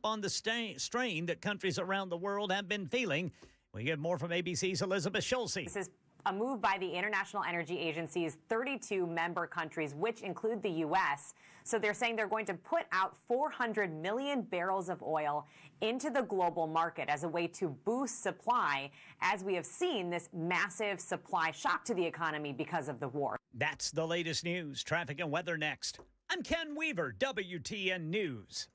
up on the strain that countries around the world have been feeling. We get more from ABC's Elizabeth Schulze. This is a move by the International Energy Agency's 32 member countries, which include the U.S. So they're saying they're going to put out 400 million barrels of oil into the global market as a way to boost supply, as we have seen this massive supply shock to the economy because of the war. That's the latest news. Traffic and weather next. I'm Ken Weaver, WTN News.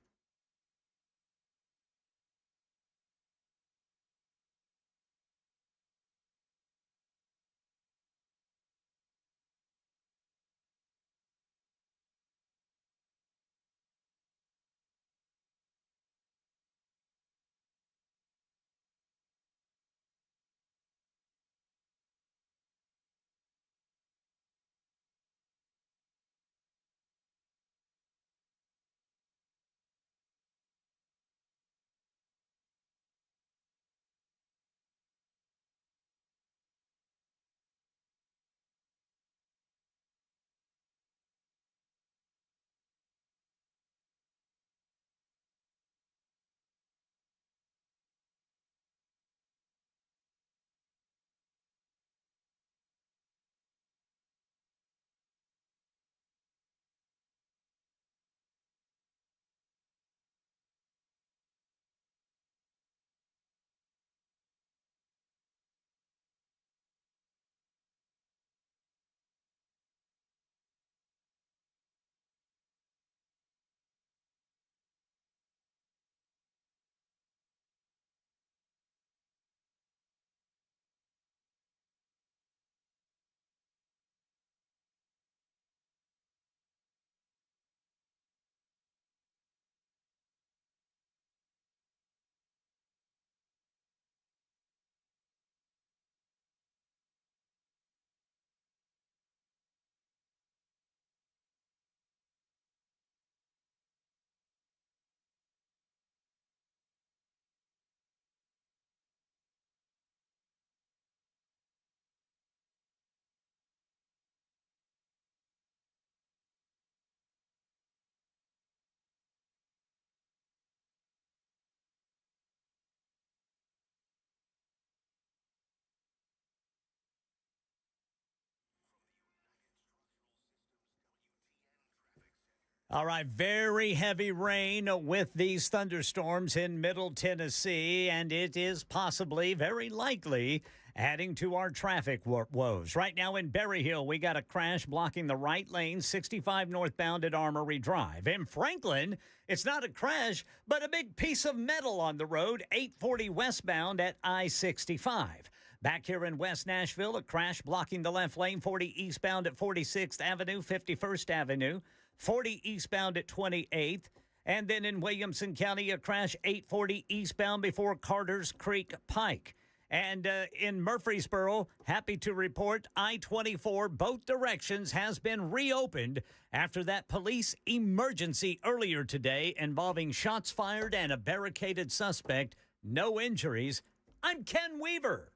All right, very heavy rain with these thunderstorms in Middle Tennessee, and it is possibly, very likely, adding to our traffic woes. Right now in Berry Hill, we got a crash blocking the right lane, 65 northbound at Armory Drive. In Franklin, it's not a crash, but a big piece of metal on the road, 840 westbound at I-65. Back here in West Nashville, a crash blocking the left lane, 40 eastbound at 46th Avenue, 51st Avenue. 40 eastbound at 28th. And then in Williamson County, a crash 840 eastbound before Carter's Creek Pike. And in Murfreesboro, happy to report I-24, both directions, has been reopened after that police emergency earlier today involving shots fired and a barricaded suspect. No injuries. I'm Ken Weaver.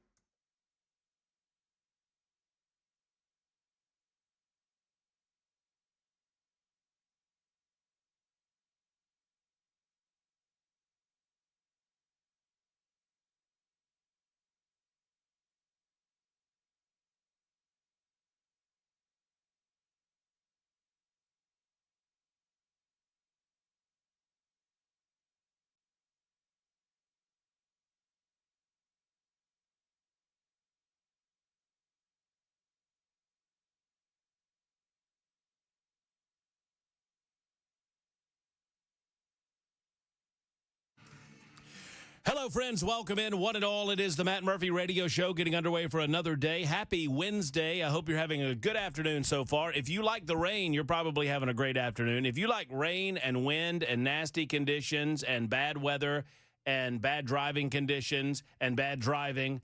Hello, friends. Welcome in. One and all, it is the Matt Murphy Radio Show getting underway for another day. Happy Wednesday. I hope you're having a good afternoon so far. If you like the rain, you're probably having a great afternoon. If you like rain and wind and nasty conditions and bad weather and bad driving conditions and bad driving,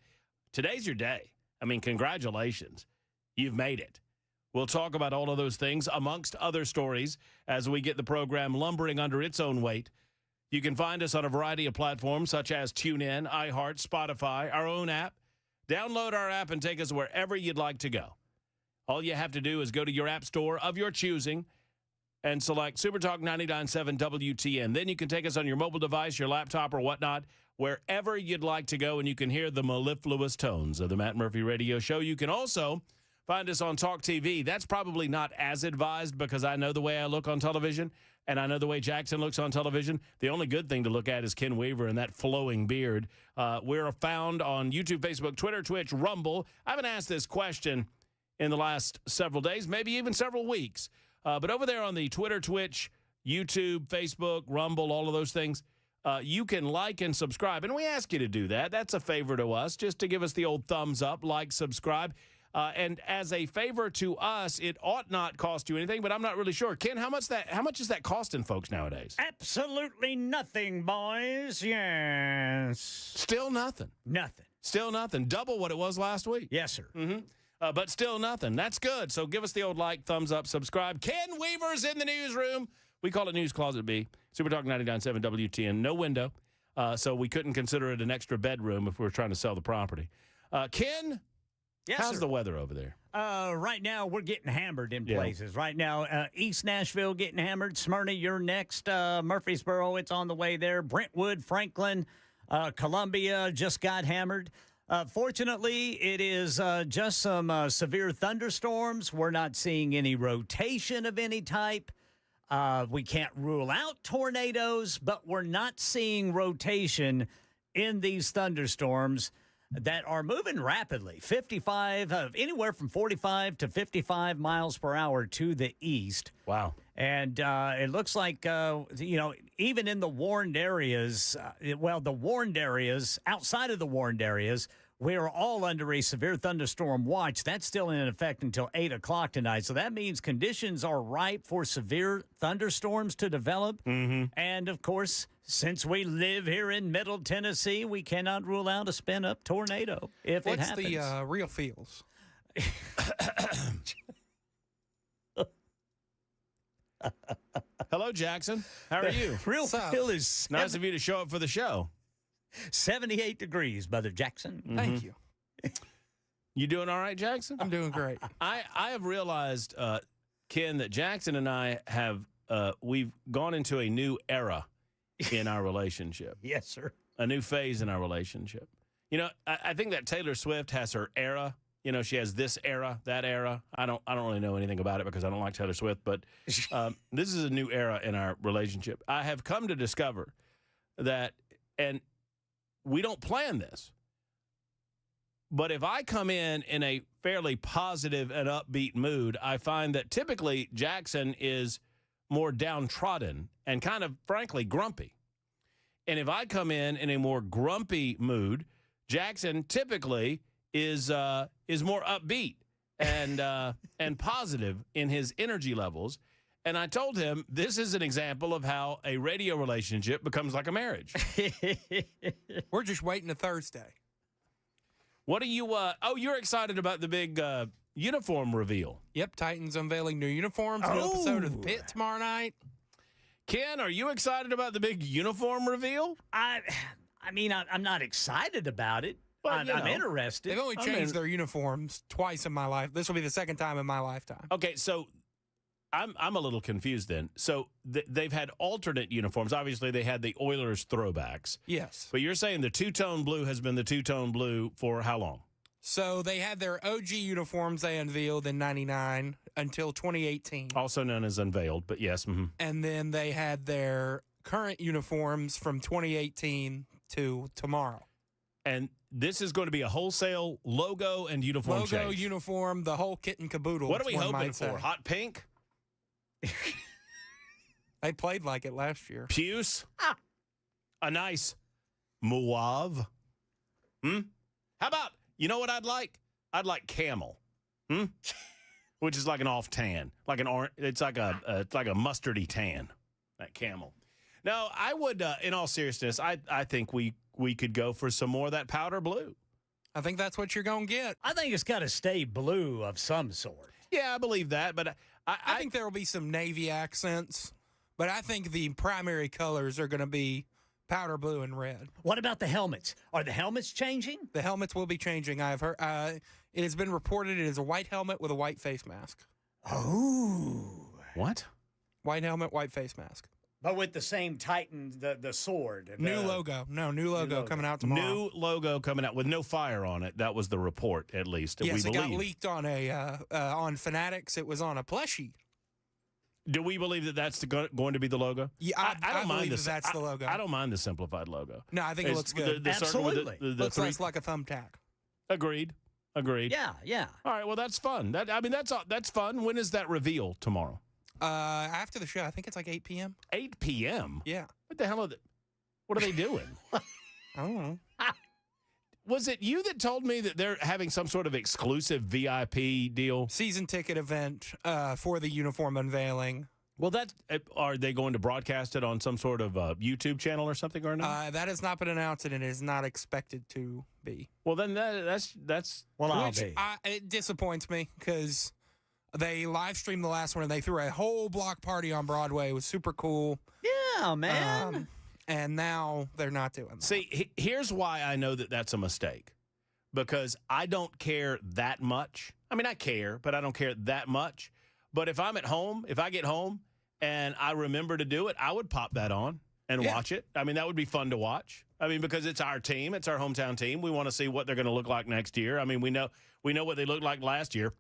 today's your day. I mean, congratulations. You've made it. We'll talk about all of those things, amongst other stories, as we get the program lumbering under its own weight. You can find us on a variety of platforms such as TuneIn, iHeart, Spotify, our own app. Download our app and take us wherever you'd like to go. All you have to do is go to your app store of your choosing, and select Supertalk 99.7 WTN. Then you can take us on your mobile device, your laptop, or whatnot, wherever you'd like to go, and you can hear the mellifluous tones of the Matt Murphy Radio Show. You can also find us on Talk TV. That's probably not as advised because I know the way I look on television, and I know the way Jackson looks on television. The only good thing to look at is Ken Weaver and that flowing beard. We're found on YouTube, Facebook, Twitter, Twitch, Rumble. I haven't asked this question in the last several days, maybe even several weeks. But over there on the Twitter, Twitch, YouTube, Facebook, Rumble, all of those things, you can like and subscribe. And we ask you to do that. That's a favor to us, just to give us the old thumbs up, like, subscribe. And as a favor to us, it ought not cost you anything, but I'm not really sure. Ken, how much is that costing folks nowadays? Absolutely nothing, boys. Yes. Still nothing. Nothing. Still nothing. Double what it was last week. Yes, sir. Mm-hmm. But still nothing. That's good. So give us the old like, thumbs up, subscribe. Ken Weaver's in the newsroom. We call it News Closet B. Supertalk 99.7 WTN. No window. So we couldn't consider it an extra bedroom if we were trying to sell the property. Ken, yes, how's sir. the weather over there? Right now, we're getting hammered in places. Right now, East Nashville getting hammered. Smyrna, you're next. Murfreesboro, it's on the way there. Brentwood, Franklin, Columbia just got hammered. Fortunately, it is just some severe thunderstorms. We're not seeing any rotation of any type. We can't rule out tornadoes, but we're not seeing rotation in these thunderstorms that are moving rapidly. Anywhere from 45 to 55 miles per hour to the east. Wow. And it looks like, even in the warned areas, outside of the warned areas, we are all under a severe thunderstorm watch. That's still in effect until 8 o'clock tonight. So that means conditions are ripe for severe thunderstorms to develop. Mm-hmm. And, of course, since we live here in Middle Tennessee, we cannot rule out a spin-up tornado if it happens. What's the real feels? Hello, Jackson. How are you? Real feel is Nice of you to show up for the show. 78 degrees, Brother Jackson. Mm-hmm. Thank you. You doing all right, Jackson? I'm doing great. I have realized, Ken, that Jackson and I have we've gone into a new era in our relationship. Yes, sir. A new phase in our relationship. You know, I think that Taylor Swift has her era. You know, she has this era, that era. I don't really know anything about it because I don't like Taylor Swift, but this is a new era in our relationship. I have come to discover that, and we don't plan this, but if I come in a fairly positive and upbeat mood, I find that typically Jackson is more downtrodden and kind of, frankly, grumpy. And if I come in a more grumpy mood, Jackson typically is more upbeat and positive in his energy levels. And I told him this is an example of how a radio relationship becomes like a marriage. We're just waiting to Thursday. What are you? You're excited about the big uniform reveal. Yep, Titans unveiling new uniforms. New episode of The Pit tomorrow night. Ken, are you excited about the big uniform reveal? I'm not excited about it. But, I'm interested. They've only changed their uniforms twice in my life. This will be the second time in my lifetime. Okay, so I'm a little confused then. So they've had alternate uniforms. Obviously, they had the Oilers throwbacks. Yes. But you're saying the two-tone blue has been the two-tone blue for how long? So they had their OG uniforms they unveiled in 99 until 2018. Also known as unveiled, but yes. Mm-hmm. And then they had their current uniforms from 2018 to tomorrow. And this is going to be a wholesale logo and uniform Logo, change. uniform, the whole kit and caboodle. What are we one hoping might say. for? Hot pink? They played like it last year. Puce? A nice mauve? How about, you know what I'd like? I'd like camel. Which is like an off tan. Like an orange. It's like a mustardy tan. That camel. Now, I would, in all seriousness, I think we could go for some more of that powder blue. I think that's what you're going to get. I think it's got to stay blue of some sort. Yeah, I believe that, but I think there will be some navy accents, but I think the primary colors are going to be powder blue and red. What about the helmets? Are the helmets changing? The helmets will be changing. I've heard it has been reported it is a white helmet with a white face mask. Oh. What? White helmet, white face mask. But with the same Titan, the sword. New logo. No, new logo coming out tomorrow. New logo coming out with no fire on it. That was the report, at least. Yes, we it believe. got leaked on Fanatics. It was on a plushie. Do we believe that that's going to be the logo? Yeah, I don't mind believe that's the logo. I don't mind the simplified logo. No, I think it looks good. The circle with Absolutely. the looks three. less like a thumbtack. Agreed. Yeah. All right, well, that's fun. That's fun. When is that reveal tomorrow? After the show, I think it's like 8 p.m. 8 p.m.? Yeah. What the hell what are they doing? I don't know. Was it you that told me that they're having some sort of exclusive VIP deal? Season ticket event for the uniform unveiling. Well, are they going to broadcast it on some sort of YouTube channel or something or not? That has not been announced, and it is not expected to be. Well, then that's Well, I'll Which be. it disappoints me because they live streamed the last one, and they threw a whole block party on Broadway. It was super cool. Yeah, man. And now they're not doing that. See, here's why I know that that's a mistake. Because I don't care that much. I mean, I care, but I don't care that much. But if I'm at home, if I get home and I remember to do it, I would pop that on and watch it. I mean, that would be fun to watch. I mean, because it's our team. It's our hometown team. We want to see what they're going to look like next year. I mean, we know what they looked like last year.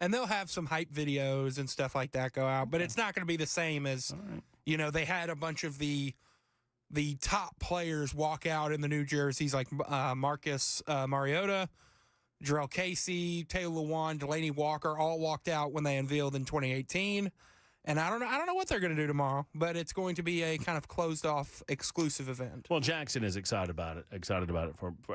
And they'll have some hype videos and stuff like that go out, but it's not going to be the same as, they had a bunch of the top players walk out in the new jerseys, like Marcus Mariota, Jarrell Casey, Taylor Lewan, Delaney Walker, all walked out when they unveiled in 2018. And I don't know what they're going to do tomorrow, but it's going to be a kind of closed off exclusive event. Well, Jackson is excited about it.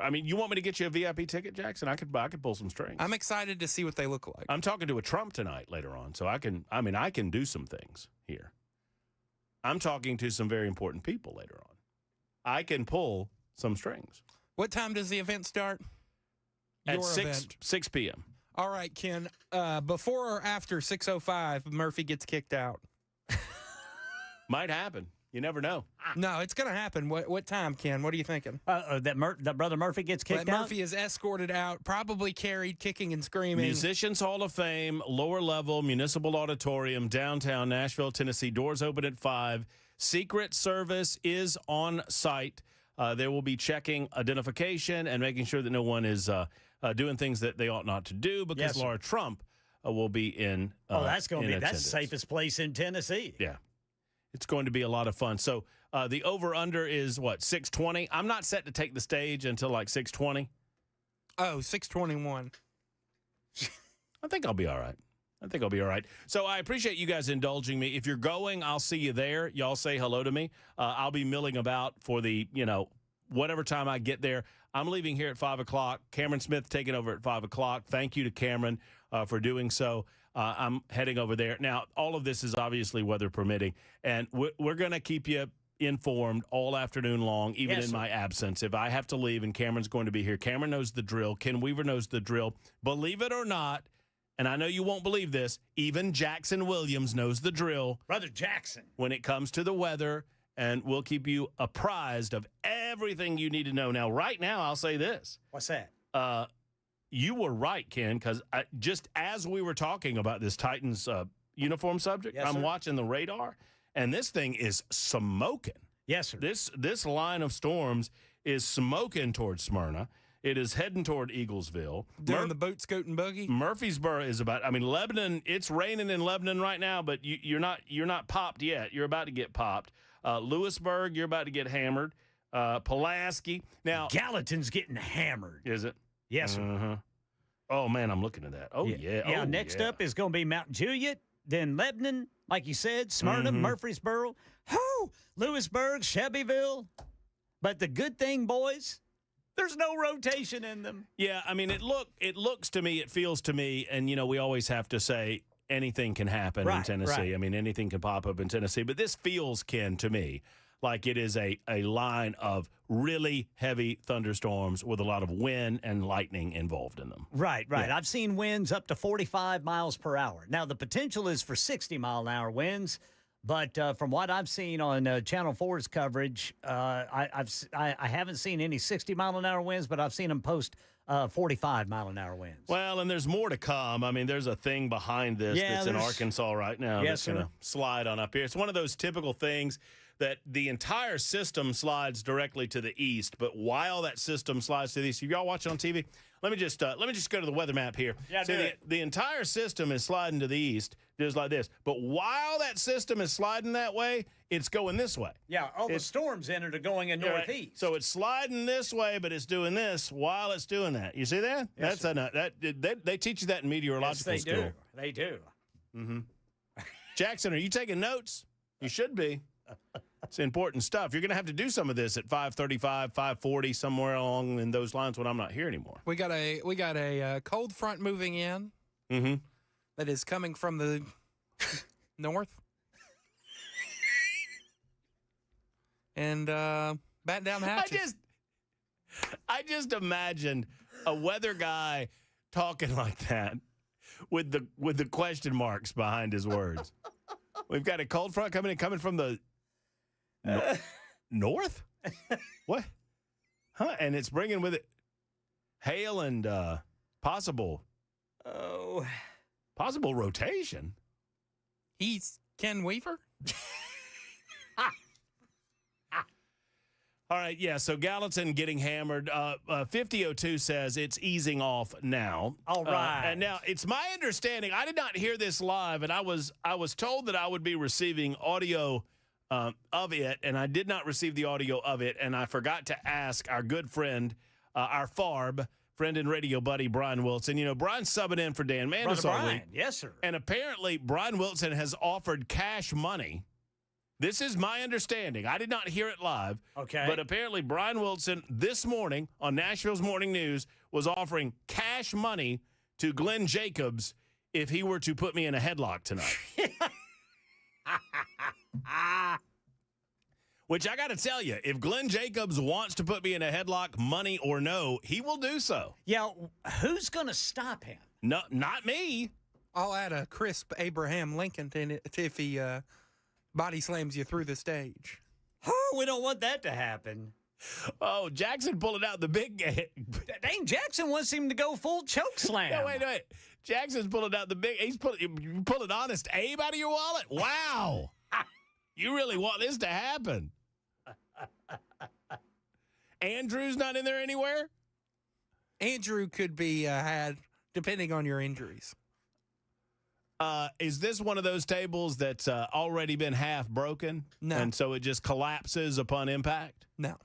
I mean, you want me to get you a VIP ticket, Jackson? I could pull some strings. I'm excited to see what they look like. I'm talking to a Trump tonight later on, so I can do some things here. I'm talking to some very important people later on. I can pull some strings. What time does the event start? At 6 p.m. All right, Ken. Before or after 6:05, Murphy gets kicked out. Might happen. You never know. No, it's going to happen. What time, Ken? What are you thinking? That Brother Murphy gets kicked out? Murphy is escorted out, probably carried, kicking and screaming. Musicians Hall of Fame, lower level, Municipal Auditorium, downtown Nashville, Tennessee. Doors open at 5. Secret Service is on site. They will be checking identification and making sure that no one is doing things that they ought not to do because Laura Trump will be in. That's going to be that's the safest place in Tennessee. Yeah, it's going to be a lot of fun. So the over under is what, 6:20? I'm not set to take the stage until like 6:20. Oh, 6:21. I think I'll be all right. So I appreciate you guys indulging me. If you're going, I'll see you there. Y'all say hello to me. I'll be milling about for the, whatever time I get there. I'm leaving here at 5 o'clock. Cameron Smith taking over at 5 o'clock. Thank you to Cameron for doing so. I'm heading over there. Now, all of this is obviously weather permitting, and we're going to keep you informed all afternoon long, even in my absence. If I have to leave and Cameron's going to be here, Cameron knows the drill. Ken Weaver knows the drill. Believe it or not, and I know you won't believe this, even Jackson Williams knows the drill. Brother Jackson. When it comes to the weather, and we'll keep you apprised of everything you need to know. Now, right now, I'll say this. What's that? You were right, Ken, because just as we were talking about this Titans uniform subject, I'm watching the radar, and this thing is smoking. Yes, sir. This line of storms is smoking towards Smyrna. It is heading toward Eaglesville. Doing the boat, scoot, and buggy. Murfreesboro is Lebanon, it's raining in Lebanon right now, but you're not popped yet. You're about to get popped. Lewisburg, you're about to get hammered. Pulaski. Now, Gallatin's getting hammered. Is it? Yes, sir. Uh-huh. Oh, man, I'm looking at that. Oh, yeah. Yeah, next up is going to be Mount Juliet, then Lebanon, like you said, Smyrna, Murfreesboro, Lewisburg, Shelbyville. But the good thing, boys, there's no rotation in them. Yeah, I mean, it looks to me, it feels to me, and, we always have to say anything can happen in Tennessee. Right. I mean, anything can pop up in Tennessee. But this feels, Ken, to me, like it is a line of really heavy thunderstorms with a lot of wind and lightning involved in them. Right. Yeah. I've seen winds up to 45 miles per hour. Now, the potential is for 60-mile-an-hour winds, But from what I've seen on Channel 4's coverage, I haven't seen any 60-mile-an-hour winds, but I've seen them post 45-mile-an-hour winds. Well, and there's more to come. I mean, there's a thing behind this that's in Arkansas right now that's going to slide on up here. It's one of those typical things that the entire system slides directly to the east, but while that system slides to the east, y'all watch it on TV? Let me just go to the weather map here. Yeah, the entire system is sliding to the east, just like this. But while that system is sliding that way, it's going this way. Yeah, all the storms in it are going in northeast. Right. So it's sliding this way, but it's doing this while it's doing that. You see that? Yes, They teach you that in meteorological school. They do. Mm-hmm. Jackson, are you taking notes? You should be. It's important stuff. You're going to have to do some of this at 5:35, 5:40, somewhere along in those lines when I'm not here anymore. We got a cold front moving in that is coming from the north. And batten down the hatches. I just imagined a weather guy talking like that with the question marks behind his words. We've got a cold front coming from the north? What? Huh? And it's bringing with it hail and possible rotation. He's Ken Weaver? All right, yeah, so Gallatin getting hammered. 5002 says it's easing off now. All right. And now, it's my understanding, I did not hear this live, and I was told that I would be receiving audio of it, and I did not receive the audio of it, and I forgot to ask our good friend, our FARB, friend and radio buddy, Brian Wilson. You know, Brian's subbing in for Dan Manders all week. Yes, sir. And apparently, Brian Wilson has offered cash money. This is my understanding. I did not hear it live. Okay. But apparently, Brian Wilson this morning on Nashville's Morning News was offering cash money to Glenn Jacobs if he were to put me in a headlock tonight. Which I got to tell you, if Glenn Jacobs wants to put me in a headlock, money or no, he will do so. Yeah, who's going to stop him? No, not me. I'll add a crisp Abraham Lincoln to it if he body slams you through the stage. Oh, we don't want that to happen. Oh, Jackson pulling out the big game. Dang, Jackson wants him to go full choke slam. No, wait. Jackson's pulling out the big. He's pulling Honest Abe out of your wallet. Wow, you really want this to happen? Andrew's not in there anywhere. Andrew could be had depending on your injuries. Is this one of those tables that's already been half broken? No. And so it just collapses upon impact? No.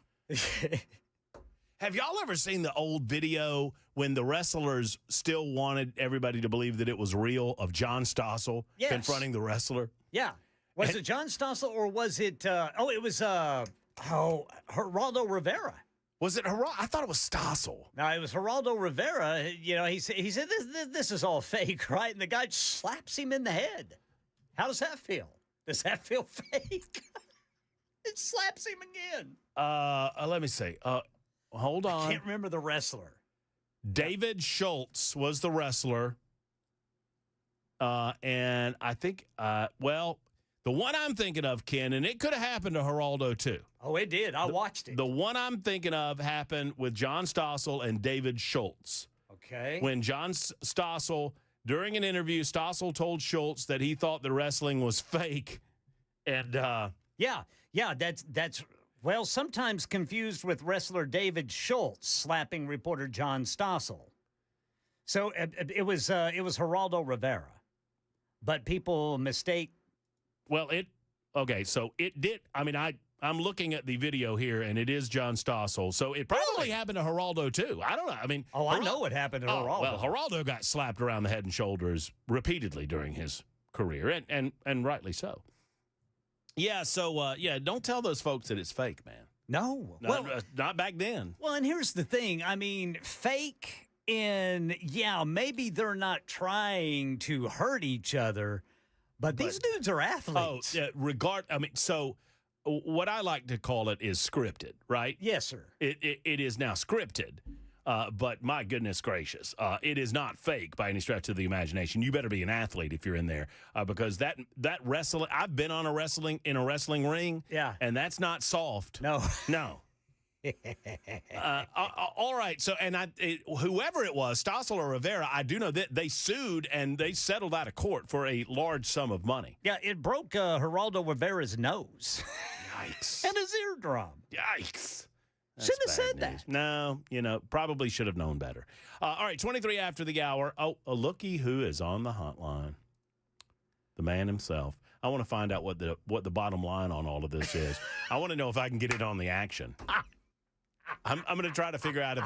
Have y'all ever seen the old video when the wrestlers still wanted everybody to believe that it was real of John Stossel confronting the wrestler? Yeah. Was it John Stossel or was it, it was Geraldo Rivera. Was it Geraldo? I thought it was Stossel. No, it was Geraldo Rivera. You know, he said this is all fake, right? And the guy slaps him in the head. How does that feel? Does that feel fake? It slaps him again. Let me see. Hold on. I can't remember the wrestler. David Schultz was the wrestler. And I think, the one I'm thinking of, Ken, and it could have happened to Geraldo too. Oh, it did. I watched it. The one I'm thinking of happened with John Stossel and David Schultz. Okay. When John Stossel, during an interview, Stossel told Schultz that he thought the wrestling was fake. And that's well, sometimes confused with wrestler David Schultz slapping reporter John Stossel. So it was Geraldo Rivera, but people mistake. Well, so it did. I mean, I'm looking at the video here, and it is John Stossel. So it probably happened to Geraldo, too. I don't know. I mean, I know what happened to Geraldo. Well, Geraldo got slapped around the head and shoulders repeatedly during his career, and rightly so. Yeah, so, don't tell those folks that it's fake, man. No. Not back then. Well, and here's the thing. I mean, fake maybe they're not trying to hurt each other, but these dudes are athletes. So what I like to call it is scripted, right? Yes, sir. It is now scripted. But my goodness gracious, it is not fake by any stretch of the imagination. You better be an athlete if you're in there, because that wrestling. I've been on a wrestling ring, Yeah, and that's not soft. no. No. All right. So, and whoever it was, Stossel or Rivera, I do know that they sued and they settled out of court for a large sum of money. Yeah, it broke Geraldo Rivera's nose. Yikes. And his eardrum. Yikes. Shouldn't have said Bad news. that. No, probably should have known better. All right, 23 after the hour. Oh, looky who is on the hotline. The man himself. I want to find out what the bottom line on all of this is. I want to know if I can get it on the action. I'm going to try to figure out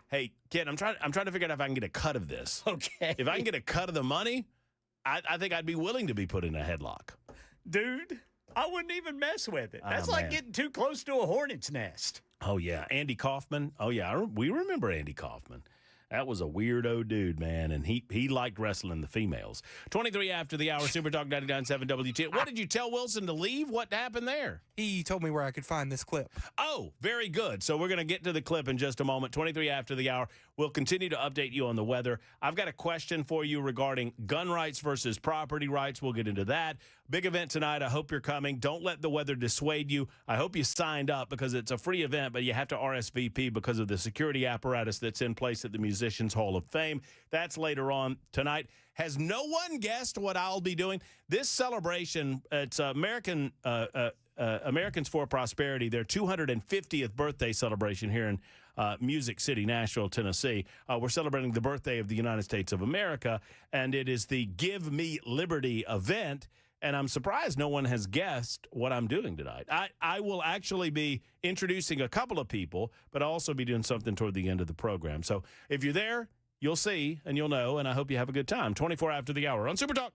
hey, kid, I'm trying to figure out if I can get a cut of this. Okay. If I can get a cut of the money, I think I'd be willing to be put in a headlock. Dude, I wouldn't even mess with it. That's Oh, like man. getting too close to a hornet's nest. Oh, yeah. Andy Kaufman. Oh, yeah. We remember Andy Kaufman. That was a weirdo dude, man, and he liked wrestling the females. 23 after the hour, Super Talk 99.7 WT. What did you tell Wilson to leave? What happened there? He told me where I could find this clip. Oh, very good. So we're going to get to the clip in just a moment. 23 after the hour. We'll continue to update you on the weather. I've got a question for you regarding gun rights versus property rights. We'll get into that. Big event tonight. I hope you're coming. Don't let the weather dissuade you. I hope you signed up because it's a free event, but you have to RSVP because of the security apparatus that's in place at the Musicians Hall of Fame. That's later on tonight. Has no one guessed what I'll be doing? This celebration, it's Americans for Prosperity, their 250th birthday celebration here in Music City, Nashville, Tennessee. We're celebrating the birthday of the United States of America, and it is the Give Me Liberty event. And I'm surprised no one has guessed what I'm doing tonight. I will actually be introducing a couple of people, but I'll also be doing something toward the end of the program. So if you're there, you'll see and you'll know, and I hope you have a good time. 24 after the hour on Super Talk.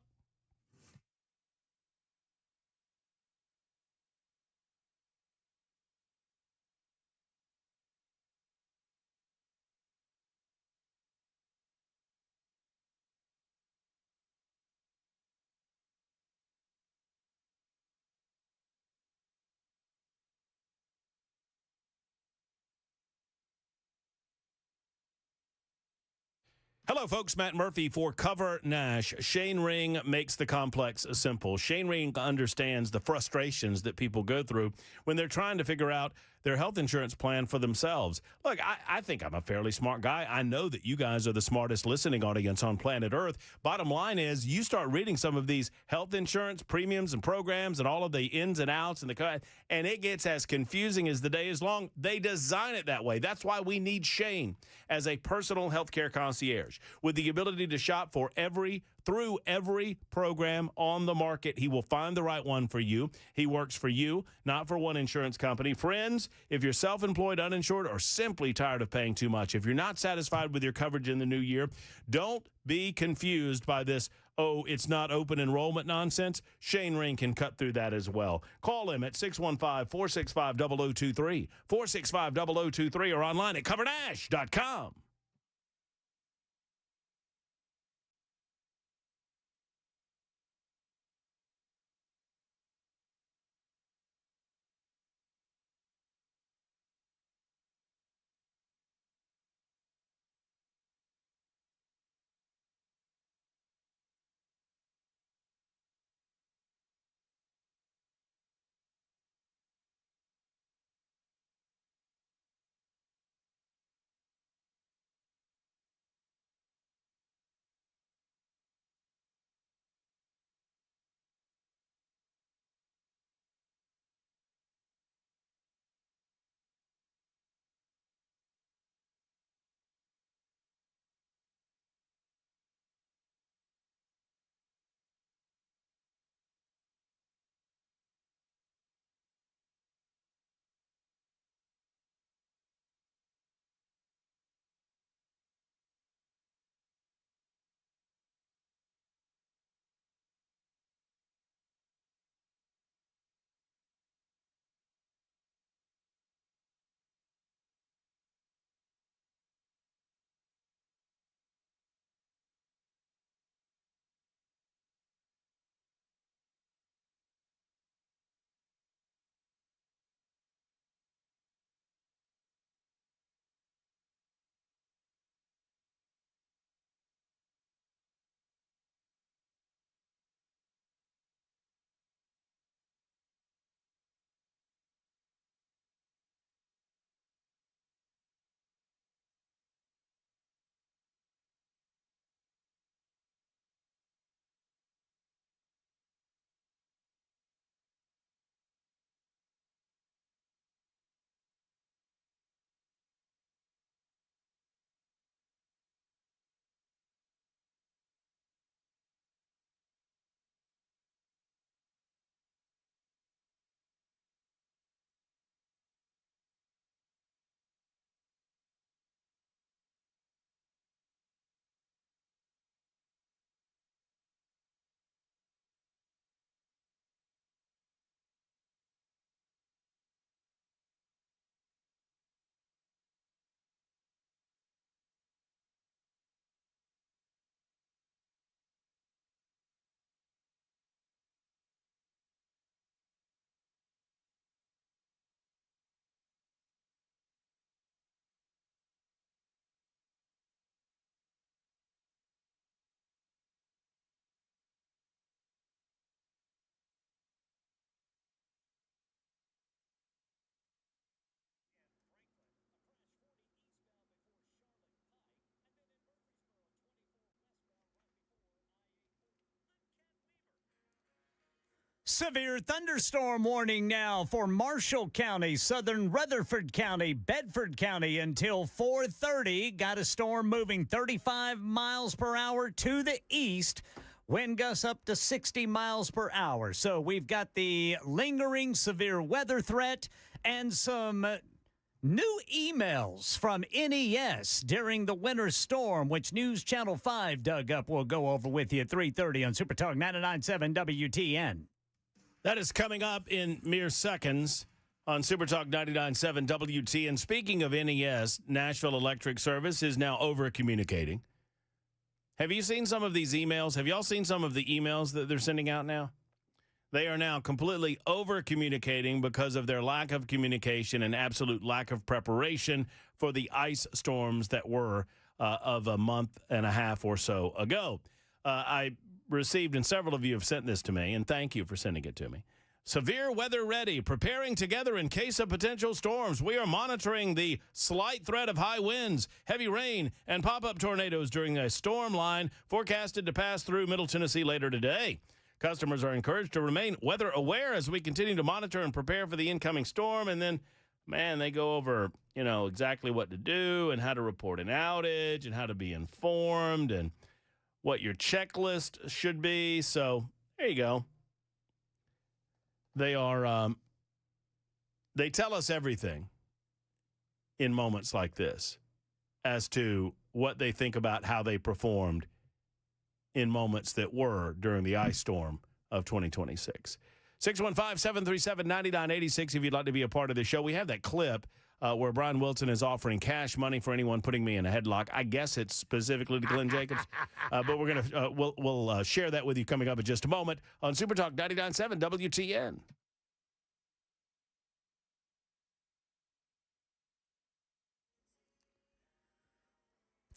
Hello, folks. Matt Murphy for Cover Nash. Shane Ring makes the complex simple. Shane Ring understands the frustrations that people go through when they're trying to figure out their health insurance plan for themselves. Look, I think I'm a fairly smart guy. I know that you guys are the smartest listening audience on planet Earth. Bottom line is you start reading some of these health insurance premiums and programs and all of the ins and outs and it gets as confusing as the day is long. They design it that way. That's why we need Shane as a personal healthcare concierge with the ability to shop through every program on the market. He will find the right one for you. He works for you, not for one insurance company. Friends, if you're self-employed, uninsured, or simply tired of paying too much, if you're not satisfied with your coverage in the new year, don't be confused by this, it's not open enrollment nonsense. Shane Ring can cut through that as well. Call him at 615-465-0023, 465-0023, or online at covernash.com. Severe thunderstorm warning now for Marshall County, southern Rutherford County, Bedford County until 4:30. Got a storm moving 35 miles per hour to the east. Wind gusts up to 60 miles per hour. So we've got the lingering severe weather threat and some new emails from NES during the winter storm, which News Channel 5 dug up. We'll go over with you at 3:30 on Super Talk 99.7 WTN. That is coming up in mere seconds on Super Talk 99.7 WT. And speaking of NES, Nashville Electric Service is now over-communicating. Have you seen some of these emails? Have y'all seen some of the emails that they're sending out now? They are now completely over-communicating because of their lack of communication and absolute lack of preparation for the ice storms that were of a month and a half or so ago. I received, and several of you have sent this to me, and thank you for sending it to me. Severe weather ready, preparing together in case of potential storms. We are monitoring the slight threat of high winds, heavy rain, and pop-up tornadoes during a storm line forecasted to pass through Middle Tennessee later today. Customers are encouraged to remain weather aware as we continue to monitor and prepare for the incoming storm. And then, man, they go over, exactly what to do and how to report an outage and how to be informed and what your checklist should be. So there you go. They tell us everything in moments like this as to what they think about how they performed in moments that were during the ice storm of 2026. 615-737-9986 if you'd like to be a part of the show. We have that clip where Brian Wilson is offering cash money for anyone putting me in a headlock. I guess it's specifically to Glenn Jacobs, but we're gonna we'll share that with you coming up in just a moment on Super Talk 99.7 WTN.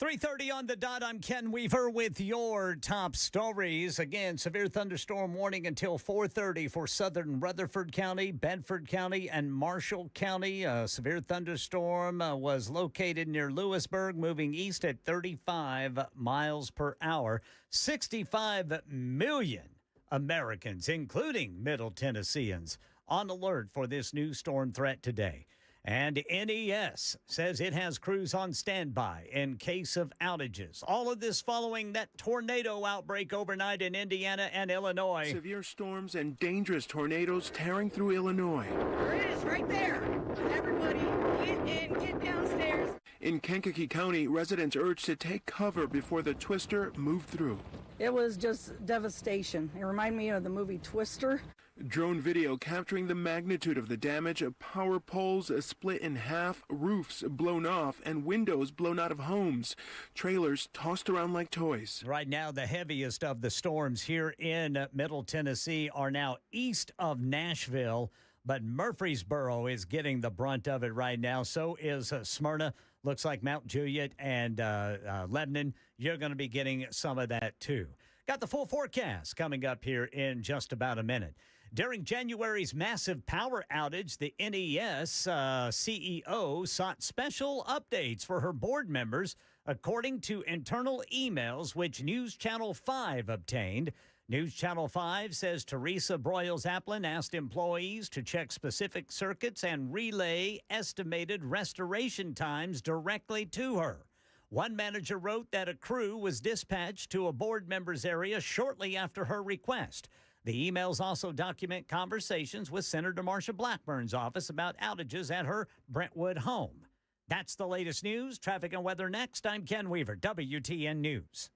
.30 on the dot. I'm Ken Weaver with your top stories. Again, severe thunderstorm warning until 4:30 for southern Rutherford County, Bedford County, and Marshall County. A severe thunderstorm was located near Lewisburg, moving east at 35 miles per hour. 65 million Americans, including Middle Tennesseans, on alert for this new storm threat today. And NES says it has crews on standby in case of outages. All of this following that tornado outbreak overnight in Indiana and Illinois. Severe storms and dangerous tornadoes tearing through Illinois. There it is, right there. Everybody, get in, get downstairs. In Kankakee County, residents urged to take cover before the twister moved through. It was just devastation. It reminded me of the movie Twister. Drone video capturing the magnitude of the damage. Power poles split in half, roofs blown off, and windows blown out of homes. Trailers tossed around like toys. Right now, the heaviest of the storms here in Middle Tennessee are now east of Nashville, but Murfreesboro is getting the brunt of it right now. So is Smyrna. Looks like Mount Juliet and Lebanon. You're going to be getting some of that, too. Got the full forecast coming up here in just about a minute. During January's massive power outage, the NES CEO sought special updates for her board members, according to internal emails which News Channel 5 obtained. News Channel 5 says Teresa Broyles-Applin asked employees to check specific circuits and relay estimated restoration times directly to her. One manager wrote that a crew was dispatched to a board member's area shortly after her request. The emails also document conversations with Senator Marsha Blackburn's office about outages at her Brentwood home. That's the latest news. Traffic and weather next. I'm Ken Weaver, WTN News.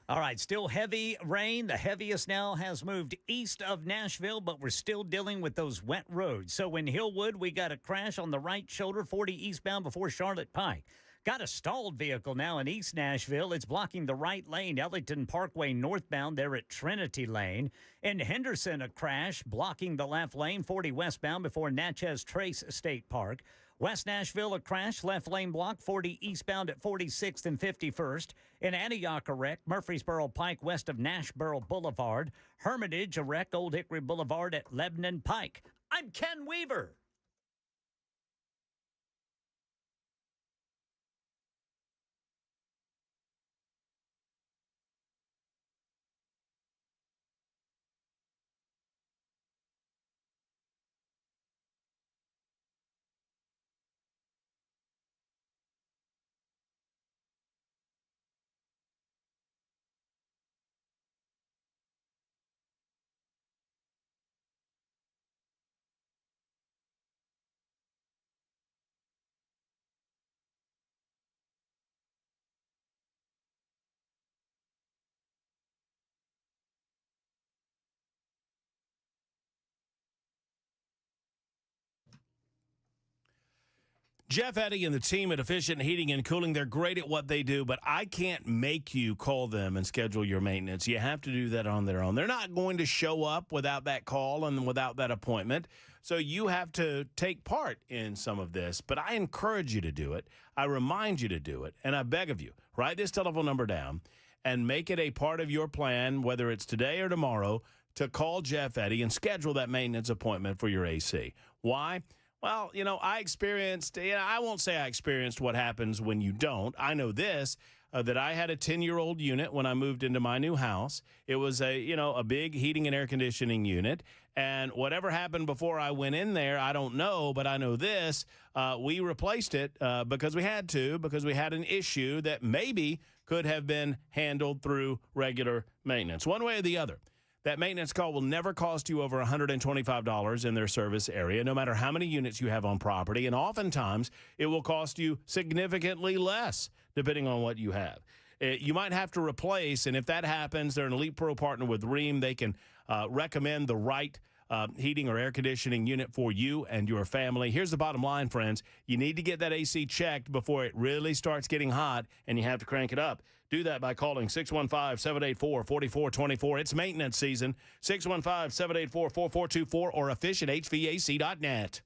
All right, still heavy rain. The heaviest now has moved east of Nashville, but we're still dealing with those wet roads. So in Hillwood, we got a crash on the right shoulder, 40 eastbound before Charlotte Pike. Got a stalled vehicle now in East Nashville. It's blocking the right lane, Ellington Parkway northbound there at Trinity Lane. In Henderson, a crash blocking the left lane, 40 westbound before Natchez Trace State Park. West Nashville, a crash, left lane block, 40 eastbound at 46th and 51st. In Antioch, a wreck, Murfreesboro Pike west of Nashboro Boulevard. Hermitage, a wreck, Old Hickory Boulevard at Lebanon Pike. I'm Ken Weaver. Jeff Eddy and the team at Efficient Heating and Cooling, they're great at what they do, but I can't make you call them and schedule your maintenance. You have to do that on their own. They're not going to show up without that call and without that appointment, so you have to take part in some of this. But I encourage you to do it. I remind you to do it, and I beg of you, write this telephone number down and make it a part of your plan, whether it's today or tomorrow, to call Jeff Eddy and schedule that maintenance appointment for your AC. Why? Well, I experienced, I won't say I experienced what happens when you don't. I know this, that I had a 10-year-old unit when I moved into my new house. It was a big heating and air conditioning unit. And whatever happened before I went in there, I don't know, but I know this. We replaced it because we had to, because we had an issue that maybe could have been handled through regular maintenance, one way or the other. That maintenance call will never cost you over $125 in their service area, no matter how many units you have on property. And oftentimes, it will cost you significantly less, depending on what you have. You might have to replace, and if that happens, they're an Elite Pro partner with Rheem. They can recommend the right heating or air conditioning unit for you and your family. Here's the bottom line, friends. You need to get that AC checked before it really starts getting hot and you have to crank it up. Do that by calling 615-784-4424. It's maintenance season. 615-784-4424 or efficienthvac.net.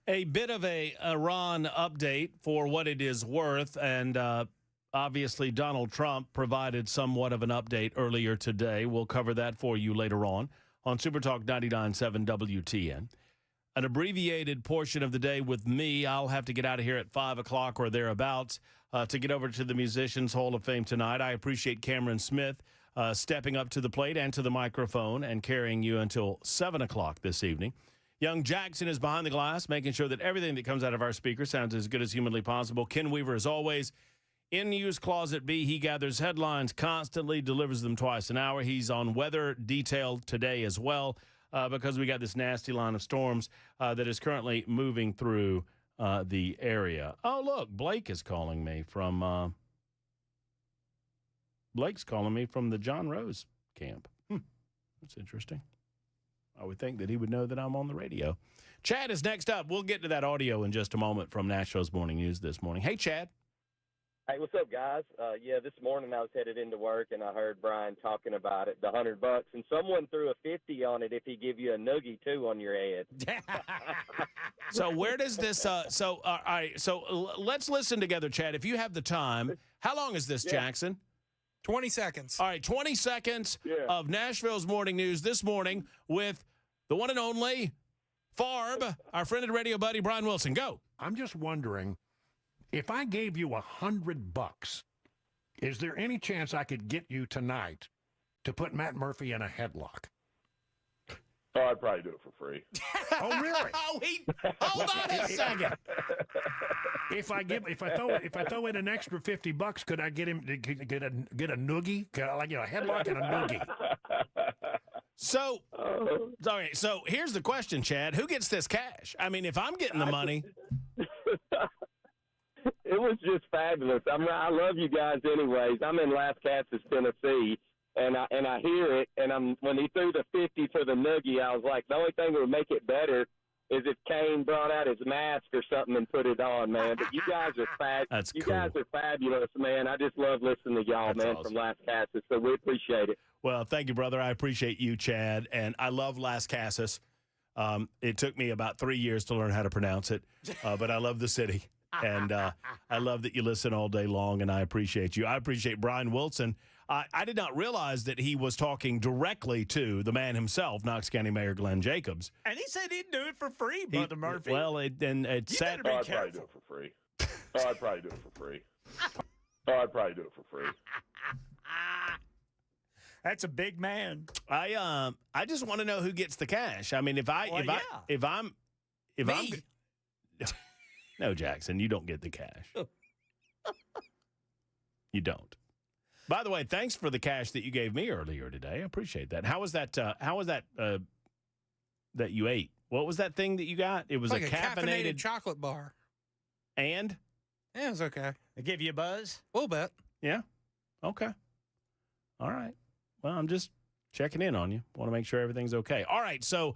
A bit of a Iran update for what it is worth, and obviously Donald Trump provided somewhat of an update earlier today. We'll cover that for you later on Super Talk 99.7 WTN. an abbreviated portion of the day with me. I'll have to get out of here at 5 o'clock or thereabouts to get over to the Musicians Hall of Fame tonight. I appreciate Cameron Smith stepping up to the plate and to the microphone and carrying you until 7 o'clock this evening. Young Jackson is behind the glass, making sure that everything that comes out of our speaker sounds as good as humanly possible. Ken Weaver, as always, in News Closet B. He gathers headlines constantly, delivers them twice an hour. He's on weather detail today as well because we got this nasty line of storms that is currently moving through the area. Oh, look, Blake is calling me from the John Rose camp. That's interesting. I would think that he would know that I'm on the radio. Chad is next up. We'll get to that audio in just a moment from Nashville's Morning News this morning. Hey, Chad. Hey, what's up, guys? This morning I was headed into work, and I heard Brian talking about it, the $100, and someone threw a 50 on it if he give you a noogie, too, on your head. So where does this all right, so let's listen together, Chad. If you have the time, how long is this, Jackson? 20 seconds. All right, 20 seconds of Nashville's Morning News this morning with the one and only Farb, our friend and radio buddy, Brian Wilson. Go. I'm just wondering, if I gave you $100, is there any chance I could get you tonight to put Matt Murphy in a headlock? Oh, I'd probably do it for free. Oh, really? Hold on a second. If I throw in an extra $50, could I get him to get a noogie, like a headlock and a noogie? So, sorry. So here's the question, Chad. Who gets this cash? I mean, if I'm getting the money. It was just fabulous. I love you guys anyways. I'm in Las Casas, Tennessee, and I hear it, and when he threw the 50 for the noogie, I was like, the only thing that would make it better is if Kane brought out his mask or something and put it on, man. But you guys are That's you cool. guys are fabulous, man. I just love listening to y'all, That's man, awesome. from Las Casas, so we appreciate it. Well, thank you, brother. I appreciate you, Chad, and I love Las Casas. It took me about 3 years to learn how to pronounce it, but I love the city, and I love that you listen all day long, and I appreciate you. I appreciate Brian Wilson. I did not realize that he was talking directly to the man himself, Knox County Mayor Glenn Jacobs. And he said he'd do it for free, Brother Murphy. Well, it's sad. Oh, I'd probably do it for free. Oh, I'd probably do it for free. Oh, I'd probably do it for free. That's a big man. I just want to know who gets the cash. I mean, if I'm no, Jackson, you don't get the cash. You don't. By the way, thanks for the cash that you gave me earlier today. I appreciate that. How was that? That you ate? What was that thing that you got? It was Like a a caffeinated chocolate bar. And Yeah, it was okay. They give you a buzz? A little bit. yeah, okay, all right. Well, I'm just checking in on you. Want to make sure everything's okay. All right, so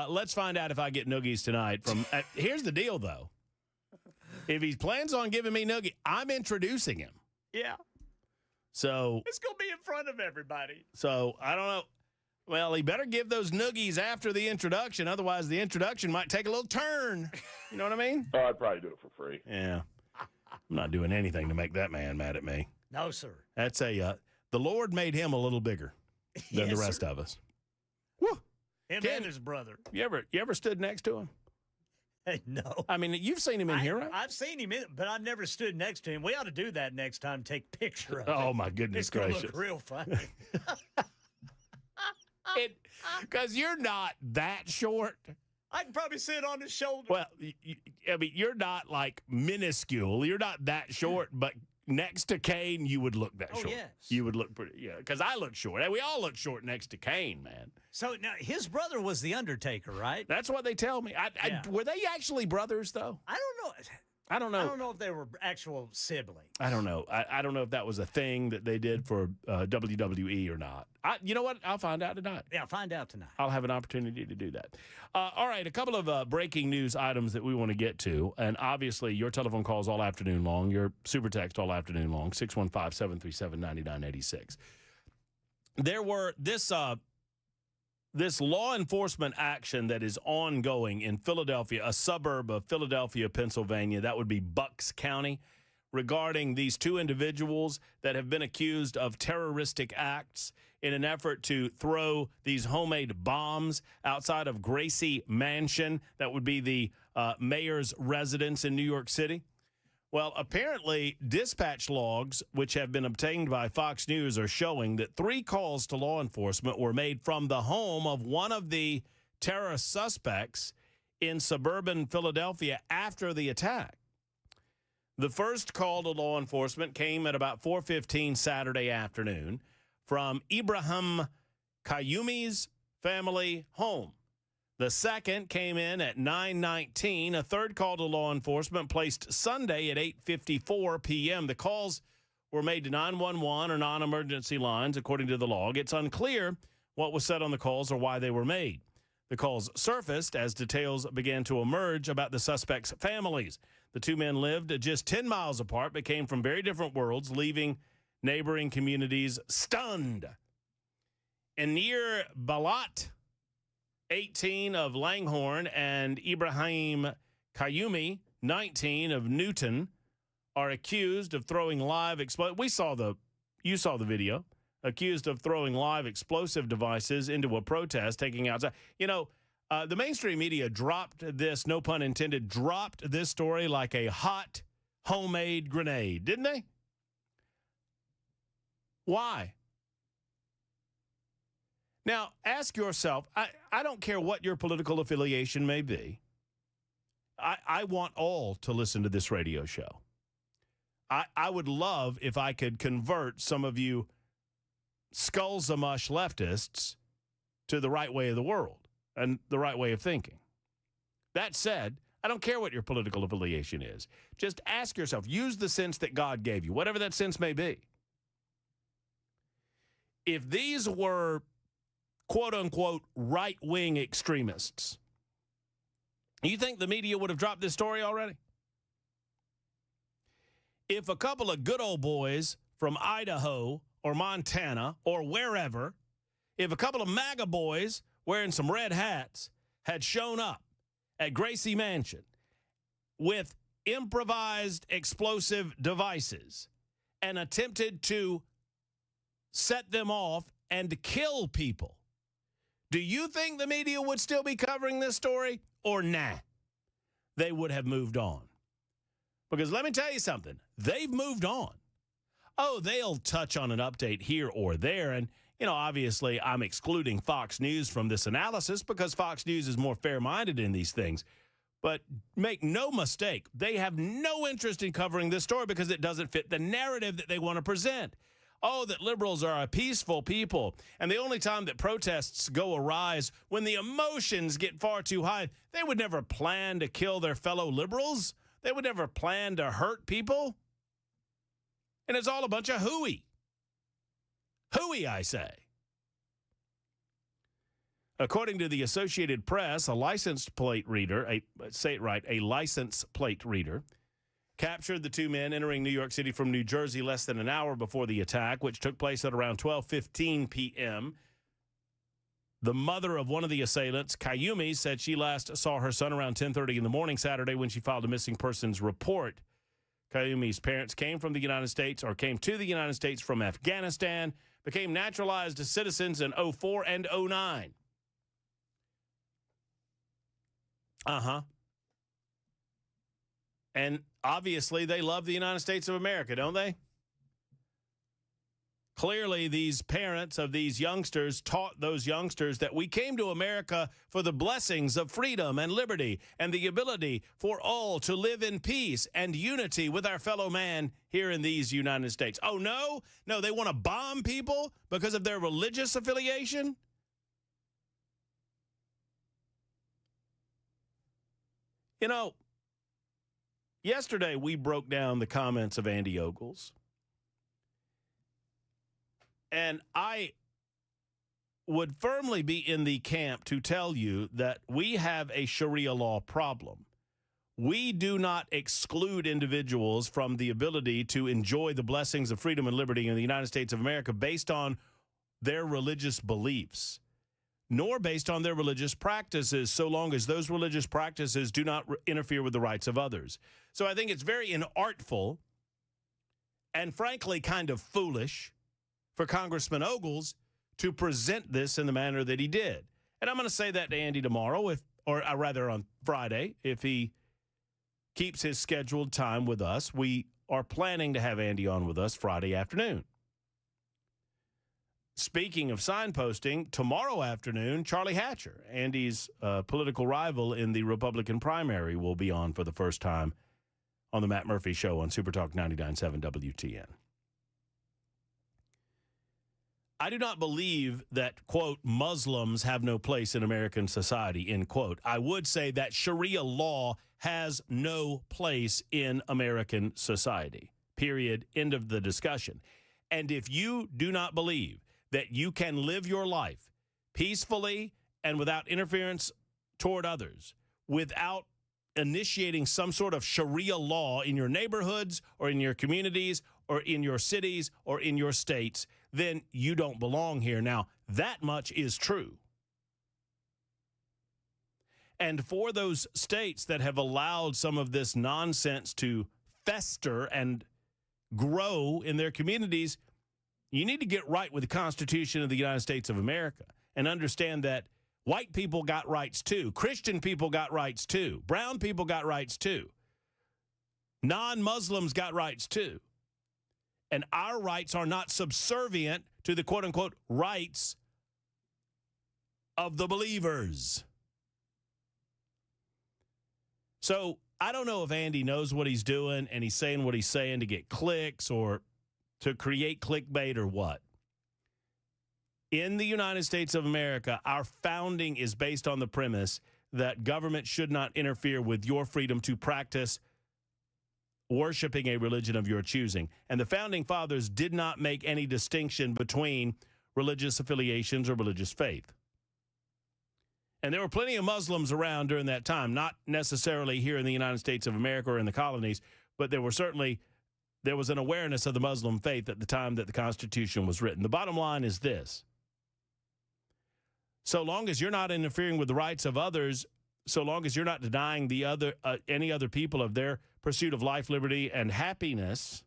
let's find out if I get noogies tonight. From here's the deal, though. If he plans on giving me noogie, I'm introducing him. Yeah. So It's going to be in front of everybody. So I don't know. Well, he better give those noogies after the introduction. Otherwise, the introduction might take a little turn. You know what I mean? Oh, I'd probably do it for free. Yeah. I'm not doing anything to make that man mad at me. No, sir. That's the Lord made him a little bigger than Yes, the rest sir. of us. Woo. Him Ken- and his brother. You ever stood next to him? Hey, no. I mean, you've seen him in here, right? I've seen him, but I've never stood next to him. We ought to do that next time. Take a picture of Oh it. my goodness It's going to gracious! look real funny. Because you're not that short. I can probably sit on his shoulder. Well, I mean, you're not like minuscule. You're not that short, but next to Kane, you would look that Oh, short. yes. You would look pretty, yeah, because I look short. We all look short next to Kane, man. So now his brother was the Undertaker, right? That's what they tell me. Yeah. Were they actually brothers, though? I don't know. I don't I know. don't know if they were actual siblings. I don't know. I don't know if that was a thing that they did for WWE or not. You know what? I'll find out tonight. Yeah, find out tonight. I'll have an opportunity to do that. All right, a couple of breaking news items that we want to get to. And obviously, your telephone calls all afternoon long, your super text all afternoon long, 615-737-9986. There were this law enforcement action that is ongoing in Philadelphia, a suburb of Philadelphia, Pennsylvania. That would be Bucks County, regarding these two individuals that have been accused of terroristic acts in an effort to throw these homemade bombs outside of Gracie Mansion. That would be the mayor's residence in New York City. Well, apparently, dispatch logs, which have been obtained by Fox News, are showing that 3 calls to law enforcement were made from the home of one of the terrorist suspects in suburban Philadelphia after the attack. The first call to law enforcement came at about 4:15 Saturday afternoon from Ibrahim Qayyumi's family home. The second came in at 9:19. A third call to law enforcement placed Sunday at 8:54 p.m. The calls were made to 911 or non-emergency lines, according to the log. It's unclear what was said on the calls or why they were made. The calls surfaced as details began to emerge about the suspects' families. The 2 men lived just 10 miles apart, but came from very different worlds, leaving neighboring communities stunned. Anir Balat, 18, of Langhorne, and Ibrahim Qayyumi, 19, of Newton, are accused of throwing live you saw the video. Accused of throwing live explosive devices into a protest taking outside. You know, the mainstream media dropped this, no pun intended, dropped this story like a hot homemade grenade, didn't they? Why? Now, ask yourself, I don't care what your political affiliation may be. I want all to listen to this radio show. I would love if I could convert some of you skulls-a-mush leftists to the right way of the world and the right way of thinking. That said, I don't care what your political affiliation is. Just ask yourself, use the sense that God gave you, whatever that sense may be. If these were, quote-unquote, right-wing extremists, you think the media would have dropped this story already? If a couple of good old boys from Idaho or Montana or wherever, if a couple of MAGA boys wearing some red hats had shown up at Gracie Mansion with improvised explosive devices and attempted to set them off and kill people, do you think the media would still be covering this story or nah? They would have moved on. Because let me tell you something, they've moved on. Oh, they'll touch on an update here or there. And, you know, obviously I'm excluding Fox News from this analysis because Fox News is more fair-minded in these things. But make no mistake, they have no interest in covering this story because it doesn't fit the narrative that they want to present. Oh, that liberals are a peaceful people. And the only time that protests go awry is when the emotions get far too high. They would never plan to kill their fellow liberals. They would never plan to hurt people. And it's all a bunch of hooey. Hooey, I say. According to the Associated Press, a license plate reader, a license plate reader, captured the 2 men entering New York City from New Jersey less than an hour before the attack, which took place at around 12:15 p.m. The mother of one of the assailants, Qayyumi, said she last saw her son around 10:30 in the morning Saturday when she filed a missing persons report. Qayyumi's parents came to the United States from Afghanistan, became naturalized citizens in 2004 and 2009. And obviously they love the United States of America, don't they? Clearly, these parents of these youngsters taught those youngsters that we came to America for the blessings of freedom and liberty and the ability for all to live in peace and unity with our fellow man here in these United States. Oh, no? No, they want to bomb people because of their religious affiliation? You know, yesterday we broke down the comments of Andy Ogles. And I would firmly be in the camp to tell you that we have a Sharia law problem. We do not exclude individuals from the ability to enjoy the blessings of freedom and liberty in the United States of America based on their religious beliefs, nor based on their religious practices, so long as those religious practices do not interfere with the rights of others. So I think it's very inartful and frankly kind of foolish for Congressman Ogles to present this in the manner that he did. And I'm going to say that to Andy tomorrow, or rather on Friday, if he keeps his scheduled time with us. We are planning to have Andy on with us Friday afternoon. Speaking of signposting, tomorrow afternoon, Charlie Hatcher, Andy's political rival in the Republican primary, will be on for the first time on the Matt Murphy Show on Super Talk 99.7 WTN. I do not believe that, quote, Muslims have no place in American society, end quote. I would say that Sharia law has no place in American society, period, end of the discussion. And if you do not believe that you can live your life peacefully and without interference toward others, without initiating some sort of Sharia law in your neighborhoods or in your communities or in your cities or in your states, then you don't belong here. Now, that much is true. And for those states that have allowed some of this nonsense to fester and grow in their communities, you need to get right with the Constitution of the United States of America and understand that white people got rights too. Christian people got rights too. Brown people got rights too. Non-Muslims got rights too. And our rights are not subservient to the quote-unquote rights of the believers. So I don't know if Andy knows what he's doing and he's saying what he's saying to get clicks or to create clickbait or what. In the United States of America, our founding is based on the premise that government should not interfere with your freedom to practice worshiping a religion of your choosing. And the founding fathers did not make any distinction between religious affiliations or religious faith. And there were plenty of Muslims around during that time, not necessarily here in the United States of America or in the colonies, but there was an awareness of the Muslim faith at the time that the Constitution was written. The bottom line is this. So long as you're not interfering with the rights of others, so long as you're not denying any other people of their pursuit of life, liberty, and happiness,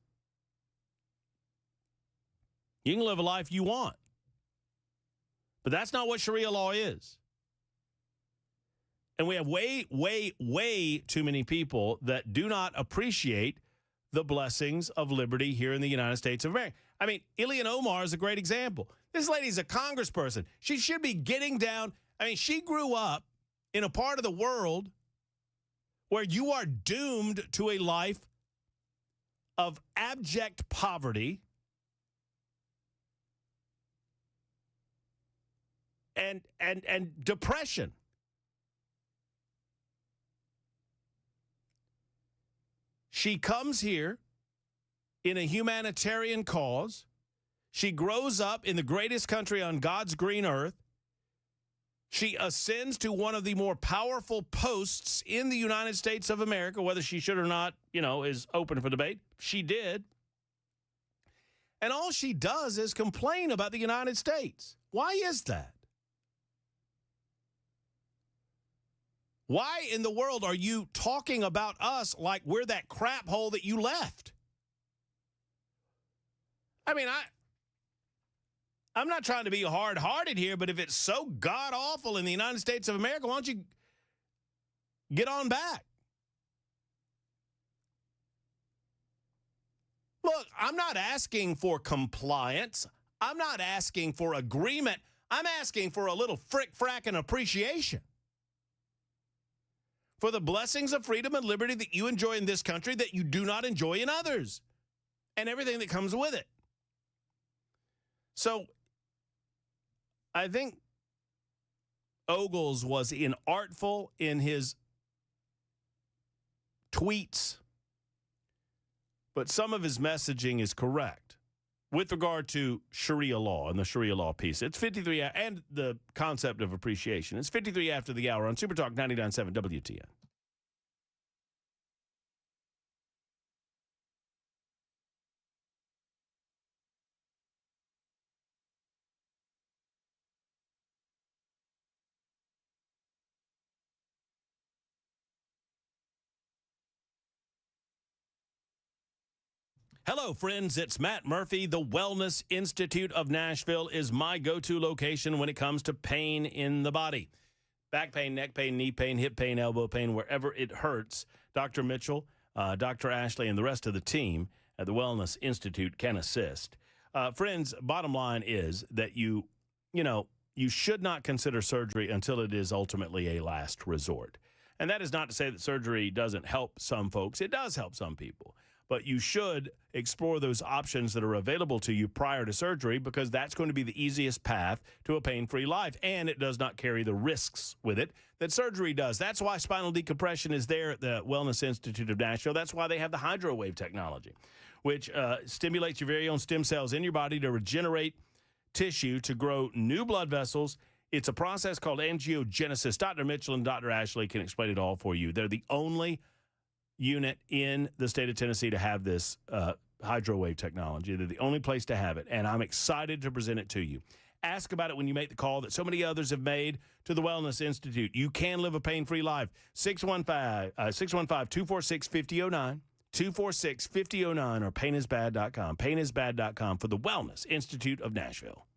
you can live a life you want. But that's not what Sharia law is. And we have way, way, way too many people that do not appreciate the blessings of liberty here in the United States of America. I mean, Ilhan Omar is a great example. This lady's a congressperson. She should be getting down. I mean, she grew up in a part of the world where you are doomed to a life of abject poverty and depression. She comes here in a humanitarian cause. She grows up in the greatest country on God's green earth. She ascends to one of the more powerful posts in the United States of America, whether she should or not, is open for debate. She did. And all she does is complain about the United States. Why is that? Why in the world are you talking about us like we're that crap hole that you left? I mean, I'm not trying to be hard-hearted here, but if it's so god-awful in the United States of America, why don't you get on back? Look, I'm not asking for compliance. I'm not asking for agreement. I'm asking for a little frick-frack and appreciation for the blessings of freedom and liberty that you enjoy in this country that you do not enjoy in others, and everything that comes with it. So I think Ogles was inartful in his tweets, but some of his messaging is correct with regard to Sharia law and the Sharia law piece. It's 53 and the concept of appreciation. It's 53 after the hour on Super Talk 99.7 WTN. Hello, friends. It's Matt Murphy. The Wellness Institute of Nashville is my go-to location when it comes to pain in the body. Back pain, neck pain, knee pain, hip pain, elbow pain, wherever it hurts. Dr. Mitchell, Dr. Ashley, and the rest of the team at the Wellness Institute can assist. Friends, bottom line is that you should not consider surgery until it is ultimately a last resort. And that is not to say that surgery doesn't help some folks. It does help some people. But you should explore those options that are available to you prior to surgery, because that's going to be the easiest path to a pain-free life, and it does not carry the risks with it that surgery does. That's why spinal decompression is there at the Wellness Institute of Nashville. That's why they have the hydrowave technology, which stimulates your very own stem cells in your body to regenerate tissue to grow new blood vessels. It's a process called angiogenesis. Dr. Mitchell and Dr. Ashley can explain it all for you. They're the only unit in the state of Tennessee to have this hydrowave technology. They're the only place to have it, and I'm excited to present it to you. Ask about it when you make the call that so many others have made to the Wellness Institute. You can live a pain-free life. 615-246-5009, 246-5009, or painisbad.com. Painisbad.com for the Wellness Institute of Nashville.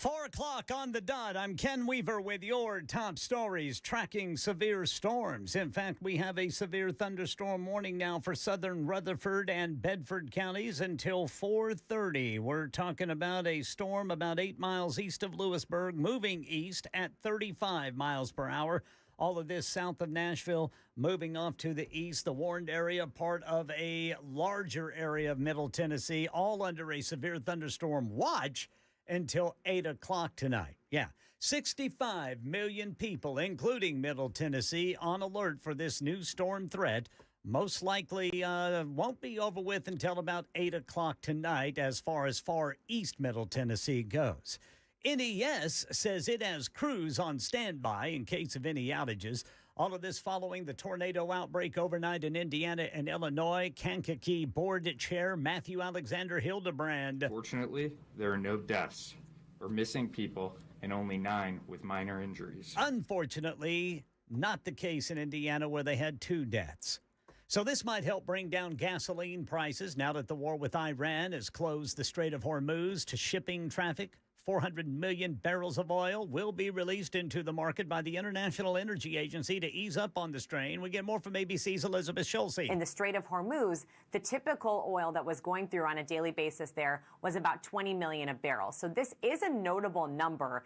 4 o'clock on the dot. I'm Ken Weaver with your top stories tracking severe storms. In fact, we have a severe thunderstorm warning now for southern Rutherford and Bedford counties until 4:30. We're talking about a storm about 8 miles east of Lewisburg, moving east at 35 miles per hour. All of this south of Nashville, moving off to the east, the warned area, part of a larger area of Middle Tennessee, all under a severe thunderstorm watch until 8 o'clock tonight. Yeah, 65 million people, including Middle Tennessee, on alert for this new storm threat. Most likely won't be over with until about 8 o'clock tonight as far east Middle Tennessee goes. NES says it has crews on standby in case of any outages. All of this following the tornado outbreak overnight in Indiana and Illinois. Kankakee Board Chair Matthew Alexander Hildebrand. Fortunately, there are no deaths or missing people and only 9 with minor injuries. Unfortunately, not the case in Indiana where they had 2 deaths. So this might help bring down gasoline prices now that the war with Iran has closed the Strait of Hormuz to shipping traffic. 400 million barrels of oil will be released into the market by the International Energy Agency to ease up on the strain. We get more from ABC's Elizabeth Schulze. In the Strait of Hormuz, the typical oil that was going through on a daily basis there was about 20 million a barrel. So this is a notable number.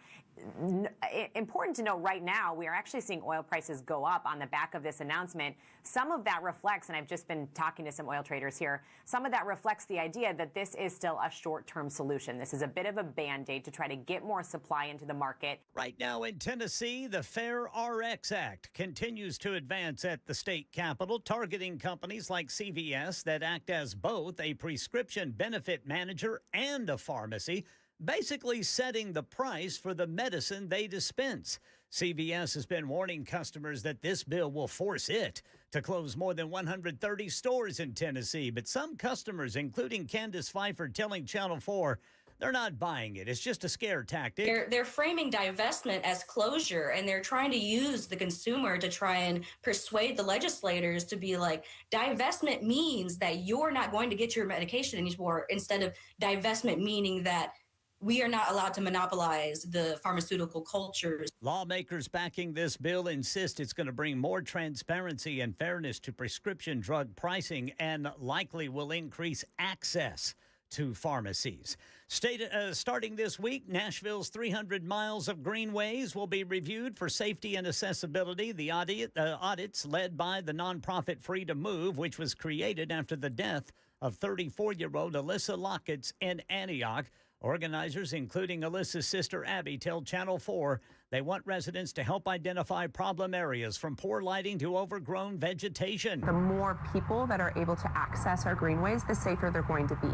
Important to note right now, we are actually seeing oil prices go up on the back of this announcement. Some of that reflects, and I've just been talking to some oil traders here, some of that reflects the idea that this is still a short-term solution. This is a bit of a Band-Aid to try to get more supply into the market. Right now in Tennessee, the Fair RX Act continues to advance at the state capitol, targeting companies like CVS that act as both a prescription benefit manager and a pharmacy, basically setting the price for the medicine they dispense. CVS has been warning customers that this bill will force it to close more than 130 stores in Tennessee. But some customers, including Candace Pfeiffer, telling Channel 4, they're not buying it. It's just a scare tactic. They're framing divestment as closure, and they're trying to use the consumer to try and persuade the legislators to be like, divestment means that you're not going to get your medication anymore, instead of divestment meaning that we are not allowed to monopolize the pharmaceutical cultures. Lawmakers backing this bill insist it's going to bring more transparency and fairness to prescription drug pricing and likely will increase access to pharmacies. Starting this week, Nashville's 300 miles of greenways will be reviewed for safety and accessibility. The audits led by the nonprofit Free to Move, which was created after the death of 34-year-old Alyssa Lockett in Antioch. Organizers, including Alyssa's sister Abby, tell Channel 4 they want residents to help identify problem areas from poor lighting to overgrown vegetation. The more people that are able to access our greenways, the safer they're going to be.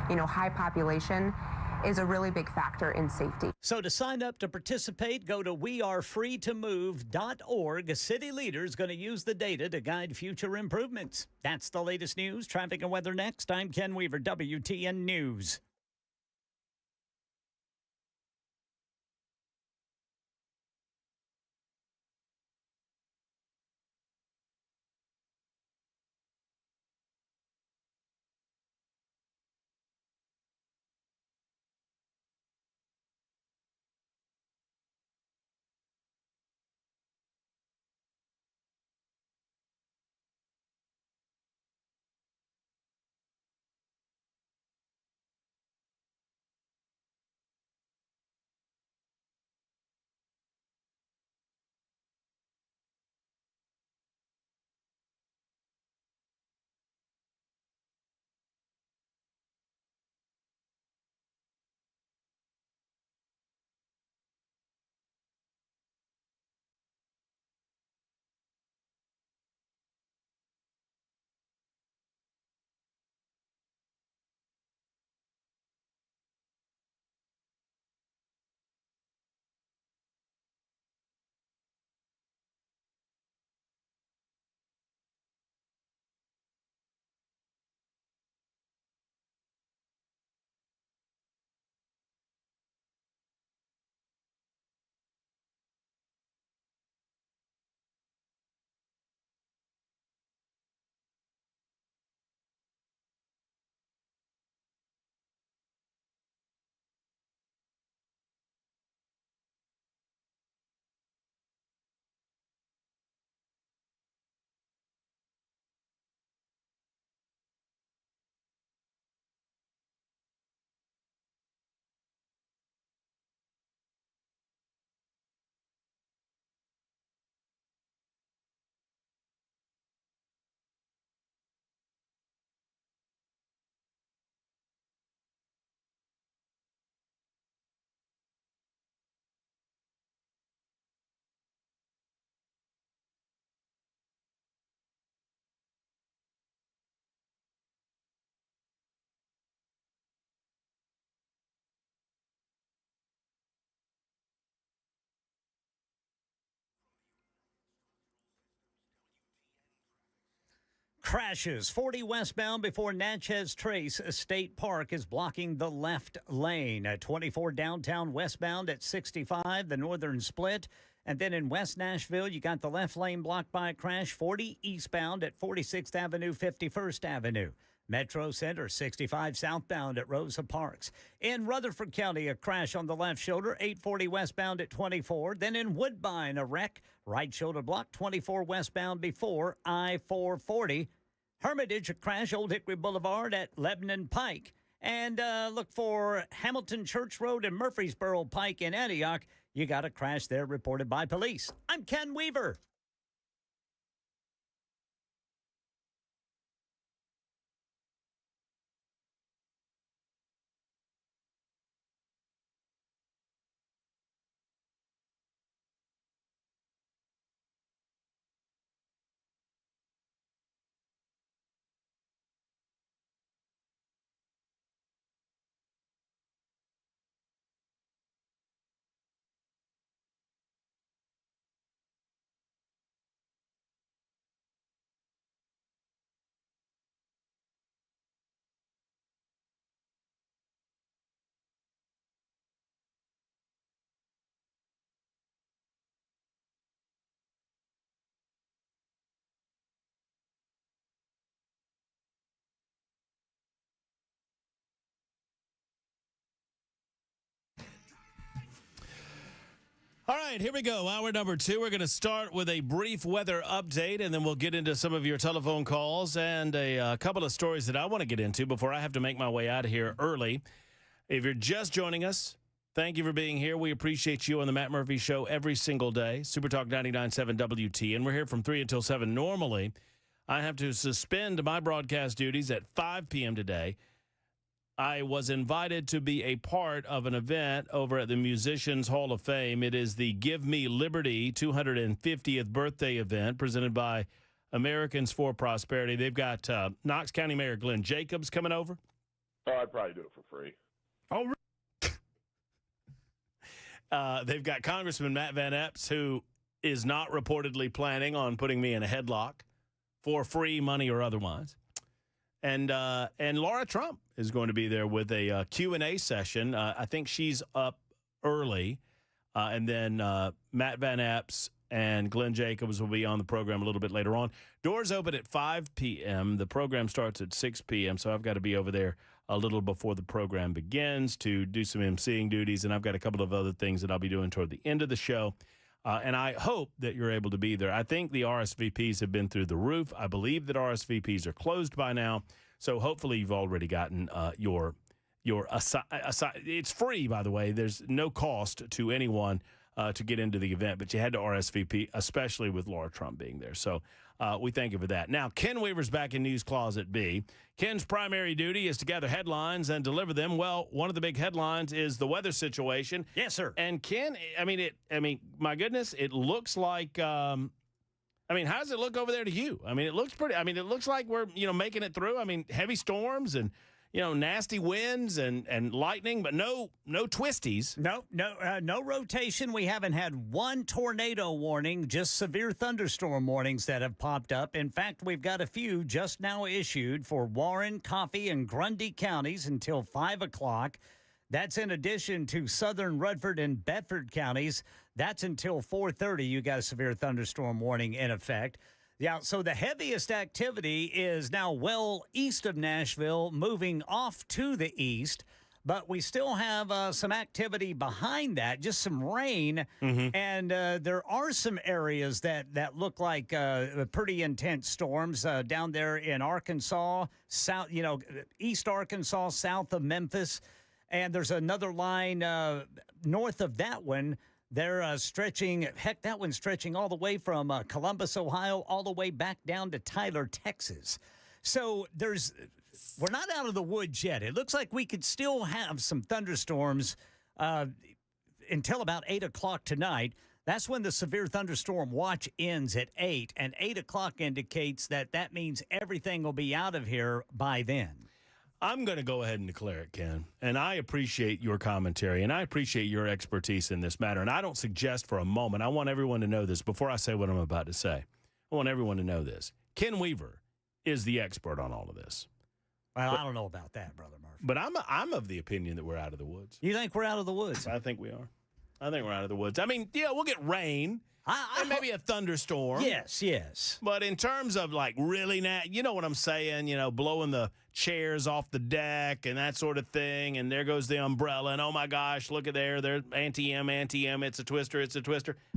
You know, high population is a really big factor in safety. So to sign up to participate, go to wearefreetomove.org. City leaders going to use the data to guide future improvements. That's the latest news. Traffic and weather next. I'm Ken Weaver, WTN News. Crashes 40 westbound before Natchez Trace State Park is blocking the left lane. 24 downtown westbound at 65, the northern split. And then in West Nashville, you got the left lane blocked by a crash. 40 eastbound at 46th Avenue, 51st Avenue. Metro Center, 65 southbound at Rosa Parks. In Rutherford County, a crash on the left shoulder, 840 westbound at 24. Then in Woodbine, a wreck, right shoulder block, 24 westbound before I-440. Hermitage, a crash, Old Hickory Boulevard at Lebanon Pike. And look for Hamilton Church Road and Murfreesboro Pike in Antioch. You got a crash there reported by police. I'm Ken Weaver. All right, here we go. Hour number 2. We're going to start with a brief weather update, and then we'll get into some of your telephone calls and a couple of stories that I want to get into before I have to make my way out of here early. If you're just joining us, thank you for being here. We appreciate you on the Matt Murphy Show every single day. Super Talk 99.7 WT, and we're here from 3 until 7. Normally, I have to suspend my broadcast duties at 5 p.m. today. I was invited to be a part of an event over at the Musicians Hall of Fame. It is the Give Me Liberty 250th birthday event presented by Americans for Prosperity. They've got Knox County Mayor Glenn Jacobs coming over. Oh, I'd probably do it for free. Oh, they've got Congressman Matt Van Epps, who is not reportedly planning on putting me in a headlock for free money or otherwise. And Laura Trump is going to be there with a Q&A session. I think she's up early. And then Matt Van Epps and Glenn Jacobs will be on the program a little bit later on. Doors open at 5 p.m. The program starts at 6 p.m., so I've got to be over there a little before the program begins to do some emceeing duties, and I've got a couple of other things that I'll be doing toward the end of the show. And I hope that you're able to be there. I think the RSVPs have been through the roof. I believe that RSVPs are closed by now. So hopefully you've already gotten your it's free, by the way. There's no cost to anyone to get into the event, but you had to RSVP, especially with Laura Trump being there. So we thank you for that. Now, Ken Weaver's back in News Closet B. Ken's primary duty is to gather headlines and deliver them. Well, one of the big headlines is the weather situation. Yes, sir. And Ken, my goodness, it looks like how does it look over there to you? It looks pretty. It looks like we're, making it through. Heavy storms and, nasty winds and lightning, but no twisties. No rotation. We haven't had one tornado warning, just severe thunderstorm warnings that have popped up. In fact, we've got a few just now issued for Warren, Coffee, and Grundy counties until 5 o'clock. That's in addition to southern Rutherford and Bedford counties. That's until 4:30. You got a severe thunderstorm warning in effect. Yeah, so the heaviest activity is now well east of Nashville, moving off to the east. But we still have some activity behind that, just some rain. Mm-hmm. And there are some areas that look like pretty intense storms down there in Arkansas, south, east Arkansas, south of Memphis. And there's another line north of that one. They're stretching, that one's stretching all the way from Columbus, Ohio, all the way back down to Tyler, Texas. So we're not out of the woods yet. It looks like we could still have some thunderstorms until about 8 o'clock tonight. That's when the severe thunderstorm watch ends at 8, and 8 o'clock indicates that means everything will be out of here by then. I'm going to go ahead and declare it, Ken, and I appreciate your commentary, and I appreciate your expertise in this matter, and I don't suggest for a moment, I want everyone to know this before I say what I'm about to say. I want everyone to know this. Ken Weaver is the expert on all of this. Well, I don't know about that, Brother Murphy. But I'm of the opinion that we're out of the woods. You think we're out of the woods? I think we are. I think we're out of the woods. I mean, yeah, we'll get rain. And maybe a thunderstorm. Yes. But in terms of like really, you know what I'm saying, blowing the chairs off the deck and that sort of thing. And there goes the umbrella. And oh my gosh, look at there. They're anti-M. It's a twister.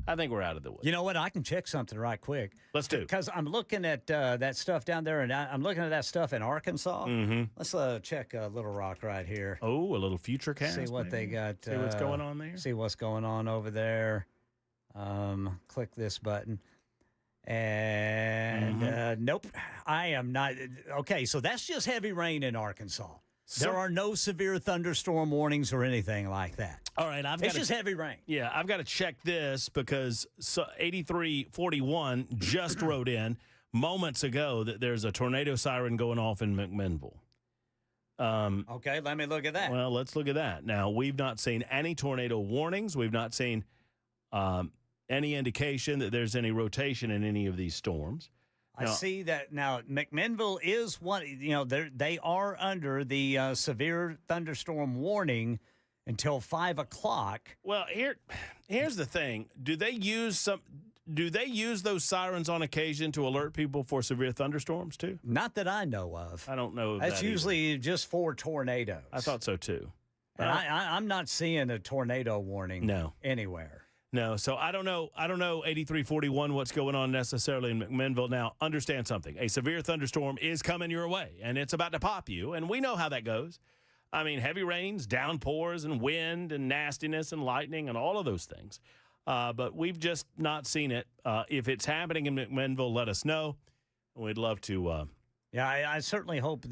I think we're out of the woods. You know what? I can check something right quick. Let's do. Because I'm looking at that stuff down there, and I'm looking at that stuff in Arkansas. Mm-hmm. Let's check Little Rock right here. Oh, a little future cast. See what they got. See what's going on there. See what's going on over there. Click this button. And nope, I am not. Okay, so that's just heavy rain in Arkansas. There are no severe thunderstorm warnings or anything like that. All right, it's just heavy rain. Yeah, I've got to check this because 8341 just wrote in moments ago that there's a tornado siren going off in McMinnville. Okay, let me look at that. Well, let's look at that. Now, we've not seen any tornado warnings. We've not seen any indication that there's any rotation in any of these storms. I see that now. McMinnville is one. They are under the severe thunderstorm warning until 5 o'clock. Well, here's the thing: do they use those sirens on occasion to alert people for severe thunderstorms too? Not that I know of. I don't know. That's usually just for tornadoes. I thought so too. And I'm not seeing a tornado warning. Anywhere. No, so I don't know 8341 what's going on necessarily in McMinnville. Now, understand something. A severe thunderstorm is coming your way, and it's about to pop you, and we know how that goes. I mean, heavy rains, downpours, and wind, and nastiness, and lightning, and all of those things. But we've just not seen it. If it's happening in McMinnville, let us know. We'd love to. Yeah, I certainly hope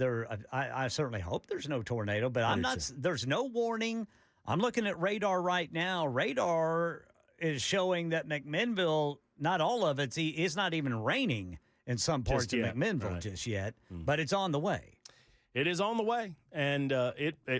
I certainly hope there's no tornado, but I'm not. There's no warning. I'm looking at radar right now. Radar is showing that McMinnville, not all of it's not even raining in some parts of McMinnville just yet, but it's on the way. It is on the way. And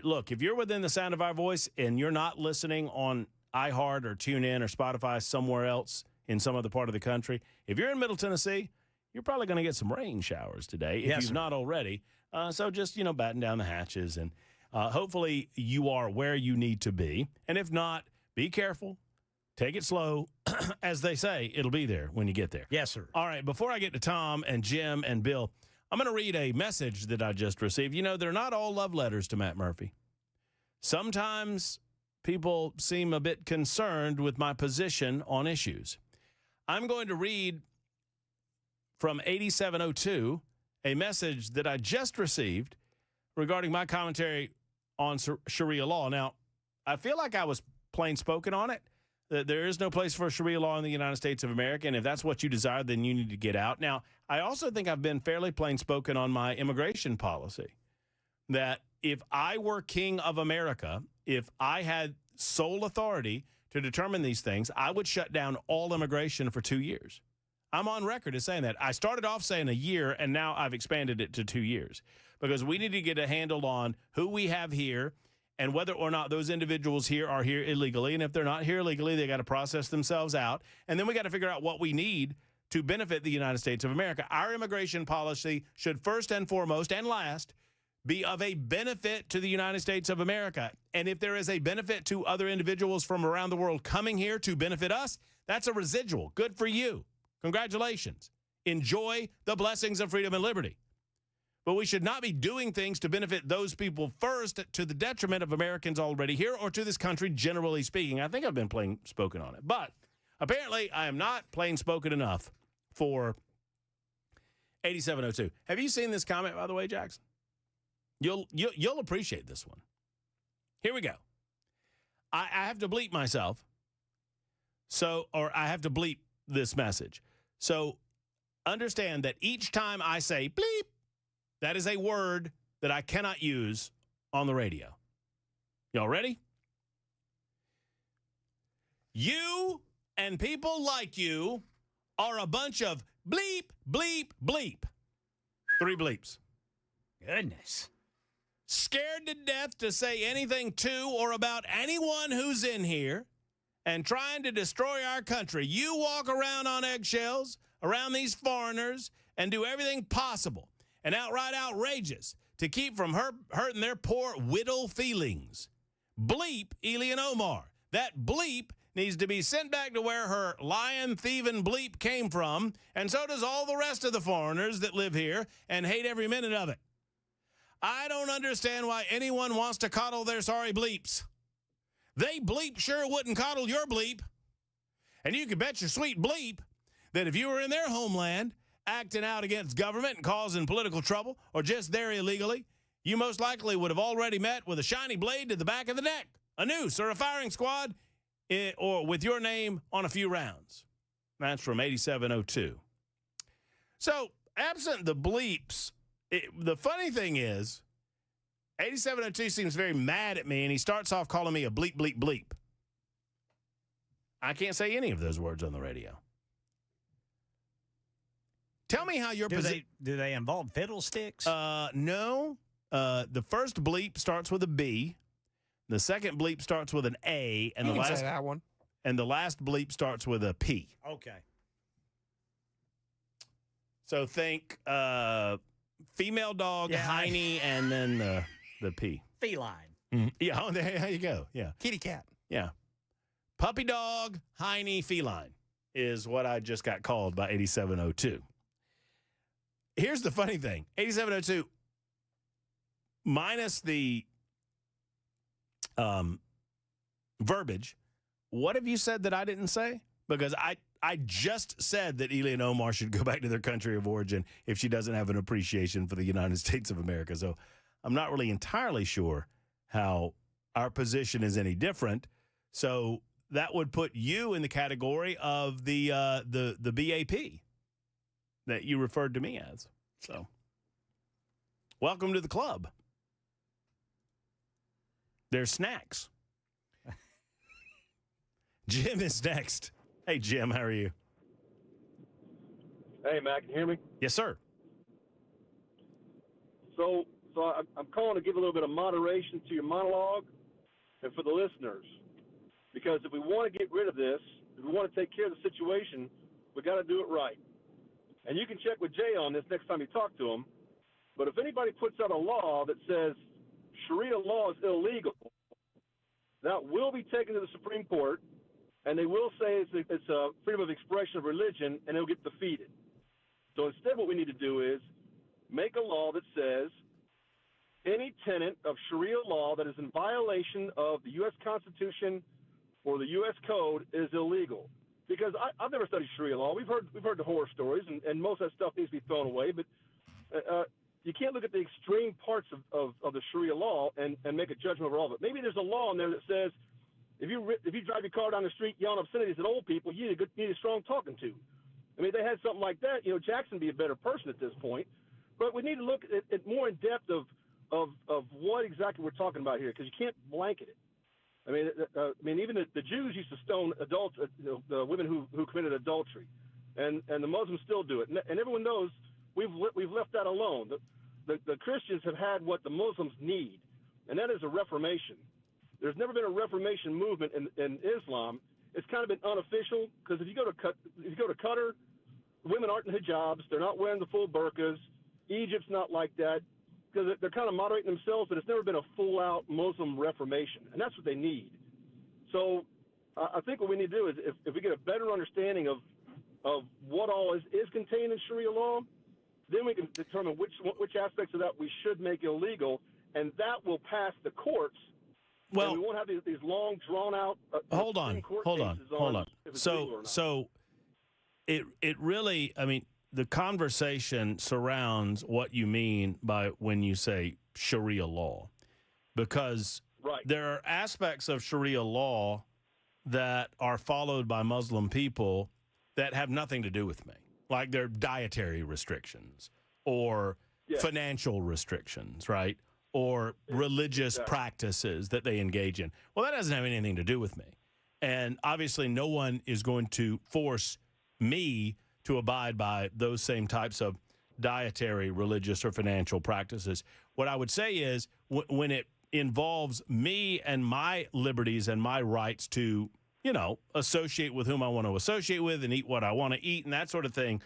look, if you're within the sound of our voice and you're not listening on iHeart or TuneIn or Spotify somewhere else in some other part of the country, if you're in Middle Tennessee, you're probably going to get some rain showers today if you've not already. So just, batten down the hatches and hopefully you are where you need to be. And if not, be careful. Take it slow. As they say, it'll be there when you get there. Yes, sir. All right, before I get to Tom and Jim and Bill, I'm going to read a message that I just received. They're not all love letters to Matt Murphy. Sometimes people seem a bit concerned with my position on issues. I'm going to read from 8702 a message that I just received regarding my commentary on Sharia law. Now, I feel like I was plain spoken on it. There is no place for Sharia law in the United States of America, and if that's what you desire, then you need to get out. Now, I also think I've been fairly plain spoken on my immigration policy, that if I were king of America, if I had sole authority to determine these things, I would shut down all immigration for 2 years. I'm on record as saying that. I started off saying a year, and now I've expanded it to 2 years because we need to get a handle on who we have here and whether or not those individuals here are here illegally. And if they're not here illegally, they got to process themselves out. And then we got to figure out what we need to benefit the United States of America. Our immigration policy should first and foremost and last be of a benefit to the United States of America. And if there is a benefit to other individuals from around the world coming here to benefit us, that's a residual. Good for you. Congratulations. Enjoy the blessings of freedom and liberty. But we should not be doing things to benefit those people first to the detriment of Americans already here or to this country, generally speaking. I think I've been plain spoken on it. But apparently I am not plain spoken enough for 8702. Have you seen this comment, by the way, Jackson? You'll appreciate this one. Here we go. I have to bleep myself. Or I have to bleep this message. So understand that each time I say bleep, that is a word that I cannot use on the radio. Y'all ready? You and people like you are a bunch of bleep, bleep, bleep. 3 bleeps. Goodness. Scared to death to say anything to or about anyone who's in here and trying to destroy our country. You walk around on eggshells around these foreigners and do everything possible. and outright outrageous to keep from hurting their poor widow feelings. Bleep Elian Omar. That bleep needs to be sent back to where her lion, thieving bleep came from, and so does all the rest of the foreigners that live here and hate every minute of it. I don't understand why anyone wants to coddle their sorry bleeps. They bleep sure wouldn't coddle your bleep. And you can bet your sweet bleep that if you were in their homeland acting out against government and causing political trouble or just there illegally, you most likely would have already met with a shiny blade to the back of the neck, a noose, or a firing squad, or with your name on a few rounds. That's from 8702. So, absent the bleeps, the funny thing is, 8702 seems very mad at me, and he starts off calling me a bleep, bleep, bleep. I can't say any of those words on the radio. Tell me how your position... Do they involve fiddlesticks? No. The first bleep starts with a B. The second bleep starts with an A. And say that one. And the last bleep starts with a P. Okay. So think female dog, hiney, and then the P. Feline. Mm-hmm. Yeah, oh, there you go. Yeah. Kitty cat. Yeah. Puppy dog, hiney, feline is what I just got called by 8702. Here's the funny thing. 8702, minus the verbiage, what have you said that I didn't say? Because I just said that Elian Omar should go back to their country of origin if she doesn't have an appreciation for the United States of America. So I'm not really entirely sure how our position is any different. So that would put you in the category of the BAP that you referred to me as. So welcome to the club. There's snacks. Jim is next. Hey, Jim, how are you? Hey, Matt, can you hear me? Yes, sir. So I'm calling to give a little bit of moderation to your monologue and for the listeners. Because if we want to get rid of this, if we want to take care of the situation, we got to do it right. And you can check with Jay on this next time you talk to him. But if anybody puts out a law that says Sharia law is illegal, that will be taken to the Supreme Court, and they will say it's a freedom of expression of religion, and it'll get defeated. So instead what we need to do is make a law that says any tenet of Sharia law that is in violation of the U.S. Constitution or the U.S. Code is illegal. Because I've never studied Sharia law. We've heard the horror stories, and most of that stuff needs to be thrown away. But you can't look at the extreme parts of the Sharia law and make a judgment over all of it. Maybe there's a law in there that says if you drive your car down the street yelling obscenities at old people, you need a strong talking to. I mean, if they had something like that, Jackson would be a better person at this point. But we need to look at more in depth of what exactly we're talking about here, because you can't blanket it. I mean, even the Jews used to stone adults, the women who committed adultery, and the Muslims still do it. And everyone knows we've left that alone. The Christians have had what the Muslims need, and that is a reformation. There's never been a reformation movement in Islam. It's kind of been unofficial, because if you go to Qatar, women aren't in hijabs. They're not wearing the full burqas. Egypt's not like that, because they're kind of moderating themselves, but it's never been a full-out Muslim reformation, and that's what they need. So I think what we need to do is if we get a better understanding of what all is contained in Sharia law, then we can determine which aspects of that we should make illegal, and that will pass the courts. Well, and we won't have these long, drawn-out hold on. So it really, I mean, the conversation surrounds what you mean by when you say Sharia law, because there are aspects of Sharia law that are followed by Muslim people that have nothing to do with me, like their dietary restrictions or financial restrictions, right? Or religious practices that they engage in. Well, that doesn't have anything to do with me. And obviously no one is going to force me to abide by those same types of dietary, religious, or financial practices. What I would say is when it involves me and my liberties and my rights to, associate with whom I want to associate with and eat what I want to eat and that sort of thing,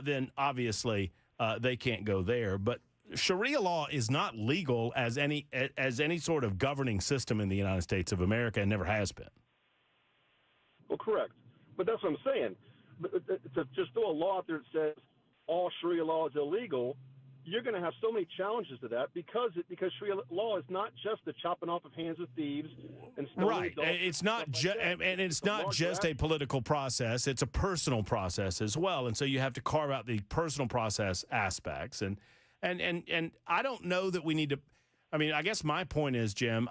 then obviously they can't go there. But Sharia law is not legal as any sort of governing system in the United States of America, and never has been. Well, correct. But that's what I'm saying. But to just throw a law out there that says all Sharia law is illegal, you're going to have so many challenges to that because Sharia law is not just the chopping off of hands of thieves and stoning Right. adults. It's not it's not just a political process. It's a personal process as well. And so you have to carve out the personal process aspects. And I don't know that we need to. I mean, I guess my point is, Jim,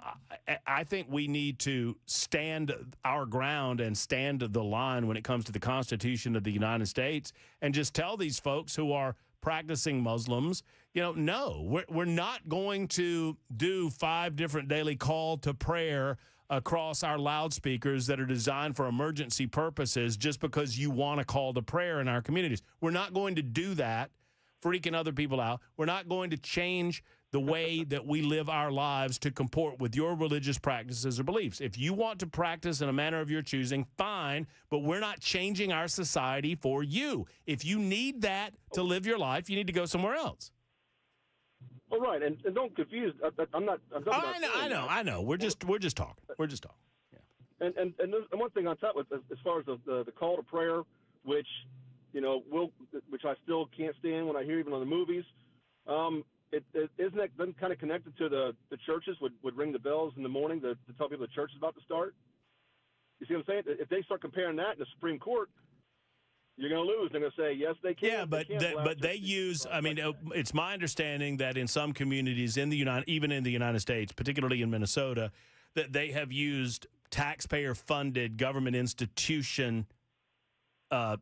I think we need to stand our ground and stand the line when it comes to the Constitution of the United States and just tell these folks who are practicing Muslims, no, we're not going to do 5 different daily call to prayer across our loudspeakers that are designed for emergency purposes just because you want to call to prayer in our communities. We're not going to do that, freaking other people out. We're not going to change the way that we live our lives to comport with your religious practices or beliefs. If you want to practice in a manner of your choosing, fine, but we're not changing our society for you. If you need that to live your life, you need to go somewhere else. All right, and don't confuse. I'm not. I know. We're just talking. Yeah. And one thing on top of as far as the call to prayer, which which I still can't stand when I hear even on the movies. Isn't that then kind of connected to the churches would ring the bells in the morning to tell people the church is about to start? You see what I'm saying? If they start comparing that in the Supreme Court, you're going to lose. They're going to say, yes, they can. Yeah, but they use, I mean, it's my understanding that in some communities even in the United States, particularly in Minnesota, that they have used taxpayer-funded government institution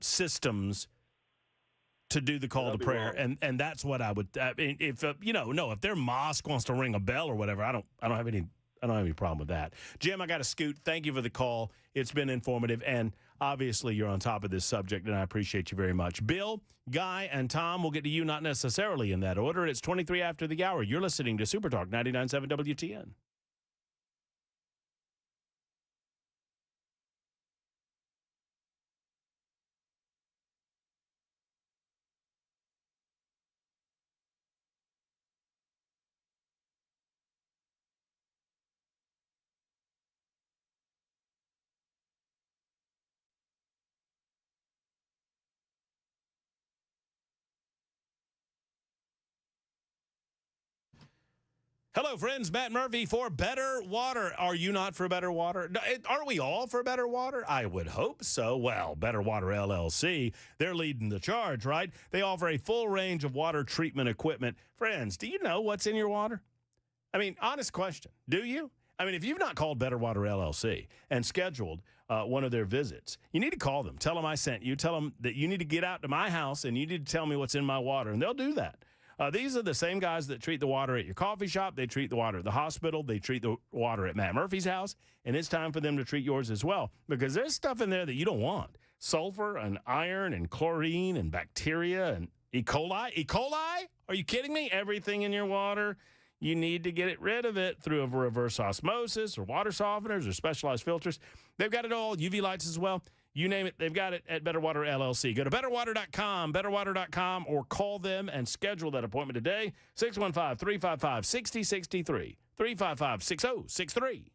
systems to do the call to prayer, and that's what I would. If if their mosque wants to ring a bell or whatever, I don't have any problem with that. Jim, I got to scoot. Thank you for the call. It's been informative, and obviously you're on top of this subject, and I appreciate you very much. Bill, Guy, and Tom, we'll get to you not necessarily in that order. It's 23 after the hour. You're listening to Super Talk 99.7 WTN. Hello, friends. Matt Murphy for Better Water. Are you not for better water? Aren't we all for better water? I would hope so. Well, Better Water LLC, they're leading the charge, right? They offer a full range of water treatment equipment. Friends, do you know what's in your water? I mean, honest question. Do you? I mean, if you've not called Better Water LLC and scheduled one of their visits, you need to call them. Tell them I sent you. Tell them that you need to get out to my house and you need to tell me what's in my water, and they'll do that. These are the same guys that treat the water at your coffee shop. They treat the water at the hospital. They treat the water at Matt Murphy's house. And it's time for them to treat yours as well, because there's stuff in there that you don't want. Sulfur and iron and chlorine and bacteria and E. coli. E. coli? Are you kidding me? Everything in your water, you need to get rid of it through a reverse osmosis or water softeners or specialized filters. They've got it all. UV lights as well. You name it, they've got it at Better Water LLC. Go to betterwater.com, or call them and schedule that appointment today. 615-355-6063, 355-6063.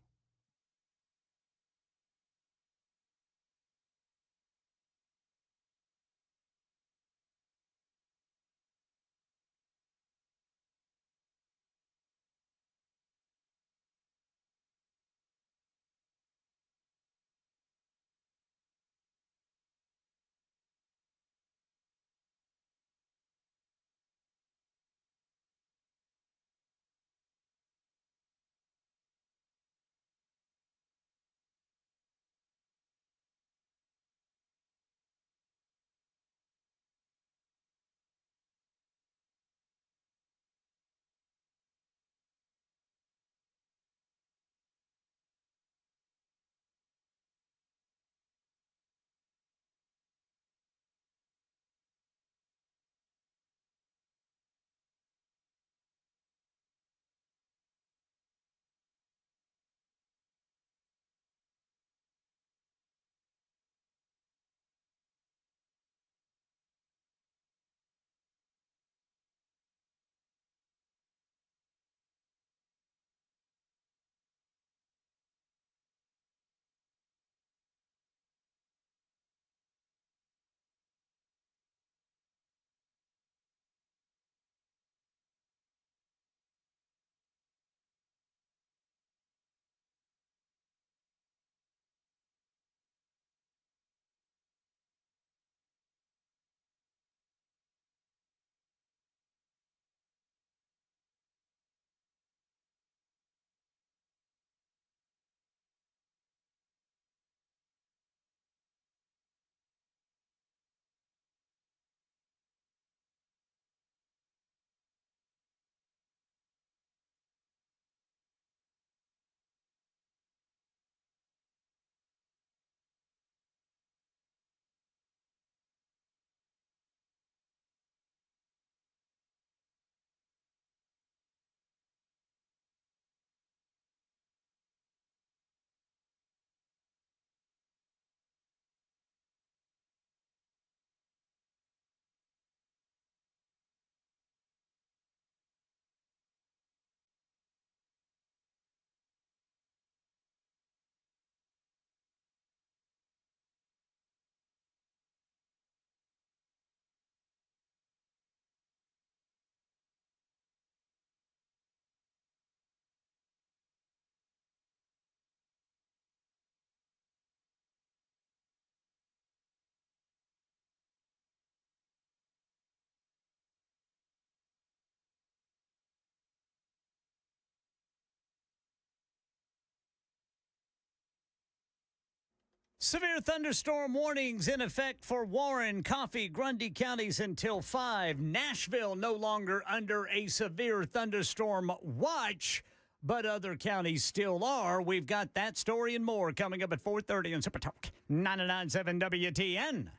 Severe thunderstorm warnings in effect for Warren, Coffee, Grundy counties until 5. Nashville no longer under a severe thunderstorm watch, but other counties still are. We've got that story and more coming up at 4:30 on Super Talk 99.7 WTN.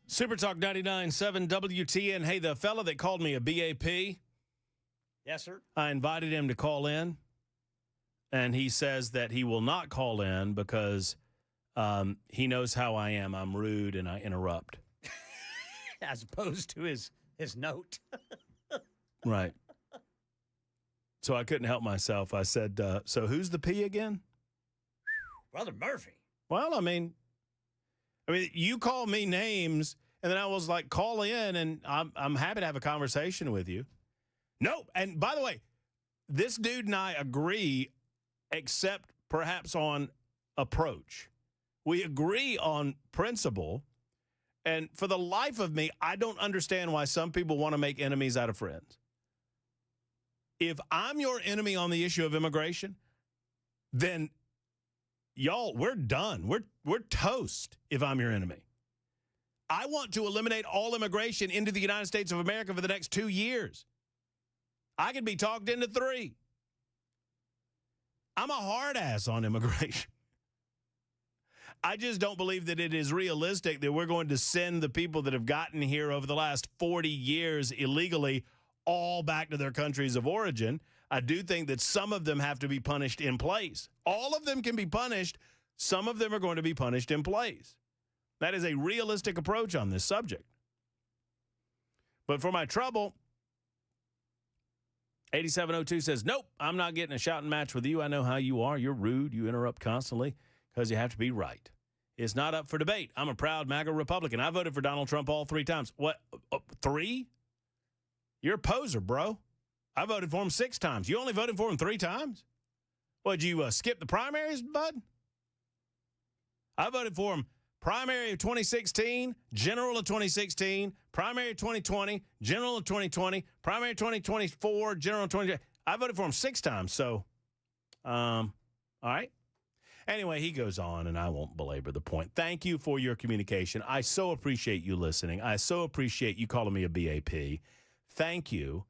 Super Talk 99.7 WTN. Hey, the fella that called me a BAP. Yes, sir. I invited him to call in, and he says that he will not call in because he knows how I am. I'm rude and I interrupt. As opposed to his note. Right. So I couldn't help myself. I said, so who's the P again? Brother Murphy. Well, I mean, you call me names, and then I was like, call in, and I'm happy to have a conversation with you. No, and by the way, this dude and I agree, except perhaps on approach. We agree on principle, and for the life of me, I don't understand why some people want to make enemies out of friends. If I'm your enemy on the issue of immigration, then y'all, we're done. We're toast if I'm your enemy. I want to eliminate all immigration into the United States of America for the next 2 years. I could be talked into 3. I'm a hard ass on immigration. I just don't believe that it is realistic that we're going to send the people that have gotten here over the last 40 years illegally all back to their countries of origin. I do think that some of them have to be punished in place. All of them can be punished. Some of them are going to be punished in place. That is a realistic approach on this subject. But for my trouble, 8702 says, nope, I'm not getting a shouting match with you. I know how you are. You're rude. You interrupt constantly because you have to be right. It's not up for debate. I'm a proud MAGA Republican. I voted for Donald Trump all 3 times. What, 3? You're a poser, bro. I voted for him 6 times. You only voted for him 3 times? What, did you skip the primaries, bud? I voted for him primary of 2016, general of 2016, primary of 2020, general of 2020, primary of 2024, general of 2020. I voted for him 6 times, so, all right. Anyway, he goes on, and I won't belabor the point. Thank you for your communication. I so appreciate you listening. I so appreciate you calling me a BAP. Thank you.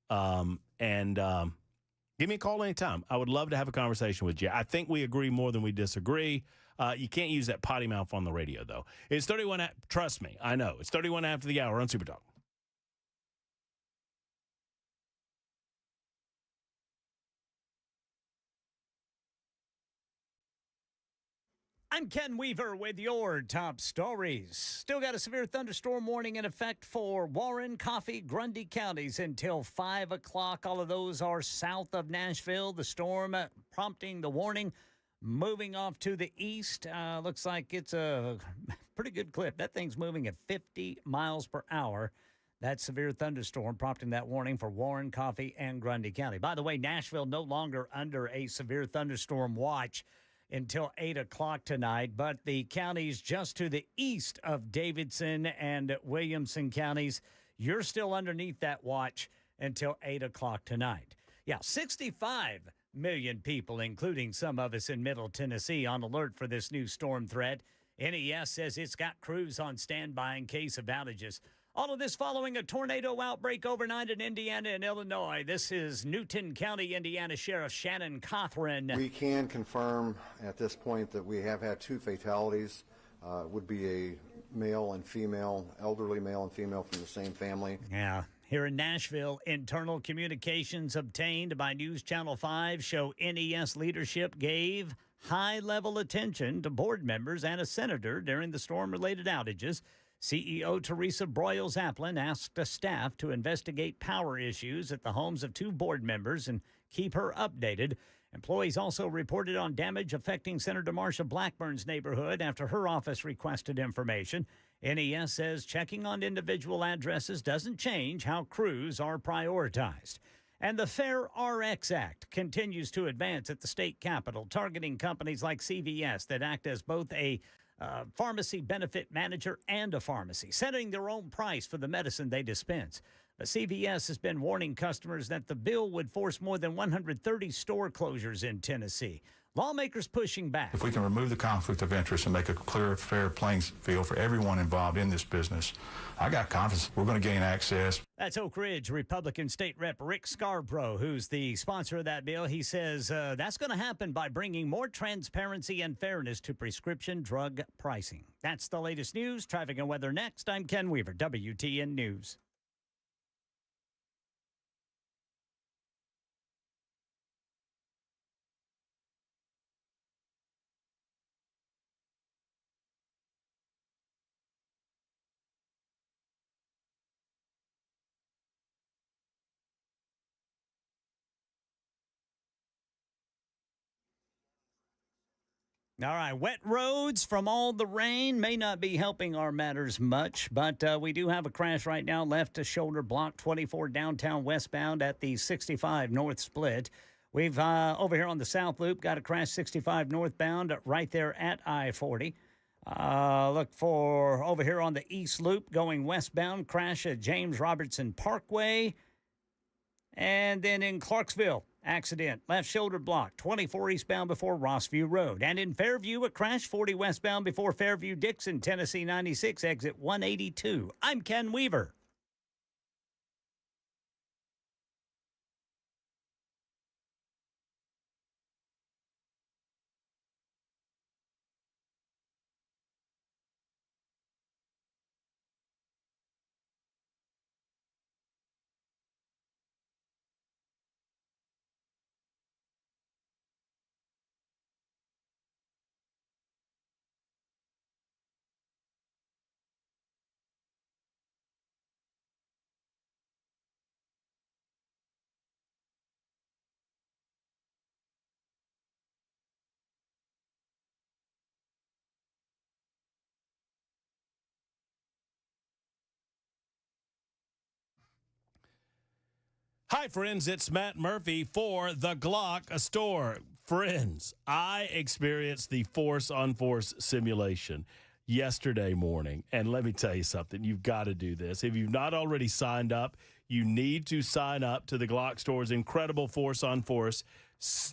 Give me a call anytime. I would love to have a conversation with you. I think we agree more than we disagree. You can't use that potty mouth on the radio, though. It's 31. Trust me, I know. It's 31 after the hour on Super Talk. I'm Ken Weaver with your top stories. Still got a severe thunderstorm warning in effect for Warren, Coffee, Grundy counties until 5 o'clock. All of those are south of Nashville. The storm prompting the warning, moving off to the east. Looks like it's a pretty good clip. That thing's moving at 50 miles per hour. That severe thunderstorm prompting that warning for Warren, Coffee, and Grundy County. By the way, Nashville no longer under a severe thunderstorm watch until 8 o'clock tonight, but the counties just to the east of Davidson and Williamson counties, you're still underneath that watch until 8 o'clock tonight. Yeah, 65 million people, including some of us in Middle Tennessee, on alert for this new storm threat. NES says it's got crews on standby in case of outages. All of this following a tornado outbreak overnight in Indiana and Illinois. This is Newton County, Indiana Sheriff Shannon Cothran. We can confirm at this point that we have had 2 fatalities. Would be a male and female, elderly male and female from the same family. Yeah. Here in Nashville, internal communications obtained by News Channel 5 show NES leadership gave high-level attention to board members and a senator during the storm-related outages. CEO Teresa Broyles-Applin asked staff to investigate power issues at the homes of 2 board members and keep her updated. Employees also reported on damage affecting Senator Marsha Blackburn's neighborhood after her office requested information. NES says checking on individual addresses doesn't change how crews are prioritized. And the Fair RX Act continues to advance at the state capitol, targeting companies like CVS that act as both a pharmacy benefit manager and a pharmacy, setting their own price for the medicine they dispense. CVS has been warning customers that the bill would force more than 130 store closures in Tennessee. Lawmakers pushing back. If we can remove the conflict of interest and make a clear, fair playing field for everyone involved in this business, I got confidence we're going to gain access. That's Oak Ridge Republican State Rep Rick Scarborough, who's the sponsor of that bill. He says that's going to happen by bringing more transparency and fairness to prescription drug pricing. That's the latest news. Traffic and weather next. I'm Ken Weaver, WTN News. All right, wet roads from all the rain may not be helping our matters much, but we do have a crash right now, left to shoulder block 24 downtown westbound at the 65 north split. We've over here on the South Loop got a crash 65 northbound right there at I-40. Look for over here on the East Loop going westbound, crash at James Robertson Parkway. And then in Clarksville, accident, left shoulder block, 24 eastbound before Rossview Road. And in Fairview, a crash, 40 westbound before Fairview-Dixon, Tennessee 96, exit 182. I'm Ken Weaver. Hi, friends. It's Matt Murphy for the Glock store. Friends, I experienced the force-on-force simulation yesterday morning. And let me tell you something. You've got to do this. If you've not already signed up, you need to sign up to the Glock store's incredible force-on-force.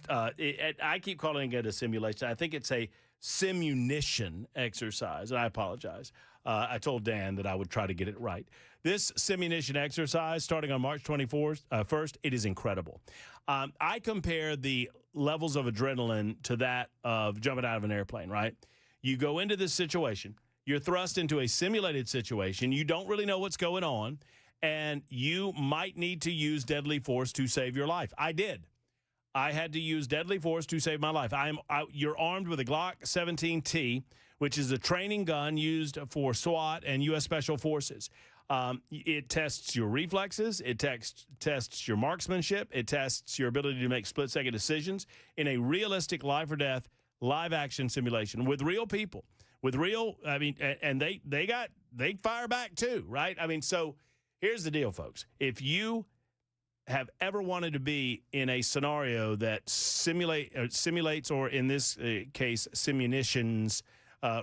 I keep calling it a simulation. I think it's a simunition exercise. And I apologize. I told Dan that I would try to get it right. This simunition exercise, starting on March 1st, it is incredible. I compare the levels of adrenaline to that of jumping out of an airplane, right? You go into this situation. You're thrust into a simulated situation. You don't really know what's going on, and you might need to use deadly force to save your life. I did. I had to use deadly force to save my life. You're armed with a Glock 17T, which is a training gun used for SWAT and U.S. Special Forces. It tests your reflexes. It tests your marksmanship. It tests your ability to make split-second decisions in a realistic life-or-death live-action simulation with real people, with real. I mean, and they fire back too, right? I mean, so here's the deal, folks. If you have ever wanted to be in a scenario that simulates, or in this case, simunitions,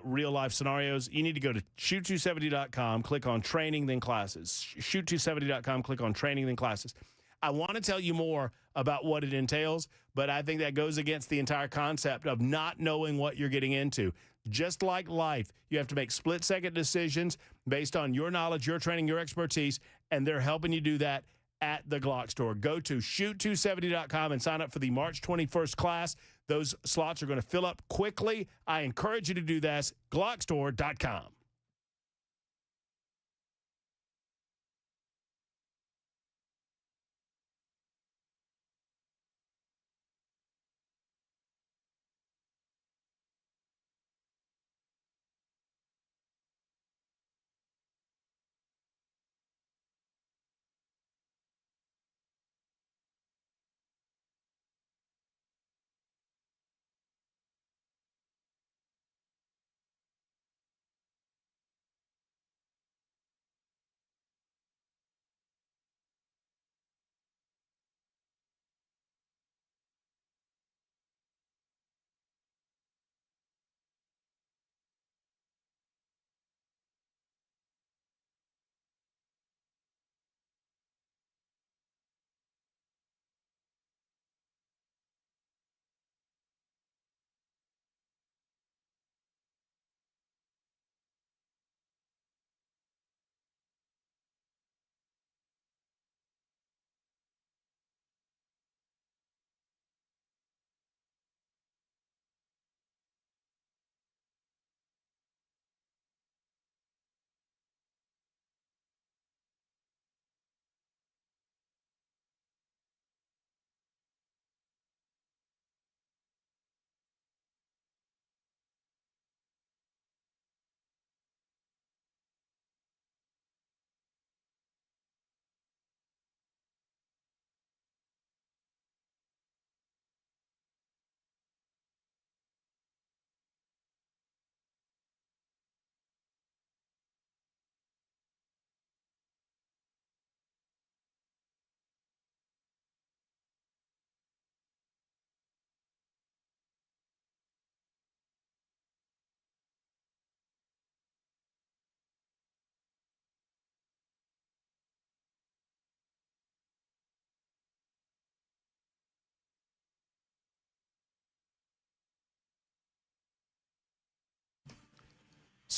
real-life scenarios, you need to go to shoot270.com, click on training, then classes. Shoot270.com, click on training, then classes. I want to tell you more about what it entails, but I think that goes against the entire concept of not knowing what you're getting into. Just like life, you have to make split-second decisions based on your knowledge, your training, your expertise, and they're helping you do that at the Glock store. Go to shoot270.com and sign up for the March 21st class. Those slots are going to fill up quickly. I encourage you to do that. Glockstore.com.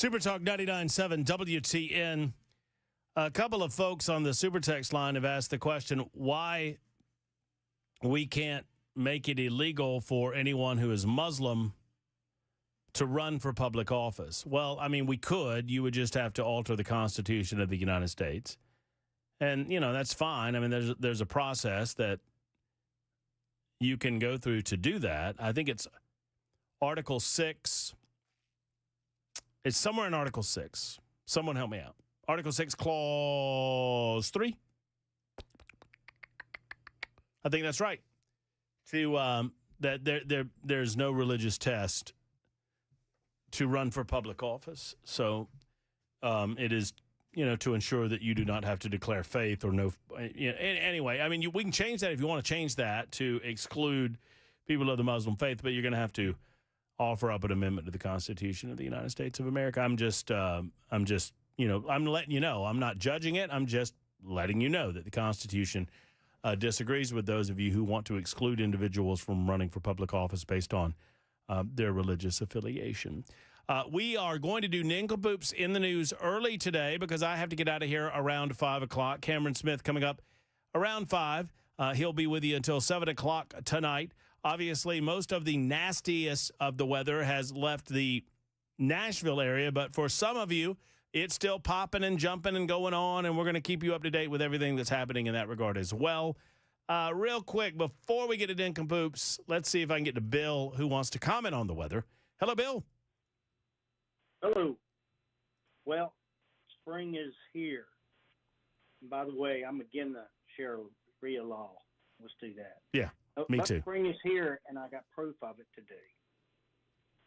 Super Talk 99.7 WTN. A couple of folks on the Super Text line have asked the question why we can't make it illegal for anyone who is Muslim to run for public office. Well, I mean, we could. You would just have to alter the Constitution of the United States. And, you know, that's fine. I mean, there's a process that you can go through to do that. I think it's Article 6. It's somewhere in Article 6. Someone help me out. Article 6, Clause 3. I think that's right. To that there's no religious test to run for public office. So it is, you know, to ensure that you do not have to declare faith or no. You know, anyway, I mean, we can change that if you want to change that to exclude people of the Muslim faith, but you're going to have to offer up an amendment to the Constitution of the United States of America. I'm just, you know, I'm letting you know. I'm not judging it. I'm just letting you know that the Constitution disagrees with those of you who want to exclude individuals from running for public office based on their religious affiliation. We are going to do nincompoops in the news early today because I have to get out of here around 5 o'clock. Cameron Smith coming up around 5. He'll be with you until 7 o'clock tonight. Obviously, most of the nastiest of the weather has left the Nashville area, but for some of you, it's still popping and jumping and going on, and we're going to keep you up to date with everything that's happening in that regard as well. Real quick, before we get to nincompoops, let's see if I can get to Bill, who wants to comment on the weather. Hello, Bill. Hello. Well, spring is here. And by the way, I'm against the Sharia law. Let's do that. Yeah, me too. Spring is here, and I got proof of it today.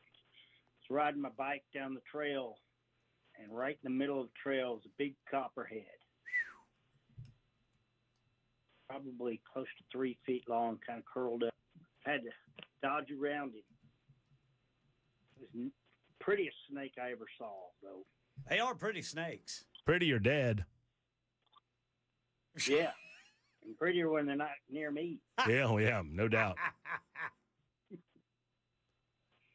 I was riding my bike down the trail, and right in the middle of the trail is a big copperhead. Probably close to 3 feet long, kind of curled up. Had to dodge around him. It was the prettiest snake I ever saw, though. They are pretty snakes. Pretty or dead. Yeah. And prettier when they're not near me. Yeah, no doubt.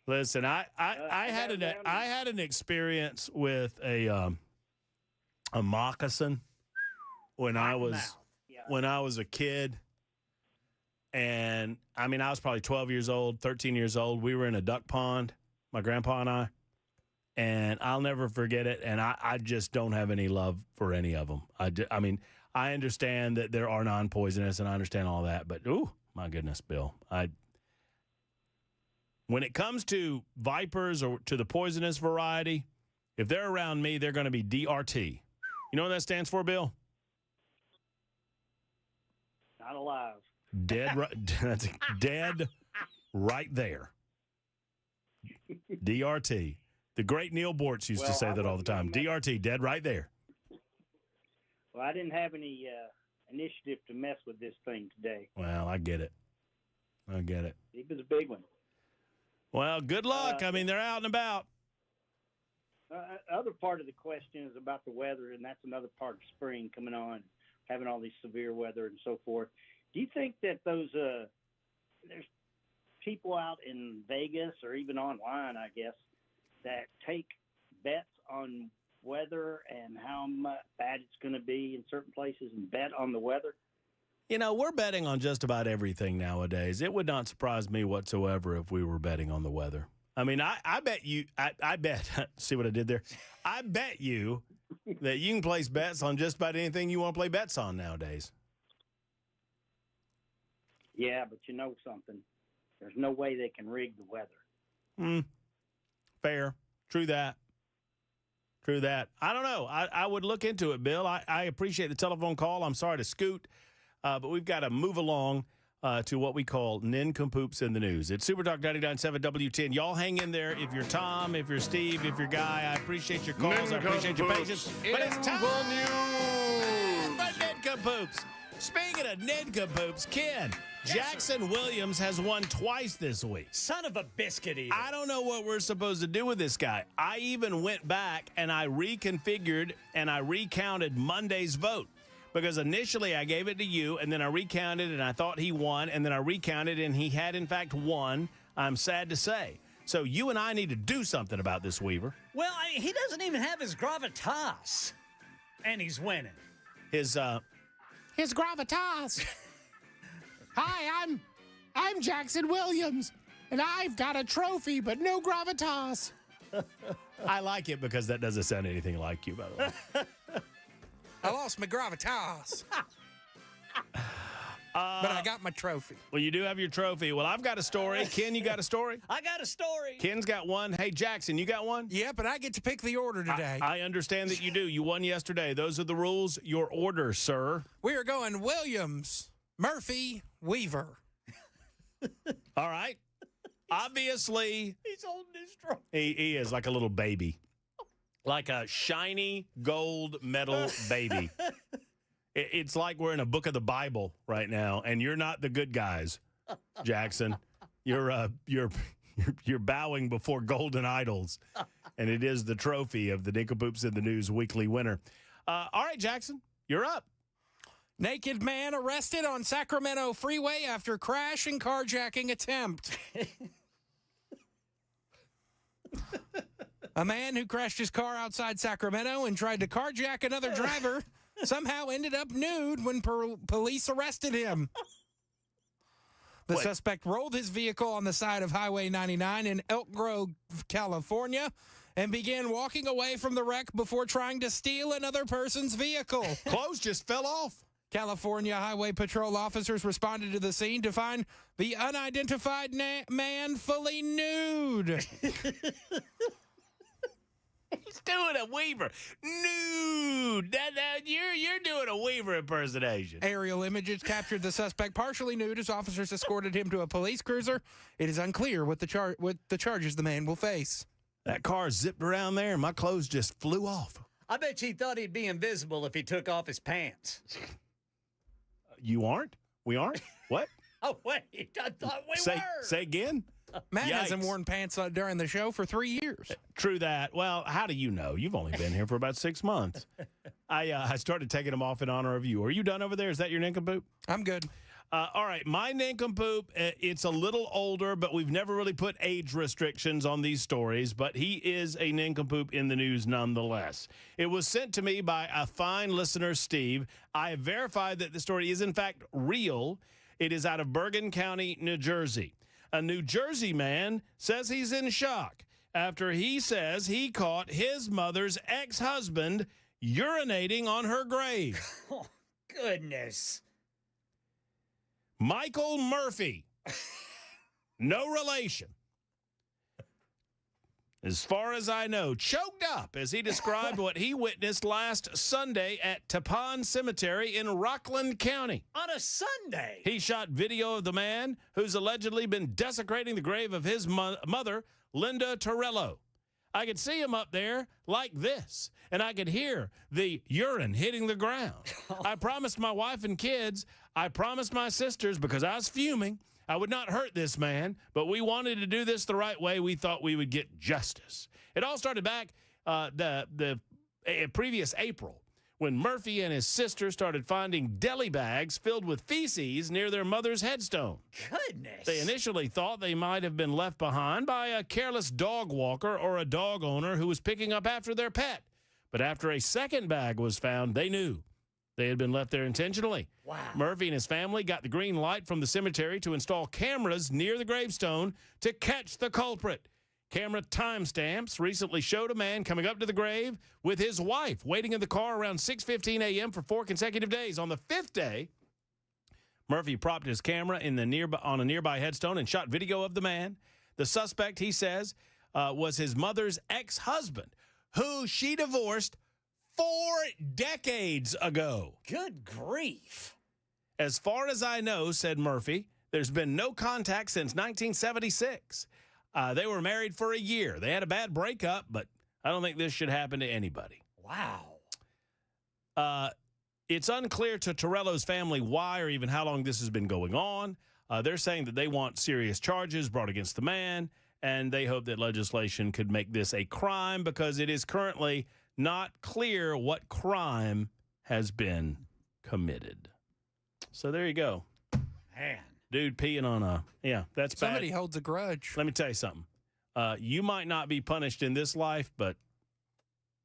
Listen, I had an experience with a moccasin when I was a kid. And I mean, I was probably 12 years old, 13 years old. We were in a duck pond, my grandpa and I, and I'll never forget it. And I just don't have any love for any of them. I mean, I understand that there are non-poisonous, and I understand all that, but ooh, my goodness, Bill, when it comes to vipers or to the poisonous variety, if they're around me, they're going to be DRT. You know what that stands for, Bill? Not alive. Dead. That's dead right there. DRT. The great Neil Bortz used to say that all the time. DRT, dead right there. Well, I didn't have any initiative to mess with this thing today. Well, I get it. It was a big one. Well, good luck. I mean, they're out and about. Other part of the question is about the weather, and that's another part of spring coming on, having all these severe weather and so forth. Do you think that there's people out in Vegas or even online, I guess, that take bets on weather and how bad it's going to be in certain places and bet on the weather? You know, we're betting on just about everything nowadays. It would not surprise me whatsoever if we were betting on the weather. I mean, I bet you, I bet, see what I did there? I bet you that you can place bets on just about anything you want to play bets on nowadays. Yeah, but you know something? There's no way they can rig the weather. Fair. True that. I don't know. I would look into it, Bill. I appreciate the telephone call. I'm sorry to scoot, but we've got to move along to what we call nincompoops in the news. It's Super Talk 99.7 WTN. Y'all hang in there. If you're Tom, if you're Steve, if you're Guy, I appreciate your calls. I appreciate your patience. But it's time for nincompoops. Speaking of nincompoops, Ken, Jackson Williams has won twice this week. Son of a biscuit eater. I don't know what we're supposed to do with this guy. I even went back and I reconfigured and I recounted Monday's vote. Because initially I gave it to you, and then I recounted, and I thought he won, and then I recounted, and he had, in fact, won, I'm sad to say. So you and I need to do something about this, Weaver. Well, he doesn't even have his gravitas, and he's winning. His gravitas. Hi, I'm Jackson Williams, and I've got a trophy, but no gravitas. I like it because that doesn't sound anything like you, by the way. I lost my gravitas. But I got my trophy. Well, you do have your trophy. Well, I've got a story. Ken, you got a story? I got a story. Ken's got one. Hey, Jackson, you got one? Yeah, but I get to pick the order today. I understand that you do. You won yesterday. Those are the rules. Your order, sir. We are going Williams, Murphy, Weaver. All right. Obviously, he's holding his trophy. He is like a little baby, like a shiny gold medal baby. It's like we're in a book of the Bible right now, and you're not the good guys, Jackson. You're bowing before golden idols, and it is the trophy of the Nincompoops in the News weekly winner. All right, Jackson, you're up. Naked man arrested on Sacramento freeway after crash and carjacking attempt. A man who crashed his car outside Sacramento and tried to carjack another driver somehow ended up nude when police arrested him. The suspect rolled his vehicle on the side of Highway 99 in Elk Grove, California, and began walking away from the wreck before trying to steal another person's vehicle. Clothes just fell off. California Highway Patrol officers responded to the scene to find the unidentified man fully nude. He's doing a Weaver. Nude. You're doing a Weaver impersonation. Aerial images captured the suspect partially nude as officers escorted him to a police cruiser. It is unclear what the charges the man will face. That car zipped around there, and my clothes just flew off. I bet you he thought he'd be invisible if he took off his pants. You aren't? We aren't? What? Oh, wait. I thought we were. Say again? Matt hasn't worn pants during the show for 3 years. True that. Well, how do you know? You've only been here for about 6 months. I started taking them off in honor of you. Are you done over there? Is that your nincompoop? I'm good. All right. My nincompoop, it's a little older, but we've never really put age restrictions on these stories, but he is a nincompoop in the news nonetheless. It was sent to me by a fine listener, Steve. I have verified that the story is, in fact, real. It is out of Bergen County, New Jersey. A New Jersey man says he's in shock after he says he caught his mother's ex-husband urinating on her grave. Oh, goodness. Michael Murphy, no relation, as far as I know, choked up as he described what he witnessed last Sunday at Tappan Cemetery in Rockland County. On a Sunday? He shot video of the man who's allegedly been desecrating the grave of his mother, Linda Torello. I could see him up there like this, and I could hear the urine hitting the ground. I promised my wife and kids, I promised my sisters, because I was fuming, I would not hurt this man, but we wanted to do this the right way. We thought we would get justice. It all started back the previous April when Murphy and his sister started finding deli bags filled with feces near their mother's headstone. Goodness. They initially thought they might have been left behind by a careless dog walker or a dog owner who was picking up after their pet. But after a second bag was found, they knew they had been left there intentionally. Wow. Murphy and his family got the green light from the cemetery to install cameras near the gravestone to catch the culprit. Camera timestamps recently showed a man coming up to the grave with his wife waiting in the car around 6:15 a.m. for 4 consecutive days. On the 5th day, Murphy propped his camera on a nearby headstone and shot video of the man. The suspect, he says, was his mother's ex-husband, who she divorced 4 decades ago. Good grief. As far as I know, said Murphy, there's been no contact since 1976. They were married for a year. They had a bad breakup, but I don't think this should happen to anybody. Wow. It's unclear to Torello's family why or even how long this has been going on. They're saying that they want serious charges brought against the man, and they hope that legislation could make this a crime because it is currently not clear what crime has been committed. So there you go. Man. Dude peeing on that's bad. Somebody holds a grudge. Let me tell you something. You might not be punished in this life, but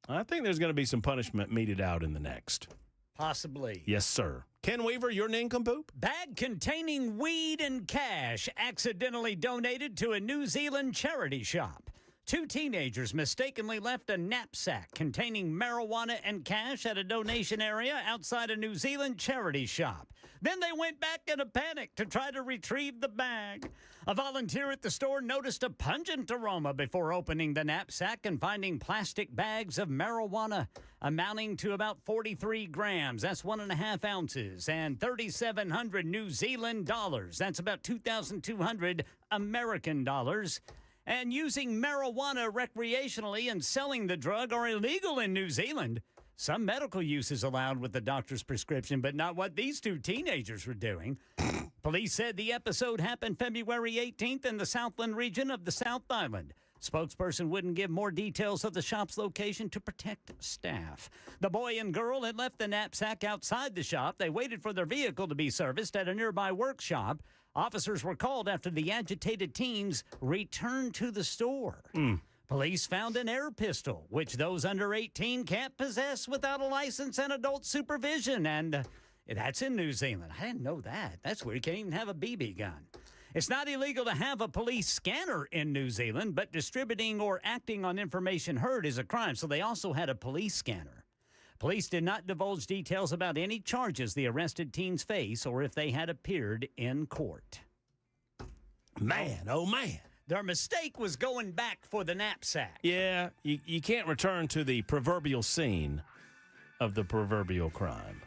I think there's going to be some punishment meted out in the next. Possibly. Yes, sir. Ken Weaver, your nincompoop? Bag containing weed and cash accidentally donated to a New Zealand charity shop. 2 teenagers mistakenly left a knapsack containing marijuana and cash at a donation area outside a New Zealand charity shop. Then they went back in a panic to try to retrieve the bag. A volunteer at the store noticed a pungent aroma before opening the knapsack and finding plastic bags of marijuana amounting to about 43 grams. That's 1.5 ounces, and 3,700 New Zealand dollars. That's about 2,200 American dollars. And using marijuana recreationally and selling the drug are illegal in New Zealand. Some medical use is allowed with the doctor's prescription, but not what these 2 teenagers were doing. Police said the episode happened February 18th in the Southland region of the South Island. Spokesperson wouldn't give more details of the shop's location to protect staff. The boy and girl had left the knapsack outside the shop. They waited for their vehicle to be serviced at a nearby workshop. Officers were called after the agitated teens returned to the store. Police found an air pistol, which those under 18 can't possess without a license and adult supervision. And that's in New Zealand. I didn't know that. That's where you can't even have a BB gun. It's not illegal to have a police scanner in New Zealand, but distributing or acting on information heard is a crime. So they also had a police scanner. Police did not divulge details about any charges the arrested teens face or if they had appeared in court. Man, oh man. Their mistake was going back for the knapsack. Yeah, you can't return to the proverbial scene of the proverbial crime.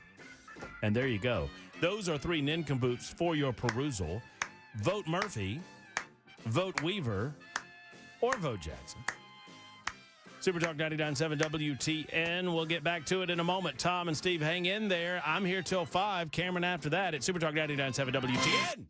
And there you go. Those are 3 nincompoops for your perusal. Vote Murphy, vote Weaver, or vote Jackson. Supertalk 99.7 WTN. We'll get back to it in a moment. Tom and Steve, hang in there. I'm here till 5. Cameron after that at Supertalk 99.7 WTN.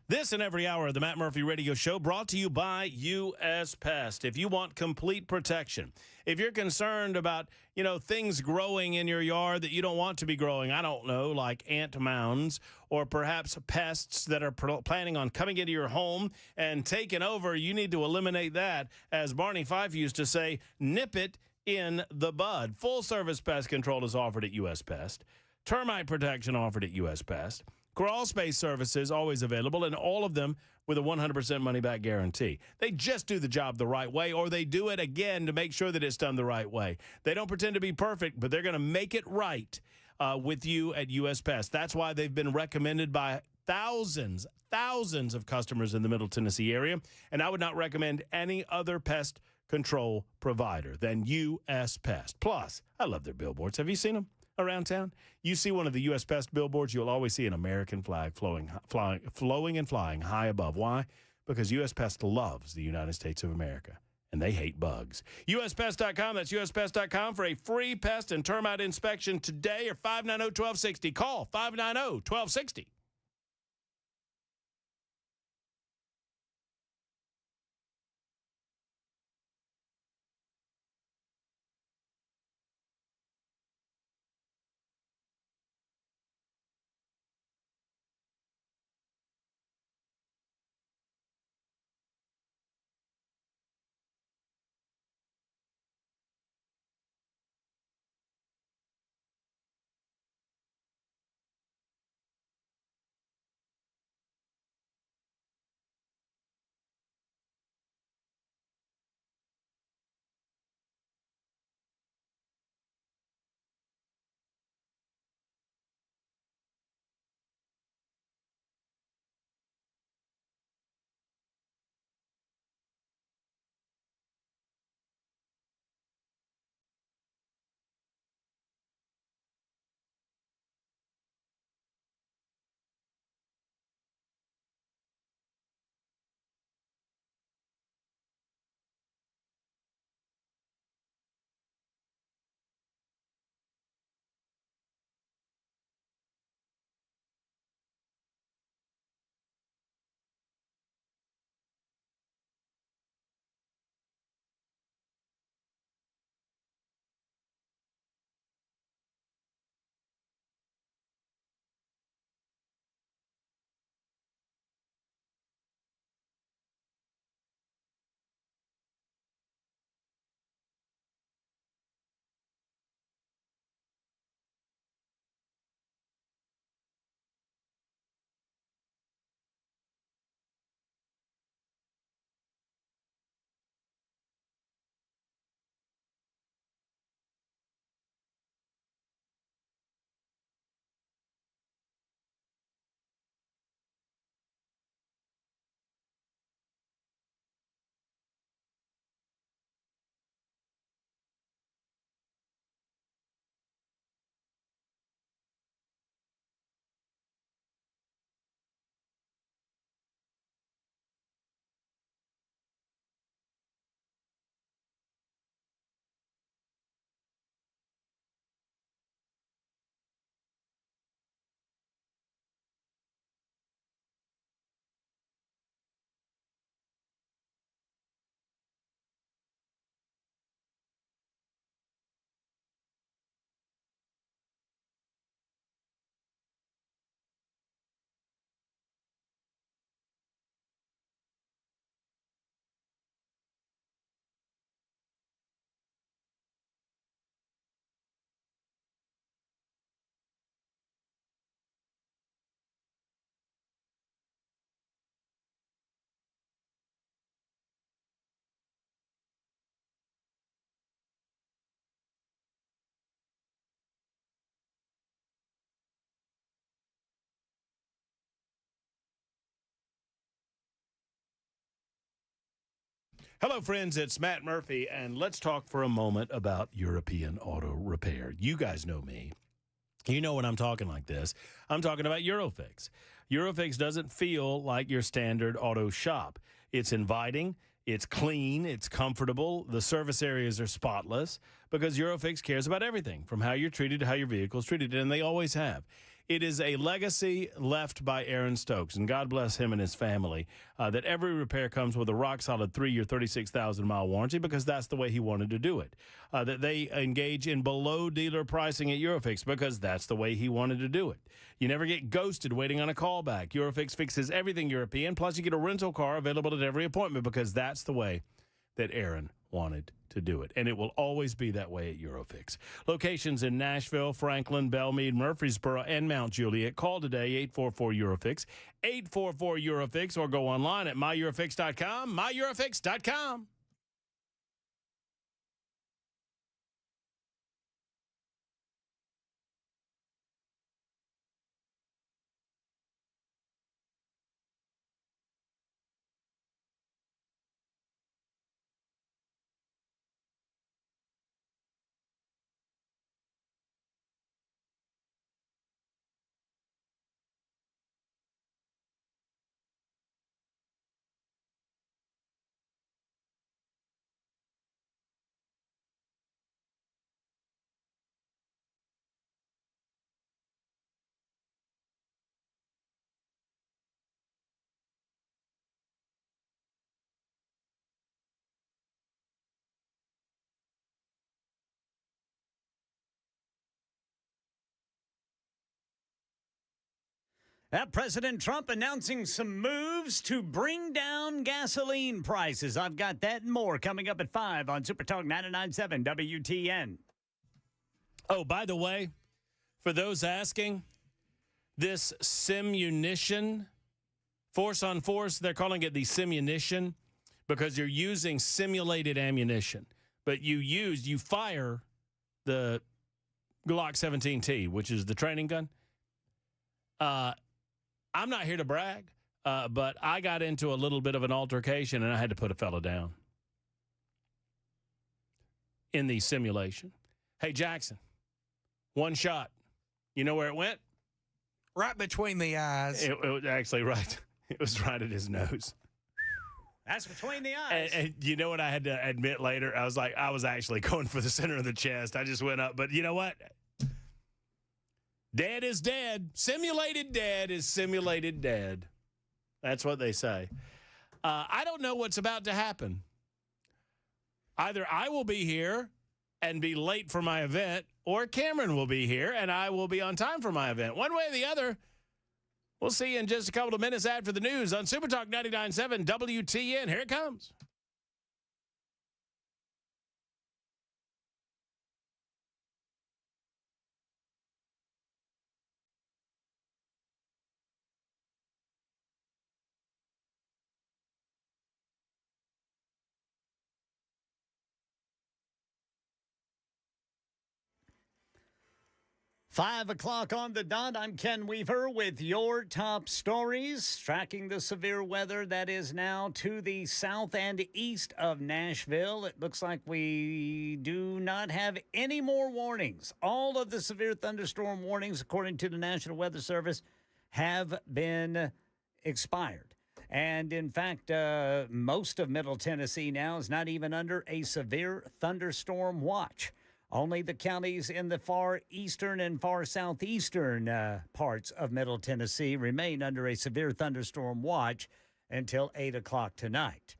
This and every hour of the Matt Murphy Radio Show brought to you by U.S. Pest. If you want complete protection, if you're concerned about, things growing in your yard that you don't want to be growing, I don't know, like ant mounds or perhaps pests that are planning on coming into your home and taking over, you need to eliminate that. As Barney Fife used to say, nip it in the bud. Full service pest control is offered at U.S. Pest. Termite protection offered at U.S. Pest. Crawl space services always available, and all of them with a 100% money-back guarantee. They just do the job the right way, or they do it again to make sure that it's done the right way. They don't pretend to be perfect, but they're going to make it right with you at U.S. Pest. That's why they've been recommended by thousands of customers in the Middle Tennessee area, and I would not recommend any other pest control provider than U.S. Pest. Plus, I love their billboards. Have you seen them around town? You see one of the U.S. Pest billboards, you'll always see an American flag flowing and flying high above. Why? Because U.S. Pest loves the United States of America, and they hate bugs. USPest.com, that's USPest.com for a free pest and termite inspection today, or 590-1260. Call 590-1260. Hello, friends. It's Matt Murphy, and let's talk for a moment about European auto repair. You guys know me. You know when I'm talking like this, I'm talking about Eurofix. Eurofix doesn't feel like your standard auto shop. It's inviting, it's clean, it's comfortable. The service areas are spotless because Eurofix cares about everything from how you're treated to how your vehicle is treated, and they always have. It is a legacy left by Aaron Stokes, and God bless him and his family, that every repair comes with a rock-solid 3-year, 36,000-mile warranty because that's the way he wanted to do it. That they engage in below-dealer pricing at Eurofix because that's the way he wanted to do it. You never get ghosted waiting on a callback. Eurofix fixes everything European, plus you get a rental car available at every appointment because that's the way that Aaron wanted to do it. And it will always be that way at Eurofix. Locations in Nashville, Franklin, Belmead, Murfreesboro, and Mount Juliet. Call today, 844-EUROFIX, 844-EUROFIX, or go online at myeurofix.com, myeurofix.com. President Trump announcing some moves to bring down gasoline prices. I've got that and more coming up at 5 on Super Talk 99.7 WTN. Oh, by the way, for those asking, this simunition, force on force, they're calling it the simunition because you're using simulated ammunition. But you fire the Glock 17T, which is the training gun. I'm not here to brag, but I got into a little bit of an altercation, and I had to put a fella down in the simulation. Hey, Jackson, one shot. You know where it went? Right between the eyes. It was actually right. It was right at his nose. That's between the eyes. And you know what I had to admit later? I was actually going for the center of the chest. I just went up. But you know what? Dead is dead. Simulated dead is simulated dead. That's what they say. I don't know what's about to happen. Either I will be here and be late for my event, or Cameron will be here and I will be on time for my event. One way or the other. We'll see you in just a couple of minutes after the news on Super Talk 99.7 WTN. Here it comes. Five o'clock on the dot. I'm Ken Weaver with your top stories, tracking the severe weather that is now to the south and east of Nashville. It looks like we do not have any more warnings. All of the severe thunderstorm warnings, according to the National Weather Service, have been expired. And in fact, most of Middle Tennessee now is not even under a severe thunderstorm watch. Only the counties in the far eastern and far southeastern parts of Middle Tennessee remain under a severe thunderstorm watch until 8 o'clock tonight.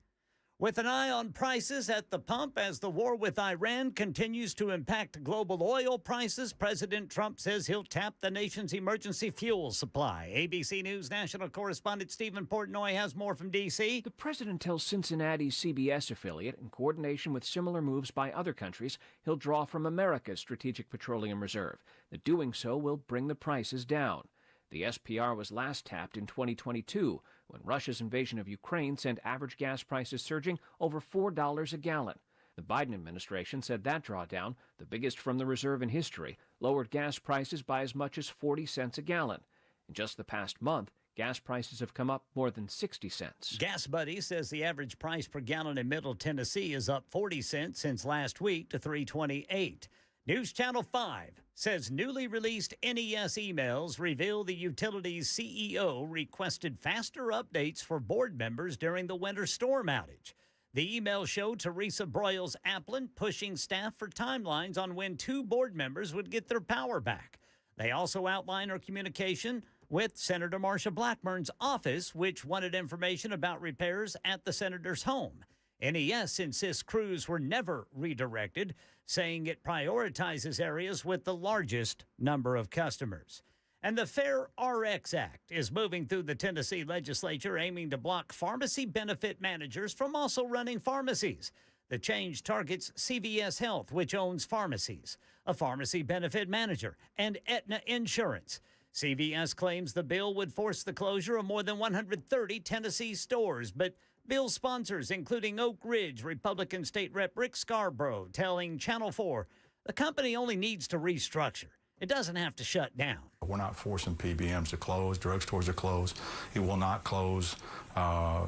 With an eye on prices at the pump as the war with Iran continues to impact global oil prices, President Trump says he'll tap the nation's emergency fuel supply. ABC News national correspondent Stephen Portnoy has more from D.C. The president tells Cincinnati's CBS affiliate, in coordination with similar moves by other countries, he'll draw from America's Strategic Petroleum Reserve. That doing so will bring the prices down. The SPR was last tapped in 2022, when Russia's invasion of Ukraine sent average gas prices surging over $4 a gallon. The Biden administration said that drawdown, the biggest from the reserve in history, lowered gas prices by as much as 40 cents a gallon. In just the past month, Gas prices have come up more than 60 cents. Gas Buddy says the average price per gallon in Middle Tennessee is up 40 cents since last week to $3.28. News Channel 5 says newly released NES emails reveal the utility's CEO requested faster updates for board members during the winter storm outage. The email showed Teresa Broyles Applin pushing staff for timelines on when 2 board members would get their power back. They also outline her communication with Senator Marsha Blackburn's office, which wanted information about repairs at the senator's home. NES insists crews were never redirected, saying it prioritizes areas with the largest number of customers. And the Fair RX Act is moving through the Tennessee legislature, aiming to block pharmacy benefit managers from also running pharmacies. The change targets CVS Health, which owns pharmacies, a pharmacy benefit manager, and Aetna Insurance. CVS claims the bill would force the closure of more than 130 Tennessee stores, but bill sponsors, including Oak Ridge Republican State Rep Rick Scarborough, telling Channel 4 the company only needs to restructure. It doesn't have to shut down. We're not forcing PBMs to close, drugstores to close. It will not close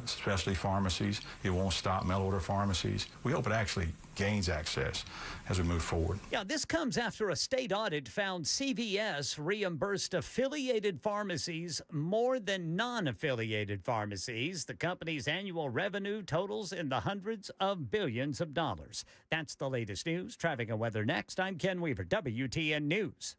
specialty pharmacies. It won't stop mail order pharmacies. We hope it actually gains access as we move forward. Yeah, this comes after a state audit found CVS reimbursed affiliated pharmacies more than non-affiliated pharmacies. The company's annual revenue totals in the hundreds of billions of dollars. That's the latest news. Traffic and weather next. I'm Ken Weaver, WTN News.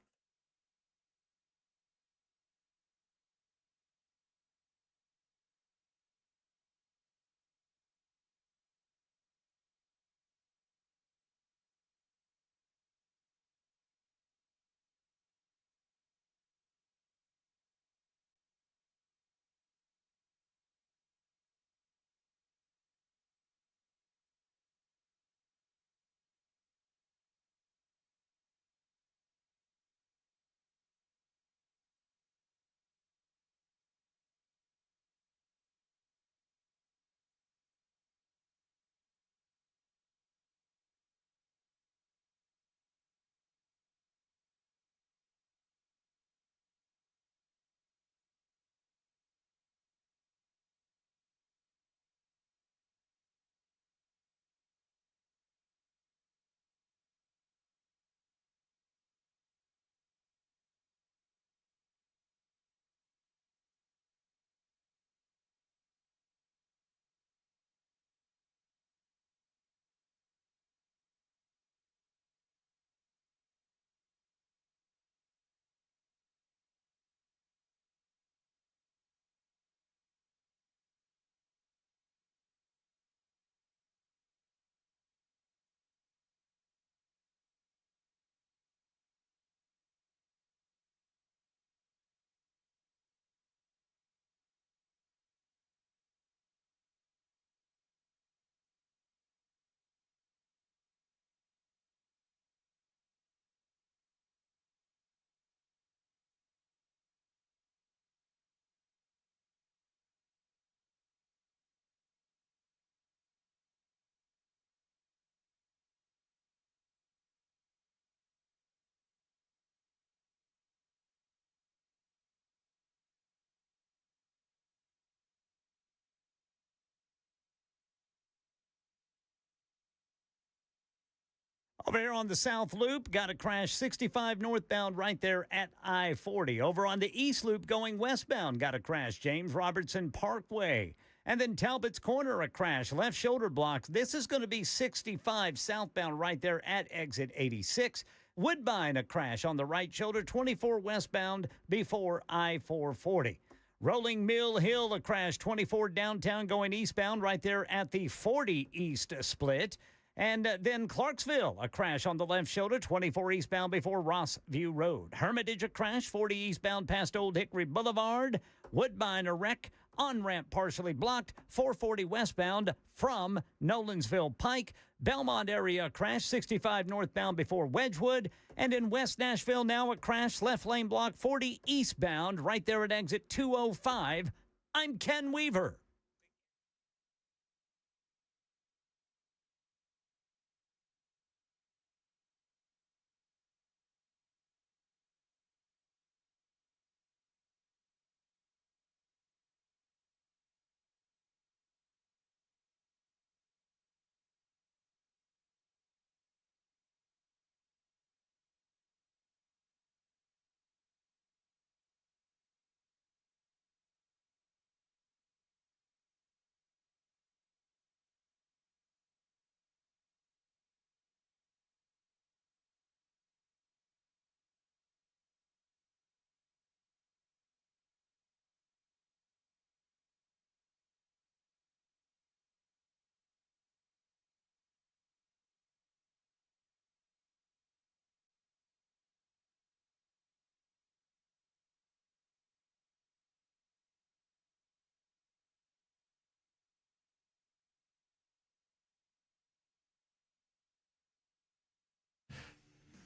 Over here on the South Loop, got a crash 65 northbound right there at I-40. Over on the East Loop going westbound, got a crash, James Robertson Parkway. And then Talbot's Corner, a crash, left shoulder blocked. This is going to be 65 southbound right there at exit 86. Woodbine, a crash on the right shoulder, 24 westbound before I-440. Rolling Mill Hill, a crash, 24 downtown going eastbound right there at the 40 East split. And then Clarksville, a crash on the left shoulder, 24 eastbound before Rossview Road. Hermitage, a crash, 40 eastbound past Old Hickory Boulevard. Woodbine, a wreck, on-ramp partially blocked, 440 westbound from Nolensville Pike. Belmont area, a crash, 65 northbound before Wedgwood. And in West Nashville, now a crash, left lane block, 40 eastbound, right there at exit 205. I'm Ken Weaver.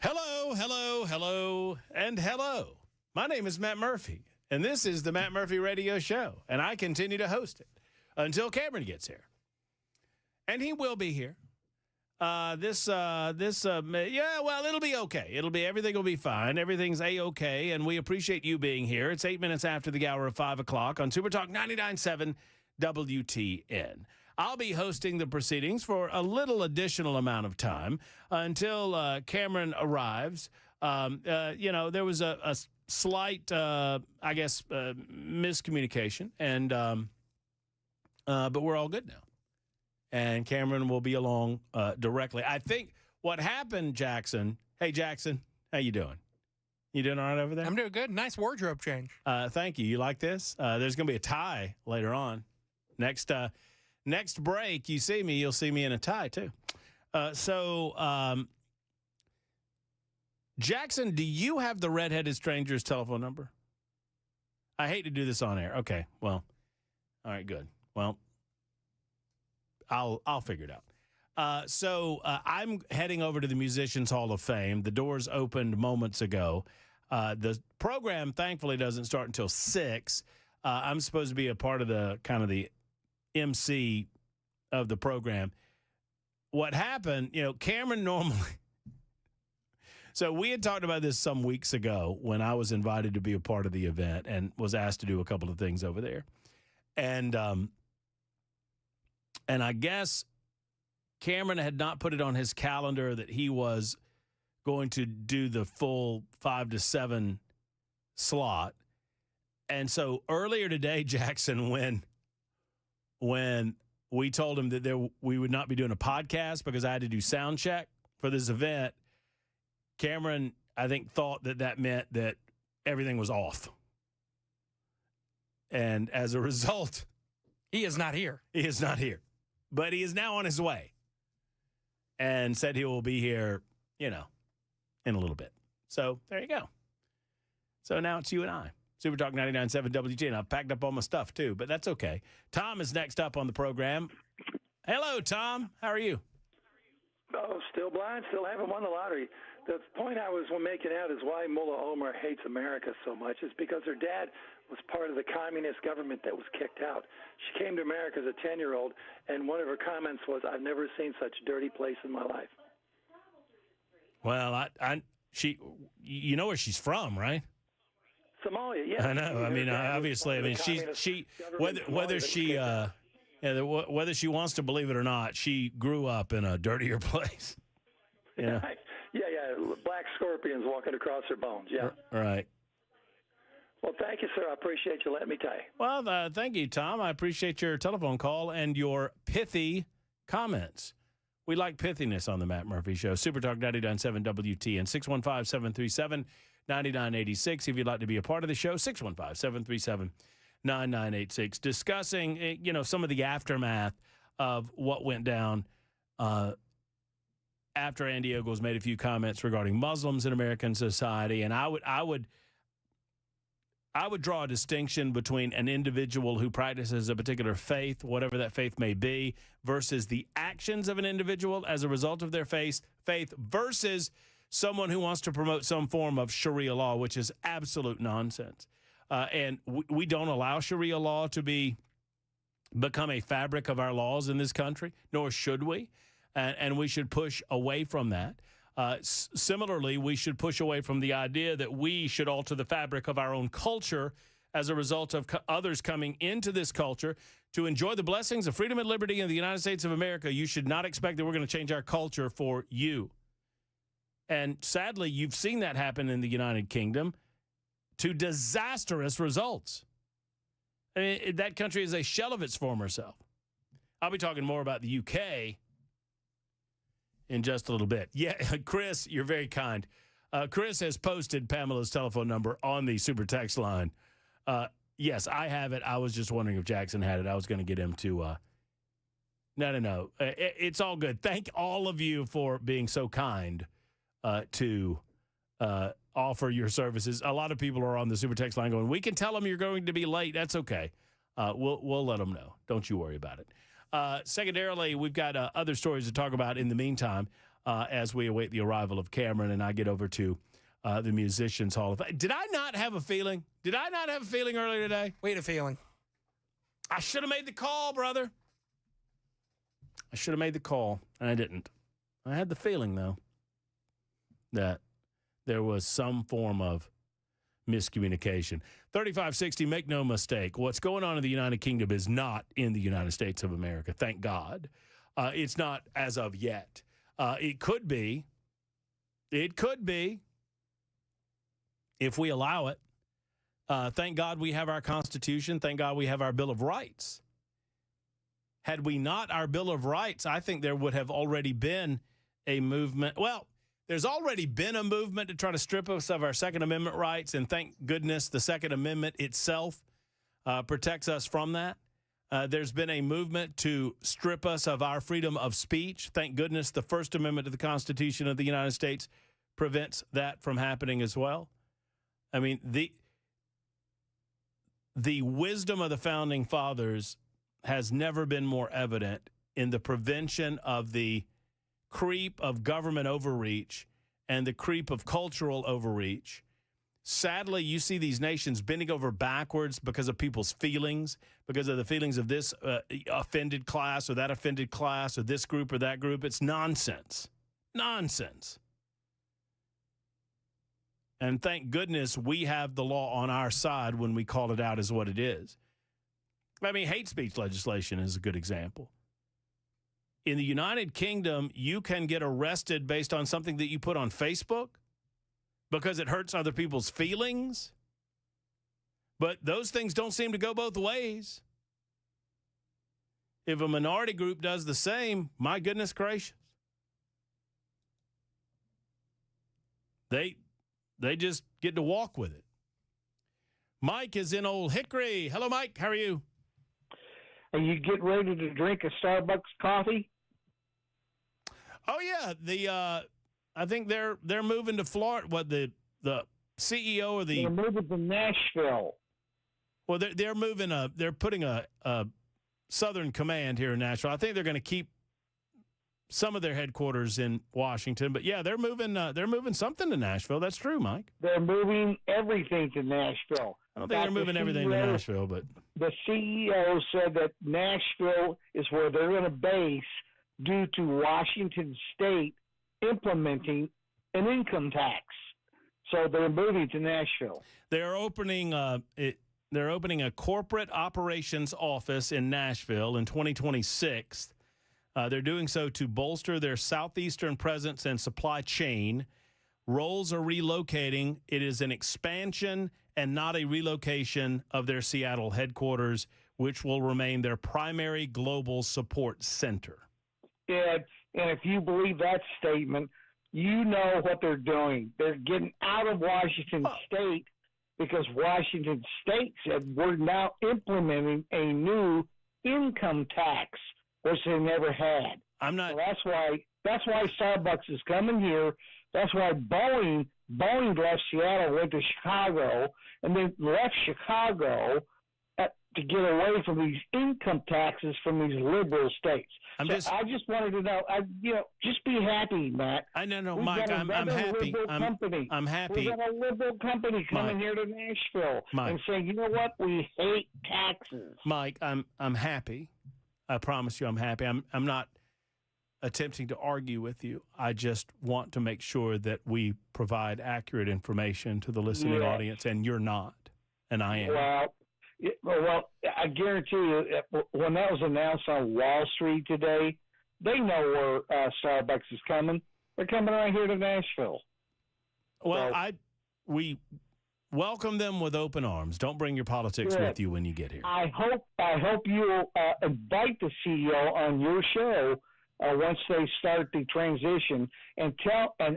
Hello, hello, hello, and hello. My name is Matt Murphy, and this is the Matt Murphy Radio Show, and I continue to host it until Cameron gets here. And he will be here. Yeah, well, it'll be okay. Everything will be fine. Everything's A-okay, and we appreciate you being here. It's 8 minutes after the hour of 5 o'clock on Super Talk 99.7 WTN. I'll be hosting the proceedings for a little additional amount of time until Cameron arrives. There was a slight, miscommunication, and but we're all good now. And Cameron will be along directly. I think what happened, Jackson. Hey, Jackson, how you doing? You doing all right over there? I'm doing good. Nice wardrobe change. Thank you. You like this? There's going to be a tie later on. Next break, you'll see me in a tie, too. Jackson, do you have the redheaded stranger's telephone number? I hate to do this on air. Okay, well, all right, good. Well, I'll figure it out. I'm heading over to the Musicians Hall of Fame. The doors opened moments ago. The program, thankfully, doesn't start until 6. I'm supposed to be a part of the MC of the program. What happened, Cameron normally. So we had talked about this some weeks ago when I was invited to be a part of the event and was asked to do a couple of things over there. And I guess Cameron had not put it on his calendar that he was going to do the full 5 to 7 slot. And so earlier today, Jackson, when we told him that we would not be doing a podcast because I had to do sound check for this event, Cameron, I think, thought that meant that everything was off. And as a result, he is not here. He is not here. But he is now on his way and said he will be here, in a little bit. So there you go. So now it's you and I. Super Talk 99.7 WTN. I've packed up all my stuff, too, but that's okay. Tom is next up on the program. Hello, Tom. How are you? Oh, still blind, still haven't won the lottery. The point I was making out is why Mullah Omar hates America so much is because her dad was part of the communist government that was kicked out. She came to America as a 10-year-old, and one of her comments was, "I've never seen such a dirty place in my life." Well, you know where she's from, right? Somalia, yeah. I know. I mean, obviously, whether she wants to believe it or not, she grew up in a dirtier place. Yeah. Yeah. Black scorpions walking across her bones. Yeah. Right. Well, thank you, sir. I appreciate you letting me tell you. Well, thank you, Tom. I appreciate your telephone call and your pithy comments. We like pithiness on the Matt Murphy Show. Super Talk 99.7 WTN 615-737-9986. If you'd like to be a part of the show, 615-737-9986. Discussing, some of the aftermath of what went down after Andy Ogles made a few comments regarding Muslims in American society. And I would draw a distinction between an individual who practices a particular faith, whatever that faith may be, versus the actions of an individual as a result of their faith versus someone who wants to promote some form of Sharia law, which is absolute nonsense. And we don't allow Sharia law to become a fabric of our laws in this country, nor should we. And we should push away from that. Similarly, we should push away from the idea that we should alter the fabric of our own culture as a result of others coming into this culture to enjoy the blessings of freedom and liberty in the United States of America. You should not expect that we're going to change our culture for you. And sadly, you've seen that happen in the United Kingdom to disastrous results. I mean, that country is a shell of its former self. I'll be talking more about the UK in just a little bit. Yeah, Chris, you're very kind. Chris has posted Pamela's telephone number on the super text line. Yes, I have it. I was just wondering if Jackson had it. I was going to get him to No. It's all good. Thank all of you for being so kind to offer your services. A lot of people are on the super text line going, we can tell them you're going to be late. That's okay. We'll let them know. Don't you worry about it. Secondarily, we've got other stories to talk about in the meantime. as we await the arrival of Cameron and I get over to the Musicians Hall of Fame. Did I not have a feeling? Did I not have a feeling earlier today? We had a feeling. I should have made the call, brother. I should have made the call, and I didn't. I had the feeling, though, that there was some form of miscommunication. 3560, make no mistake. What's going on in the United Kingdom is not in the United States of America. Thank God. It's not as of yet. It could be. It could be if we allow it. Thank God we have our Constitution. Thank God we have our Bill of Rights. Had we not our Bill of Rights, I think there would have already been a movement. Well, there's already been a movement to try to strip us of our Second Amendment rights, and thank goodness the Second Amendment itself protects us from that. There's been a movement to strip us of our freedom of speech. Thank goodness the First Amendment to the Constitution of the United States prevents that from happening as well. I mean, the wisdom of the Founding Fathers has never been more evident in the prevention of the creep of government overreach and the creep of cultural overreach. Sadly, you see these nations bending over backwards because of people's feelings, because of the feelings of this offended class or that offended class or this group or that group. It's nonsense. Nonsense. And thank goodness we have the law on our side when we call it out as what it is. I mean, hate speech legislation is a good example. In the United Kingdom, you can get arrested based on something that you put on Facebook because it hurts other people's feelings. But those things don't seem to go both ways. If a minority group does the same, my goodness gracious. They just get to walk with it. Mike is in Old Hickory. Hello, Mike. How are you? Are you getting ready to drink a Starbucks coffee? Oh yeah, I think they're moving to Florida. What the CEO or they're moving to Nashville. Well, they're moving they're putting a Southern Command here in Nashville. I think they're going to keep some of their headquarters in Washington, but yeah, they're moving something to Nashville. That's true, Mike. They're moving everything to Nashville. I don't think they're moving everything to Nashville, but the CEO said that Nashville is where they're going to base due to Washington State implementing an income tax. So they're moving to Nashville. They're opening a corporate operations office in Nashville in 2026. They're doing so to bolster their southeastern presence and supply chain. Roles are relocating. It is an expansion and not a relocation of their Seattle headquarters, which will remain their primary global support center. And if you believe that statement, you know what they're doing. They're getting out of Washington State because Washington State said we're now implementing a new income tax, which they never had. So that's why Starbucks is coming here. That's why Boeing left Seattle, went to Chicago, and then left Chicago to get away from these income taxes from these liberal states. I just wanted to know, just be happy, Matt. I know, Mike. I'm happy. I'm happy. We've got a liberal company coming here to Nashville and saying, you know what, we hate taxes. Mike, I'm happy. I promise you, I'm happy. I'm not attempting to argue with you. I just want to make sure that we provide accurate information to the listening audience, and you're not, and I am. Well, I guarantee you, when that was announced on Wall Street today, they know where Starbucks is coming. They're coming right here to Nashville. Well, we welcome them with open arms. Don't bring your politics with you when you get here. I hope you'll invite the CEO on your show once they start the transition and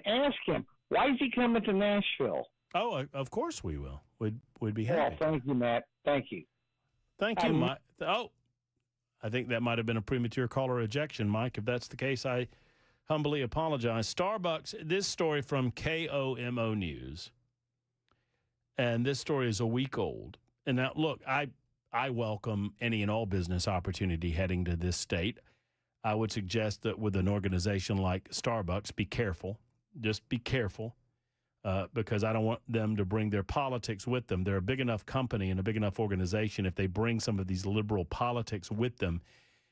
ask him, why is he coming to Nashville? Oh, of course we will. We'd be happy. Well, thank you, Matt. Thank you. Thank you, Mike. Oh, I think that might have been a premature caller ejection, Mike. If that's the case, I humbly apologize. Starbucks, this story from KOMO News, and this story is a week old. And now, look, I welcome any and all business opportunity heading to this state. I would suggest that with an organization like Starbucks, be careful. Just be careful because I don't want them to bring their politics with them. They're a big enough company and a big enough organization. If they bring some of these liberal politics with them,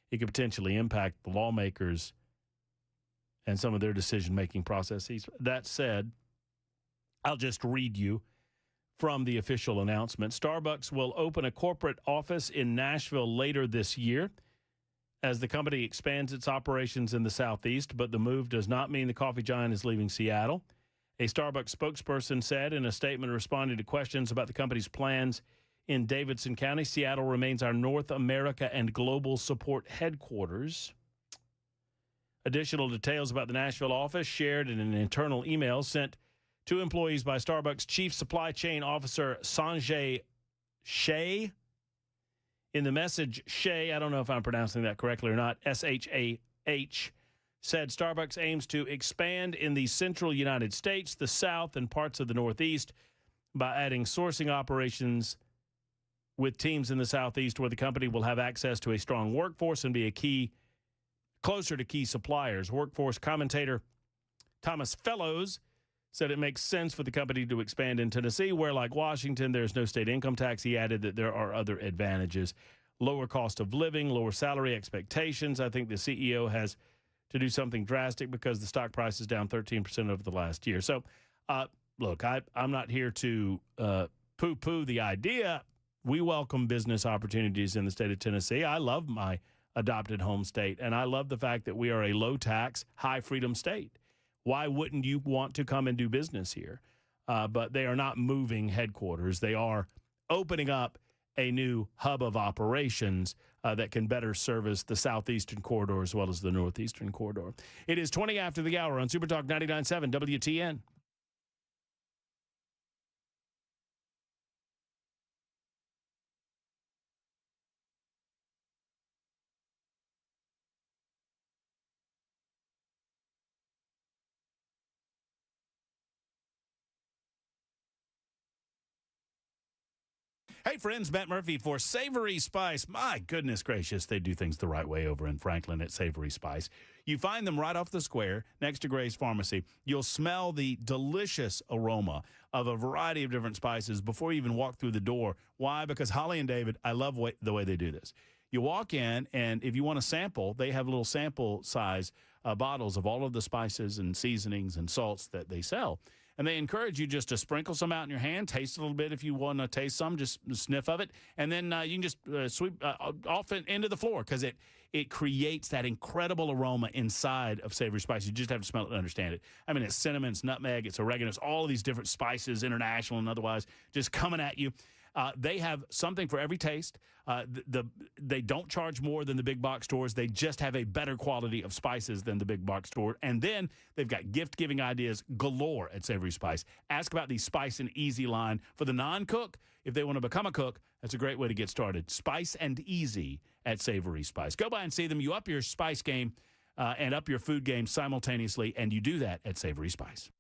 it could potentially impact the lawmakers and some of their decision-making processes. That said, I'll just read you from the official announcement. Starbucks will open a corporate office in Nashville later this year as the company expands its operations in the Southeast, but the move does not mean the coffee giant is leaving Seattle. A Starbucks spokesperson said in a statement responding to questions about the company's plans in Davidson County, Seattle remains our North America and global support headquarters. Additional details about the Nashville office shared in an internal email sent to employees by Starbucks Chief Supply Chain Officer Sanjay Shah. In the message, Shah, I don't know if I'm pronouncing that correctly or not, S-H-A-H, said Starbucks aims to expand in the central United States, the South, and parts of the Northeast by adding sourcing operations with teams in the Southeast where the company will have access to a strong workforce and be closer to key suppliers. Workforce commentator Thomas Fellows said it makes sense for the company to expand in Tennessee, where, like Washington, there's no state income tax. He added that there are other advantages, lower cost of living, lower salary expectations. I think the CEO has to do something drastic because the stock price is down 13% over the last year. So, look, I'm not here to poo-poo the idea. We welcome business opportunities in the state of Tennessee. I love my adopted home state, and I love the fact that we are a low-tax, high-freedom state. Why wouldn't you want to come and do business here? But they are not moving headquarters. They are opening up a new hub of operations that can better service the southeastern corridor as well as the northeastern corridor. It is 20 after the hour on Super Talk 99.7 WTN. Hey, friends, Matt Murphy for Savory Spice. My goodness gracious, they do things the right way over in Franklin at Savory Spice. You find them right off the square next to Gray's Pharmacy. You'll smell the delicious aroma of a variety of different spices before you even walk through the door. Why? Because Holly and David, I love the way they do this. You walk in, and if you want to sample, they have little sample size bottles of all of the spices and seasonings and salts that they sell. And they encourage you just to sprinkle some out in your hand, taste a little bit if you want to taste some, just a sniff of it. And then you can just sweep off it into the floor because it creates that incredible aroma inside of Savory Spice. You just have to smell it and understand it. I mean, it's cinnamon, it's nutmeg, it's oregano, it's all of these different spices, international and otherwise, just coming at you. They have something for every taste. They don't charge more than the big box stores. They just have a better quality of spices than the big box store. And then they've got gift-giving ideas galore at Savory Spice. Ask about the Spice and Easy line. For the non-cook, if they want to become a cook, that's a great way to get started. Spice and Easy at Savory Spice. Go by and see them. You up your spice game and up your food game simultaneously, and you do that at Savory Spice.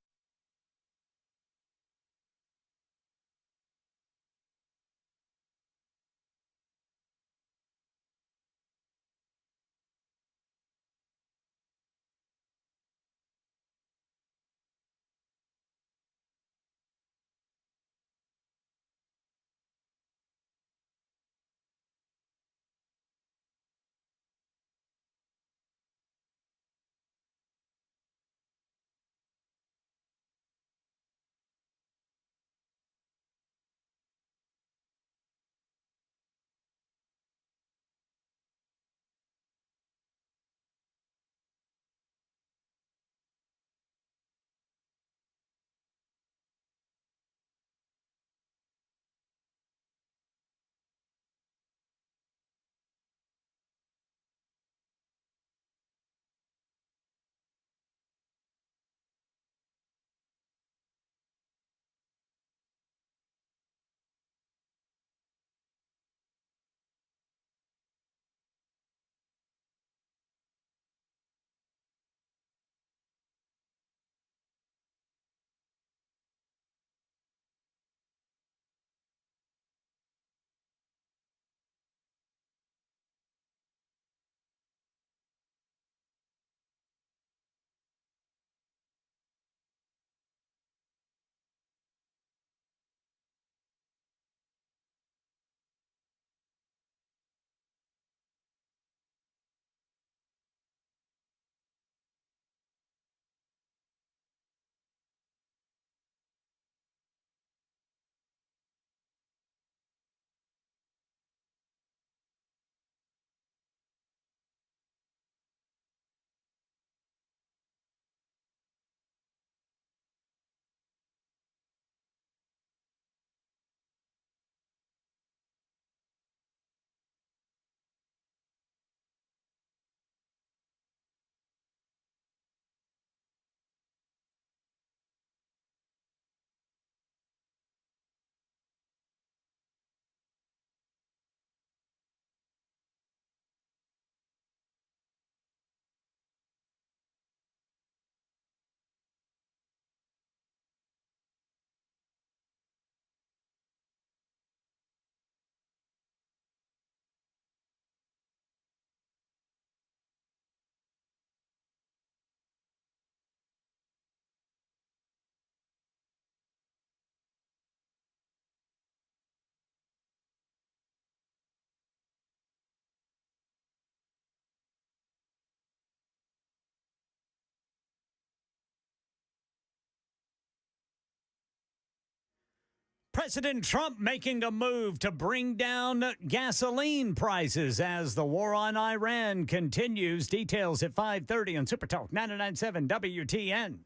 President Trump making a move to bring down gasoline prices as the war on Iran continues. Details at 5:30 on Super Talk 99.7 WTN.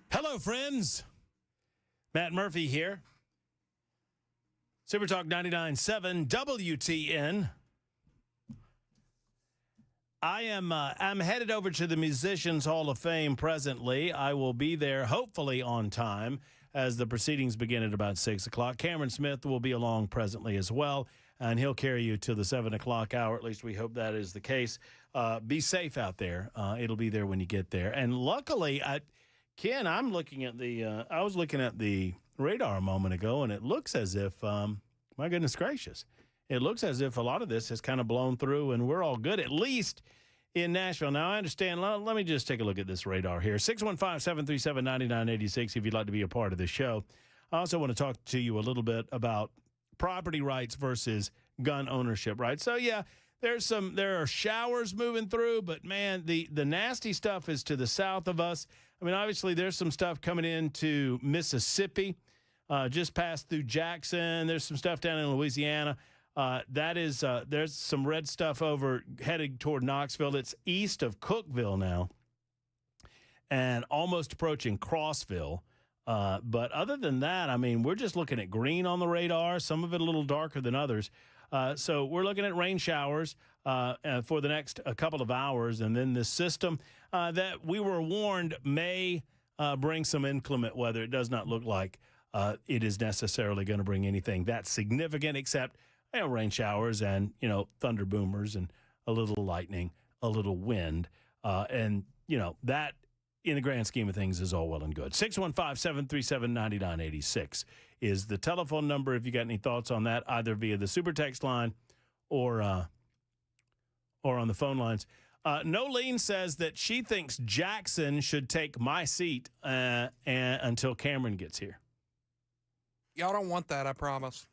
Hello, friends. Matt Murphy here. Super Talk 99.7 WTN. I'm headed over to the Musicians Hall of Fame presently. I will be there hopefully on time as the proceedings begin at about 6 o'clock. Cameron Smith will be along presently as well, and he'll carry you to the 7 o'clock hour. At least we hope that is the case. Be safe out there. It'll be there when you get there. And luckily, Ken, I'm looking at I was looking at the radar a moment ago, and it looks as if, my goodness gracious, it looks as if a lot of this has kind of blown through and we're all good, at least in Nashville. Now, I understand. Let me just take a look at this radar here. 615-737-9986 if you'd like to be a part of the show. I also want to talk to you a little bit about property rights versus gun ownership rights. So, yeah, there are showers moving through, but, man, the nasty stuff is to the south of us. I mean, obviously, there's some stuff coming into Mississippi, just past through Jackson. There's some stuff down in Louisiana. There's some red stuff over heading toward Knoxville. It's east of Cookeville now and almost approaching Crossville. But other than that, I mean, we're just looking at green on the radar, some of it a little darker than others. So we're looking at rain showers for the next couple of hours. And then this system that we were warned may bring some inclement weather. It does not look like it is necessarily going to bring anything that significant except rain showers and, thunder boomers and a little lightning, a little wind. And, that in the grand scheme of things is all well and good. 615-737-9986 is the telephone number if you got any thoughts on that, either via the super text line or on the phone lines. Nolene says that she thinks Jackson should take my seat until Cameron gets here. Y'all don't want that, I promise.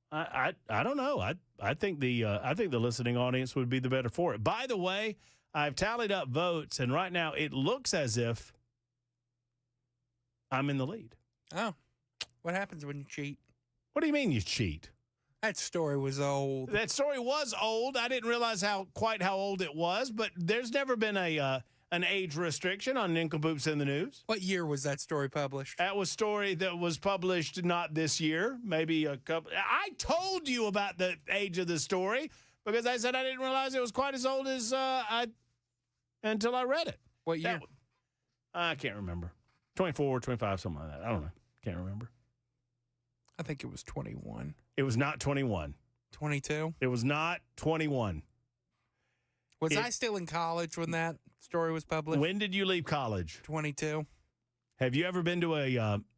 I don't know. I think the listening audience would be the better for it. By the way, I've tallied up votes, and right now it looks as if I'm in the lead. Oh, what happens when you cheat? What do you mean you cheat? That story was old. That story was old. I didn't realize quite how old it was, but there's never been an age restriction on Nincompoops in the News. What year was that story published? That was a story that was published not this year, maybe a couple. I told you about the age of the story because I said I didn't realize it was quite as old as until I read it. What year? I can't remember. 24, 25, something like that. I don't know. Can't remember. I think it was 21. It was not 21. 22? It was not 21. Was I still in college when that story was published? When did you leave college? 22. Have you ever been to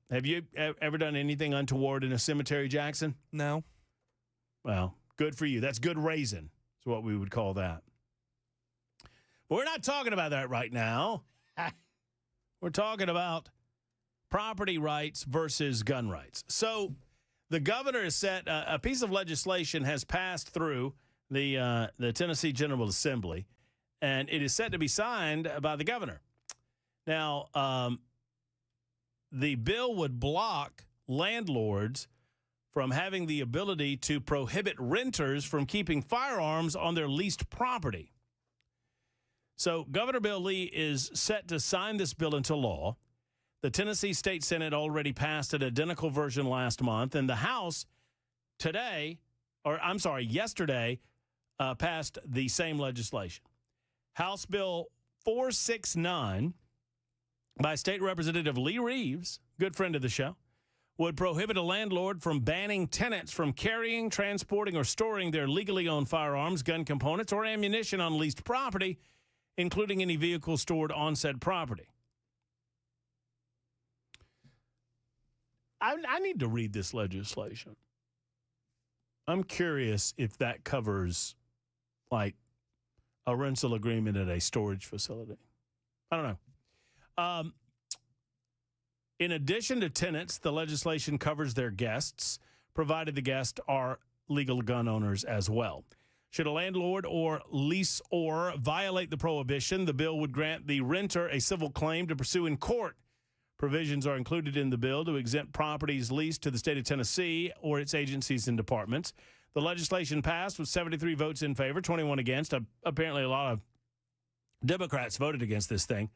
have you ever done anything untoward in a cemetery, Jackson? No. Well, good for you. That's good raising. Is what we would call that. But we're not talking about that right now. We're talking about property rights versus gun rights. So the governor has set a piece of legislation has passed through the Tennessee General Assembly, and it is set to be signed by the governor. Now, the bill would block landlords from having the ability to prohibit renters from keeping firearms on their leased property. So Governor Bill Lee is set to sign this bill into law. The Tennessee State Senate already passed an identical version last month, and the House yesterday passed the same legislation. House Bill 469 by State Representative Lee Reeves, good friend of the show, would prohibit a landlord from banning tenants from carrying, transporting, or storing their legally owned firearms, gun components, or ammunition on leased property, including any vehicle stored on said property. I need to read this legislation. I'm curious if that covers, like, a rental agreement at a storage facility. I don't know. In addition to tenants, the legislation covers their guests, provided the guests are legal gun owners as well. Should a landlord or leaseor violate the prohibition, the bill would grant the renter a civil claim to pursue in court. Provisions are included in the bill to exempt properties leased to the state of Tennessee or its agencies and departments. The legislation passed with 73 votes in favor, 21 against. Apparently, a lot of Democrats voted against this thing.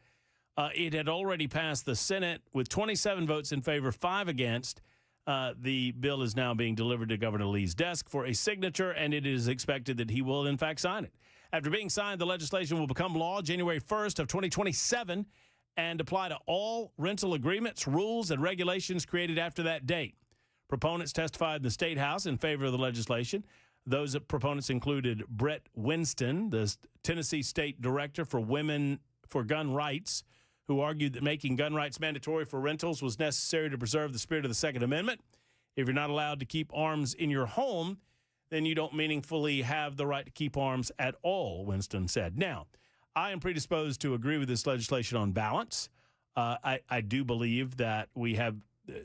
It had already passed the Senate with 27 votes in favor, 5 against. The bill is now being delivered to Governor Lee's desk for a signature, and it is expected that he will, in fact, sign it. After being signed, the legislation will become law January 1st of 2027 and apply to all rental agreements, rules, and regulations created after that date. Proponents testified in the State House in favor of the legislation. Those proponents included Brett Winston, the Tennessee State Director for Women for Gun Rights, who argued that making gun rights mandatory for rentals was necessary to preserve the spirit of the Second Amendment. If you're not allowed to keep arms in your home, then you don't meaningfully have the right to keep arms at all, Winston said. Now, I am predisposed to agree with this legislation on balance. I do believe that we have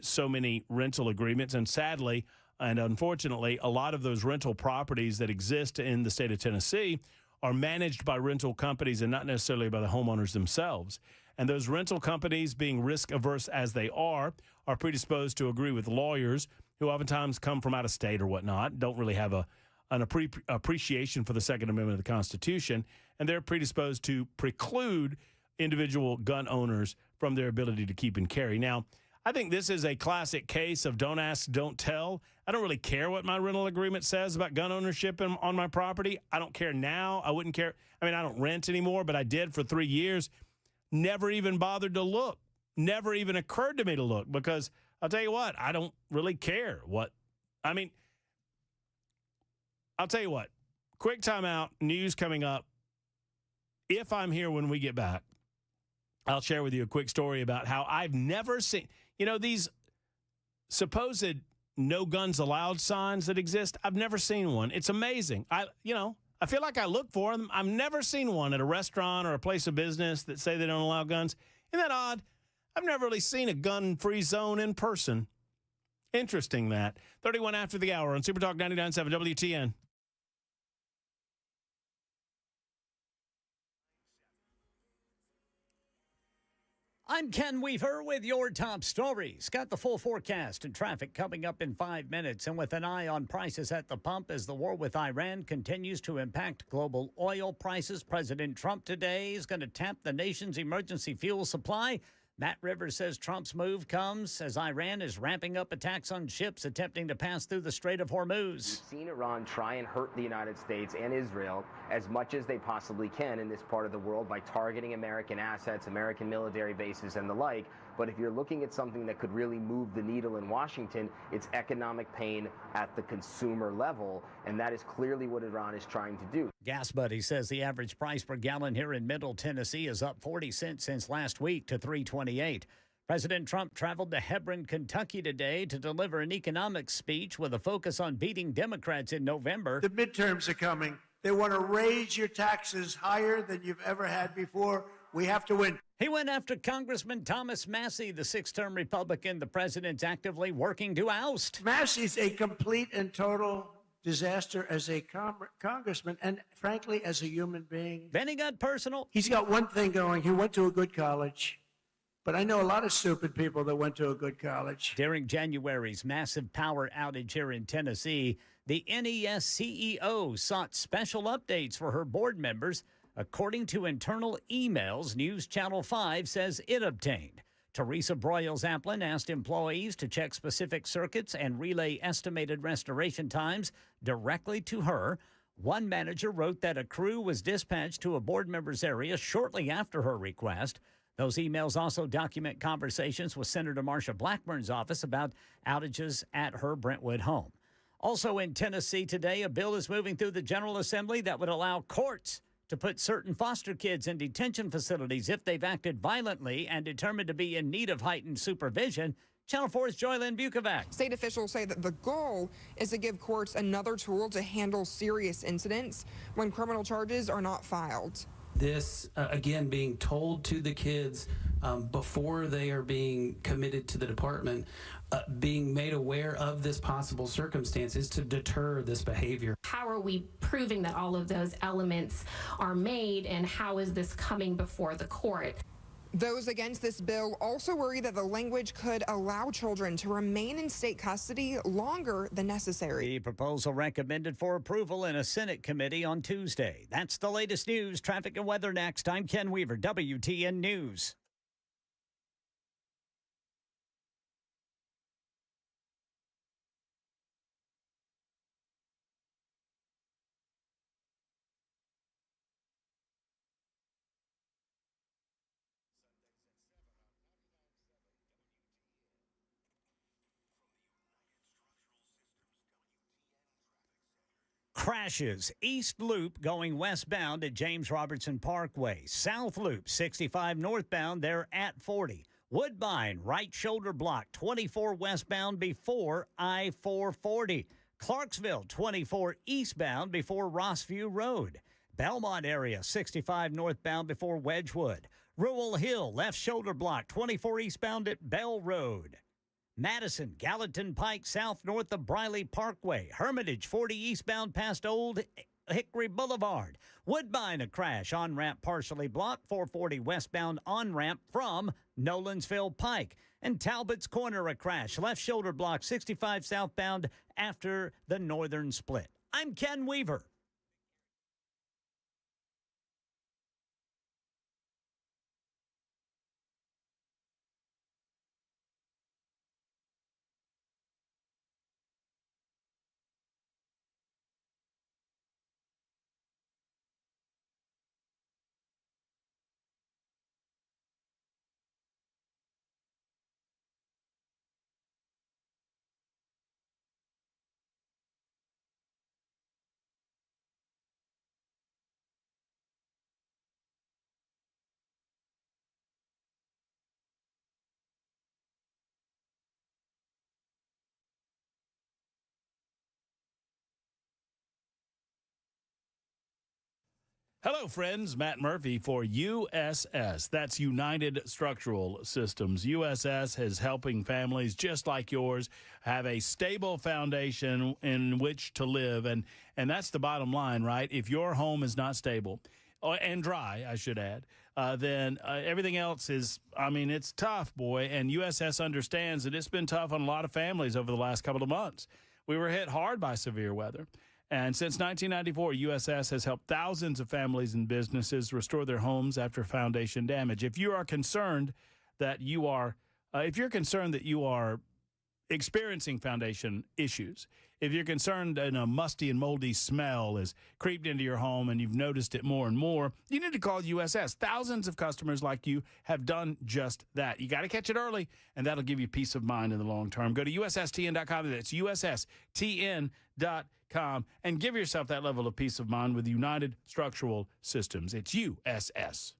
so many rental agreements, and sadly and unfortunately, a lot of those rental properties that exist in the state of Tennessee are managed by rental companies and not necessarily by the homeowners themselves. And those rental companies, being risk-averse as they are predisposed to agree with lawyers who oftentimes come from out of state or whatnot, don't really have an appreciation for the Second Amendment of the Constitution, and they're predisposed to preclude individual gun owners from their ability to keep and carry. Now, I think this is a classic case of don't ask, don't tell. I don't really care what my rental agreement says about gun ownership on my property. I don't care now. I wouldn't care. I mean, I don't rent anymore, but I did for 3 years. Never even bothered to look. Never even occurred to me to look because I'll tell you what, I don't really care what. I mean, I'll tell you what, quick timeout, news coming up. If I'm here when we get back, I'll share with you a quick story about how I've never seen, these supposed no guns allowed signs that exist. I've never seen one. It's amazing. I feel like I look for them. I've never seen one at a restaurant or a place of business that say they don't allow guns. Isn't that odd? I've never really seen a gun-free zone in person. Interesting that. 31 after the hour on Super Talk 99.7 WTN. I'm Ken Weaver with your top stories. Got the full forecast and traffic coming up in 5 minutes. And with an eye on prices at the pump as the war with Iran continues to impact global oil prices, President Trump today is going to tap the nation's emergency fuel supply. Matt Rivers says Trump's move comes as Iran is ramping up attacks on ships attempting to pass through the Strait of Hormuz. We've seen Iran try and hurt the United States and Israel as much as they possibly can in this part of the world by targeting American assets, American military bases, and the like. But if you're looking at something that could really move the needle in Washington, it's economic pain at the consumer level, and that is clearly what Iran is trying to do. Gas Buddy says the average price per gallon here in Middle Tennessee is up 40 cents since last week to $3.28. President Trump traveled to Hebron, Kentucky today to deliver an economic speech with a focus on beating Democrats in November. The midterms are coming. They want to raise your taxes higher than you've ever had before. We have to win. He went after Congressman Thomas Massey, the six-term Republican the president's actively working to oust. Massey's a complete and total disaster as a congressman and, frankly, as a human being. Then he got personal. He's got one thing going. He went to a good college. But I know a lot of stupid people that went to a good college. During January's massive power outage here in Tennessee, the NES CEO sought special updates for her board members. According to internal emails, News Channel 5 says it obtained. Teresa Broyles-Applin asked employees to check specific circuits and relay estimated restoration times directly to her. One manager wrote that a crew was dispatched to a board member's area shortly after her request. Those emails also document conversations with Senator Marsha Blackburn's office about outages at her Brentwood home. Also in Tennessee today, a bill is moving through the General Assembly that would allow courts to put certain foster kids in detention facilities if they've acted violently and determined to be in need of heightened supervision. Channel 4's Joylyn Bukovac. State officials say that the goal is to give courts another tool to handle serious incidents when criminal charges are not filed. This, again, being told to the kids before they are being committed to the department, being made aware of this possible circumstances to deter this behavior. How are we proving that all of those elements are made, and how is this coming before the court? Those against this bill also worry that the language could allow children to remain in state custody longer than necessary. The proposal recommended for approval in a Senate committee on Tuesday. That's the latest news. Traffic and weather next. I'm Ken Weaver, WTN News. Crashes. East Loop going westbound at James Robertson Parkway. South Loop 65 northbound there at 40. Woodbine right shoulder block 24 westbound before I-440. Clarksville 24 eastbound before Rossview Road. Belmont area 65 northbound before Wedgwood. Rural Hill left shoulder block 24 eastbound at Bell Road. Madison, Gallatin Pike, south north of Briley Parkway. Hermitage, 40 eastbound past Old Hickory Boulevard. Woodbine, a crash. On-ramp partially blocked. 440 westbound on-ramp from Nolensville Pike. And Talbot's Corner, a crash. Left shoulder block, 65 southbound after the northern split. I'm Ken Weaver. Hello, friends. Matt Murphy for USS. That's United Structural Systems. USS is helping families just like yours have a stable foundation in which to live. And that's the bottom line, right? If your home is not stable, and dry, I should add, then everything else is, it's tough, boy. And USS understands that it's been tough on a lot of families over the last couple of months. We were hit hard by severe weather. And since 1994, USS has helped thousands of families and businesses restore their homes after foundation damage. If you are concerned that you are experiencing foundation issues, if you're concerned that a musty and moldy smell has creeped into your home and you've noticed it more and more, you need to call USS. Thousands of customers like you have done just that. You got to catch it early, and that'll give you peace of mind in the long term. Go to USSTN.com. That's USSTN.com, and give yourself that level of peace of mind with United Structural Systems. It's USS.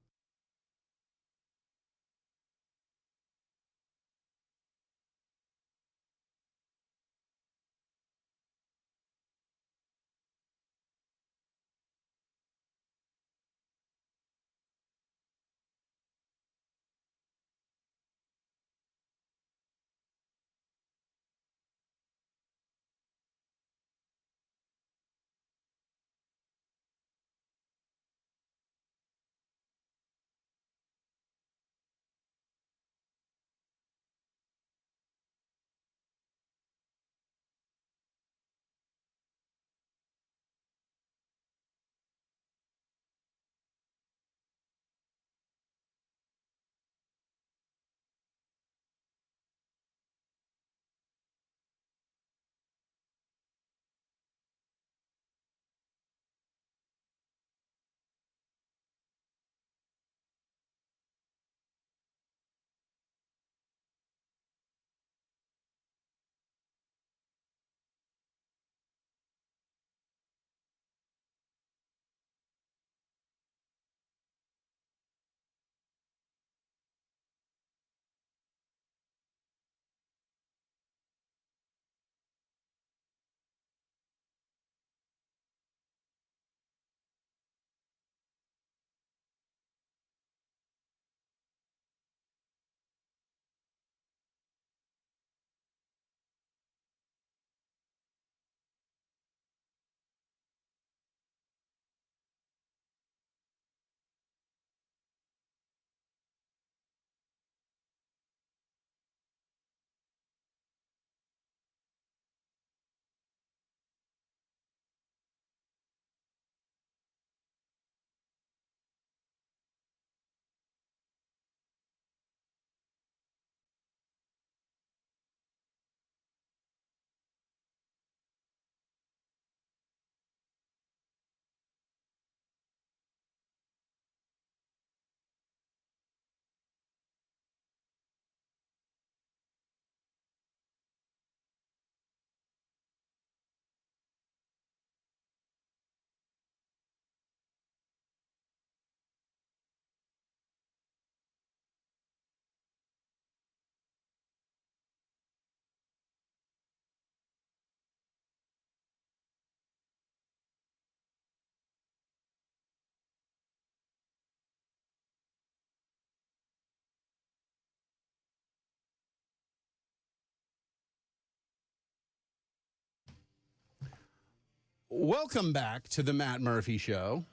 Welcome back to the Matt Murphy Show.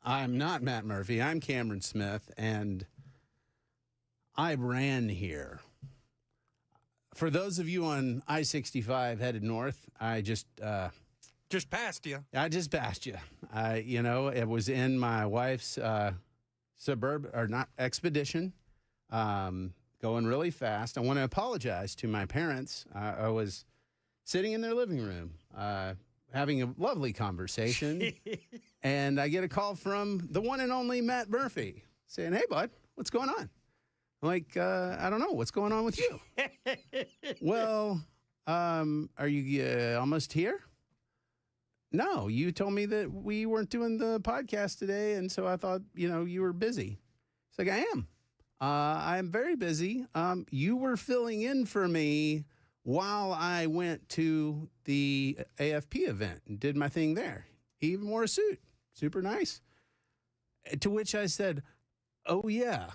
I'm not Matt Murphy. I'm Cameron Smith, and I ran here. For those of you on I-65 headed north, I just passed you. I just passed you. It was in my wife's expedition, going really fast. I want to apologize to my parents. I was sitting in their living room, having a lovely conversation, and I get a call from the one and only Matt Murphy saying, "Hey, bud, what's going on?" I'm like, I don't know. What's going on with you? Well, are you almost here? No, you told me that we weren't doing the podcast today, and so I thought, you were busy. It's like, I am. I am very busy. You were filling in for me while I went to the AFP event and did my thing there. He even wore a suit. Super nice. To which I said, oh, yeah.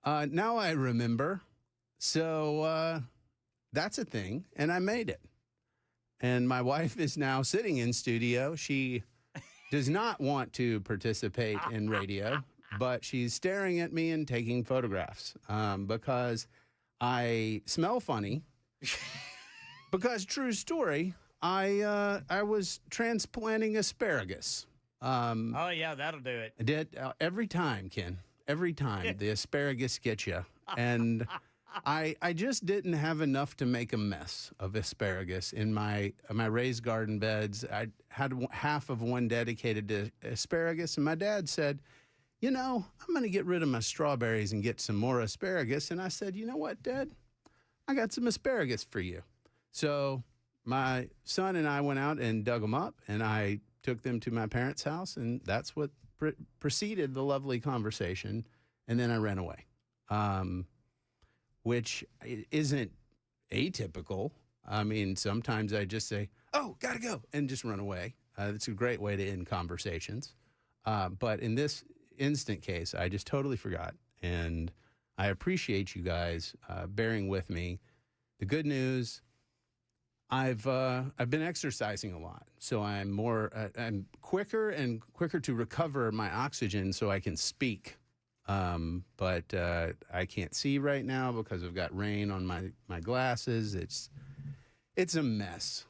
Now I remember. So that's a thing, and I made it. And my wife is now sitting in studio. She does not want to participate in radio, but she's staring at me and taking photographs because I smell funny. Because true story, I was transplanting asparagus. Oh, yeah, that'll do it. I did every time, Ken. Every time the asparagus gets you. And I just didn't have enough to make a mess of asparagus in my raised garden beds. I had half of one dedicated to asparagus, and my dad said, I'm going to get rid of my strawberries and get some more asparagus. And I said, you know what, Dad? I got some asparagus for you. So my son and I went out and dug them up, and I took them to my parents' house, and that's what preceded the lovely conversation. And then I ran away. Which isn't atypical. I mean, sometimes I just say, oh, gotta go, and just run away. It's a great way to end conversations. But in this instant case, I just totally forgot. And I appreciate you guys bearing with me. The good news, I've been exercising a lot. So I'm quicker and quicker to recover my oxygen so I can speak. But I can't see right now because I've got rain on my glasses. It's a mess.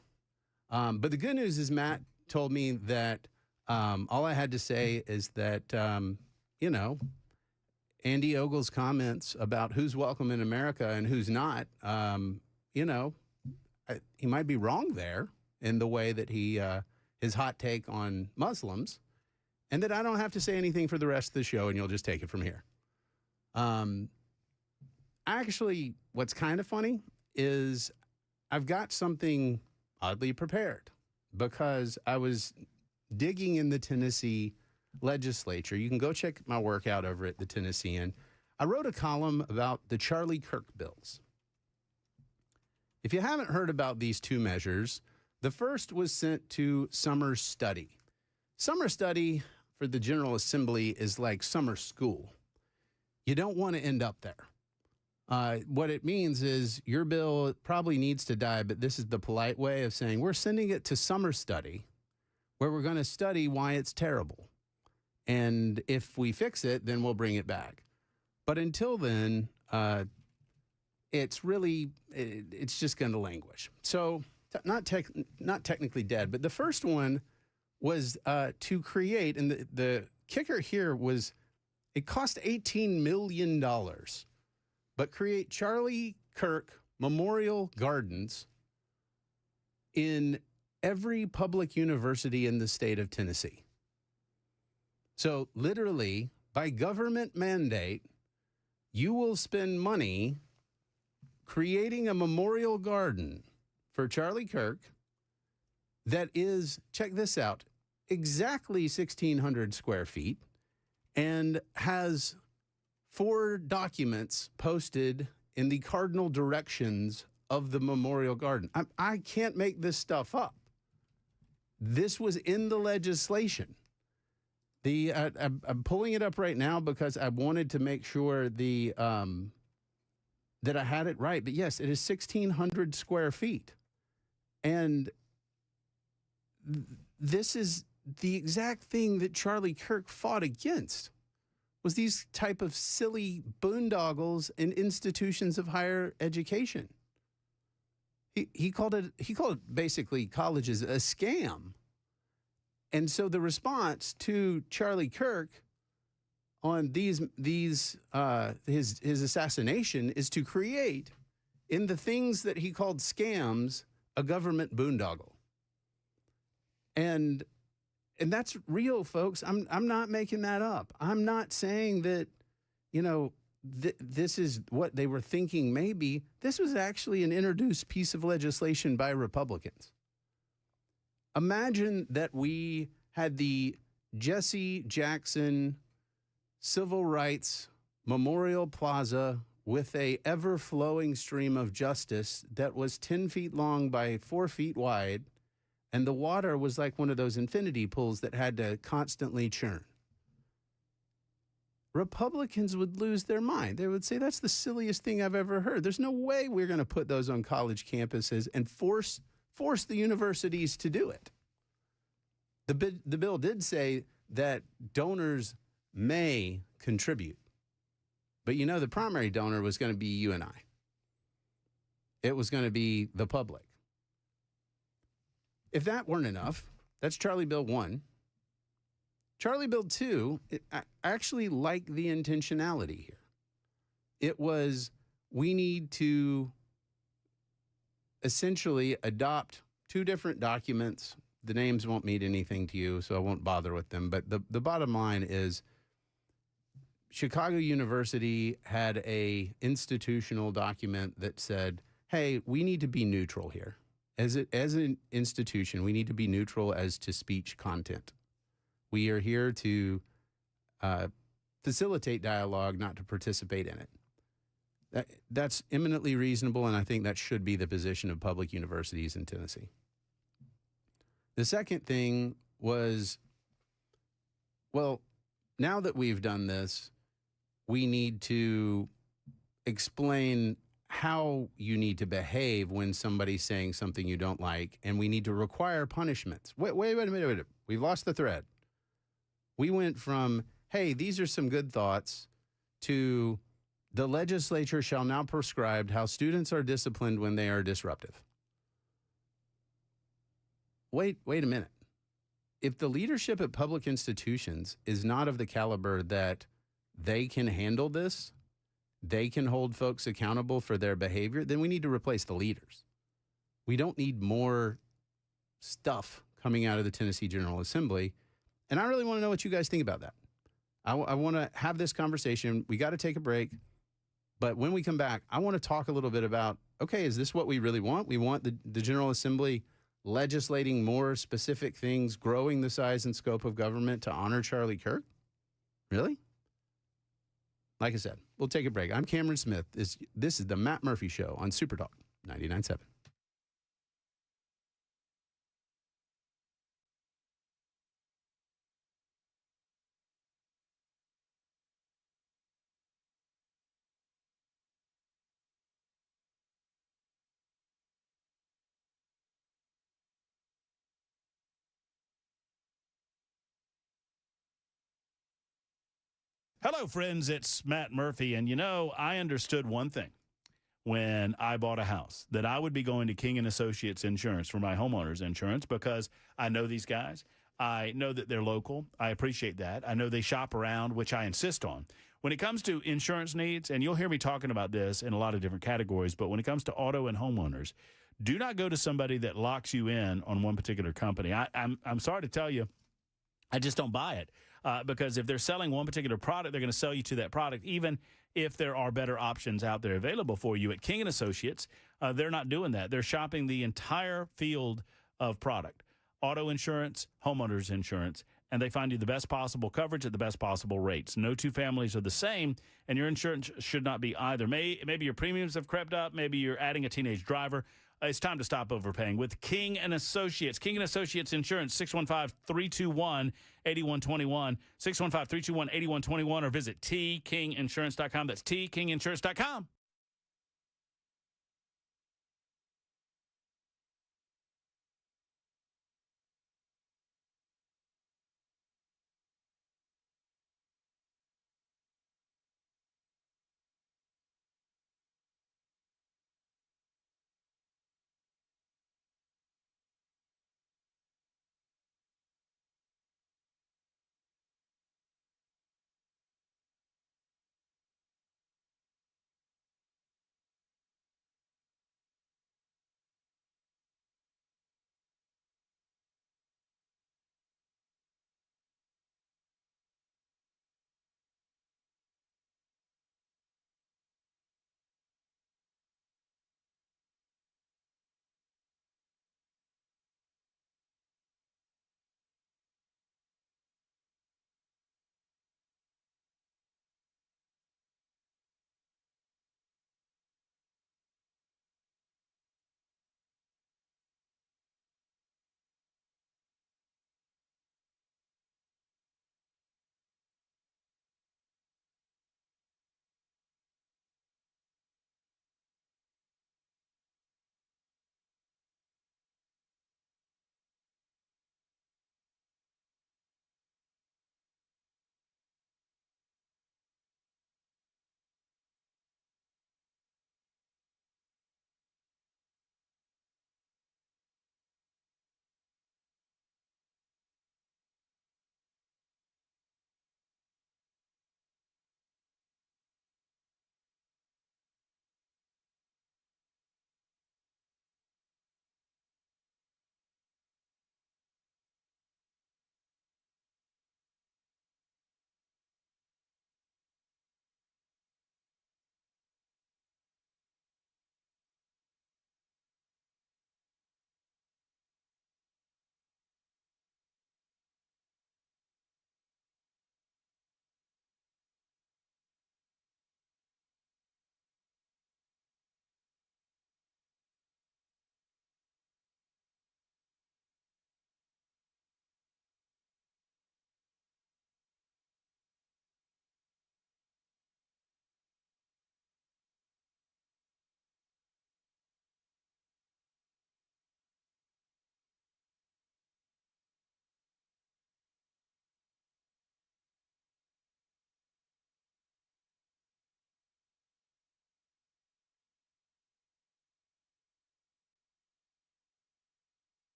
But the good news is Matt told me that all I had to say is that, Andy Ogle's comments about who's welcome in America and who's not, he might be wrong there in the way that his hot take on Muslims. And that I don't have to say anything for the rest of the show, and you'll just take it from here. Actually, what's kind of funny is I've got something oddly prepared because I was digging in the Tennessee legislature. You can go check my workout over at the Tennessean. I wrote a column about the Charlie Kirk bills. If you haven't heard about these two measures, the first was sent to summer study. Summer study for the General Assembly is like summer school. You don't want to end up there. What it means is your bill probably needs to die, but this is the polite way of saying we're sending it to summer study where we're going to study why it's terrible. And if we fix it, then we'll bring it back. But until then, it's just going to languish. So not technically dead, but the first one was to create, and the kicker here was it cost $18 million, but create Charlie Kirk Memorial Gardens in every public university in the state of Tennessee. So literally, by government mandate, you will spend money creating a memorial garden for Charlie Kirk that is, check this out, exactly 1,600 square feet and has 4 documents posted in the cardinal directions of the memorial garden. I can't make this stuff up. This was in the legislation. I'm pulling it up right now because I wanted to make sure that I had it right. But yes, it is 1,600 square feet. And this is the exact thing that Charlie Kirk fought against, was these type of silly boondoggles in institutions of higher education. He called it basically colleges a scam. And so the response to Charlie Kirk on his assassination is to create, in the things that he called scams, a government boondoggle. And that's real, folks. I'm not making that up. I'm not saying that, this is what they were thinking maybe. This was actually an introduced piece of legislation by Republicans. Imagine that we had the Jesse Jackson Civil Rights Memorial Plaza with a ever-flowing stream of justice that was 10 feet long by 4 feet wide, and the water was like one of those infinity pools that had to constantly churn. Republicans would lose their mind. They would say, that's the silliest thing I've ever heard. There's no way we're going to put those on college campuses and force the universities to do it. The bill did say that donors may contribute. But the primary donor was going to be you and I. It was going to be the public. If that weren't enough, that's Charlie Bill 1. Charlie Bill 2, I actually like the intentionality here. It was, we need to essentially adopt two different documents. The names won't mean anything to you, so I won't bother with them. But the bottom line is, Chicago University had a institutional document that said, hey, we need to be neutral here. As an institution, we need to be neutral as to speech content. We are here to facilitate dialogue, not to participate in it. That's eminently reasonable, and I think that should be the position of public universities in Tennessee. The second thing was, well, now that we've done this, we need to explain how you need to behave when somebody's saying something you don't like, and we need to require punishments. Wait a minute. We've lost the thread. We went from, hey, these are some good thoughts, to the legislature shall now prescribe how students are disciplined when they are disruptive. Wait a minute. If the leadership at public institutions is not of the caliber that they can handle this, they can hold folks accountable for their behavior, then we need to replace the leaders. We don't need more stuff coming out of the Tennessee General Assembly. And I really want to know what you guys think about that. I want to have this conversation. We got to take a break. But when we come back, I want to talk a little bit about, okay, is this what we really want? We want the General Assembly legislating more specific things, growing the size and scope of government to honor Charlie Kirk? Really? Like I said, we'll take a break. I'm Cameron Smith. This is the Matt Murphy Show on Super Talk 99.7. Hello, friends. It's Matt Murphy. And, I understood one thing when I bought a house, that I would be going to King & Associates Insurance for my homeowner's insurance, because I know these guys. I know that they're local. I appreciate that. I know they shop around, which I insist on. When it comes to insurance needs, and you'll hear me talking about this in a lot of different categories, but when it comes to auto and homeowners, do not go to somebody that locks you in on one particular company. I'm sorry to tell you, I just don't buy it. Because if they're selling one particular product, they're going to sell you to that product, even if there are better options out there available for you. At King & Associates, they're not doing that. They're shopping the entire field of product, auto insurance, homeowners insurance, and they find you the best possible coverage at the best possible rates. No two families are the same, and your insurance should not be either. Maybe your premiums have crept up. Maybe you're adding a teenage driver. It's time to stop overpaying with King & Associates. King & Associates Insurance, 615-321-8121, 615-321-8121, or visit tkinginsurance.com. That's tkinginsurance.com.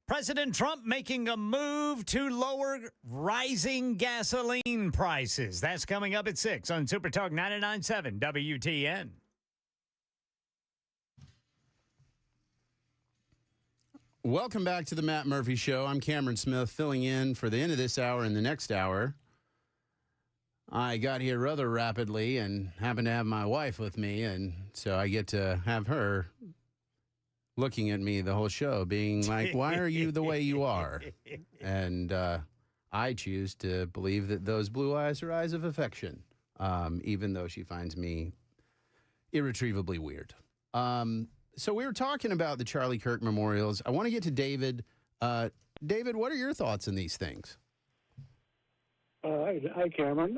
President Trump making a move to lower rising gasoline prices. That's coming up at 6 on Super Talk 99.7 WTN. Welcome back to the Matt Murphy Show. I'm Cameron Smith, filling in for the end of this hour and the next hour. I got here rather rapidly and happened to have my wife with me, and so I get to have her looking at me the whole show, being like, why are you the way you are? And I choose to believe that those blue eyes are eyes of affection, even though she finds me irretrievably weird. So we were talking about the Charlie Kirk memorials. I want to get to David. David, what are your thoughts on these things? Hi, Cameron.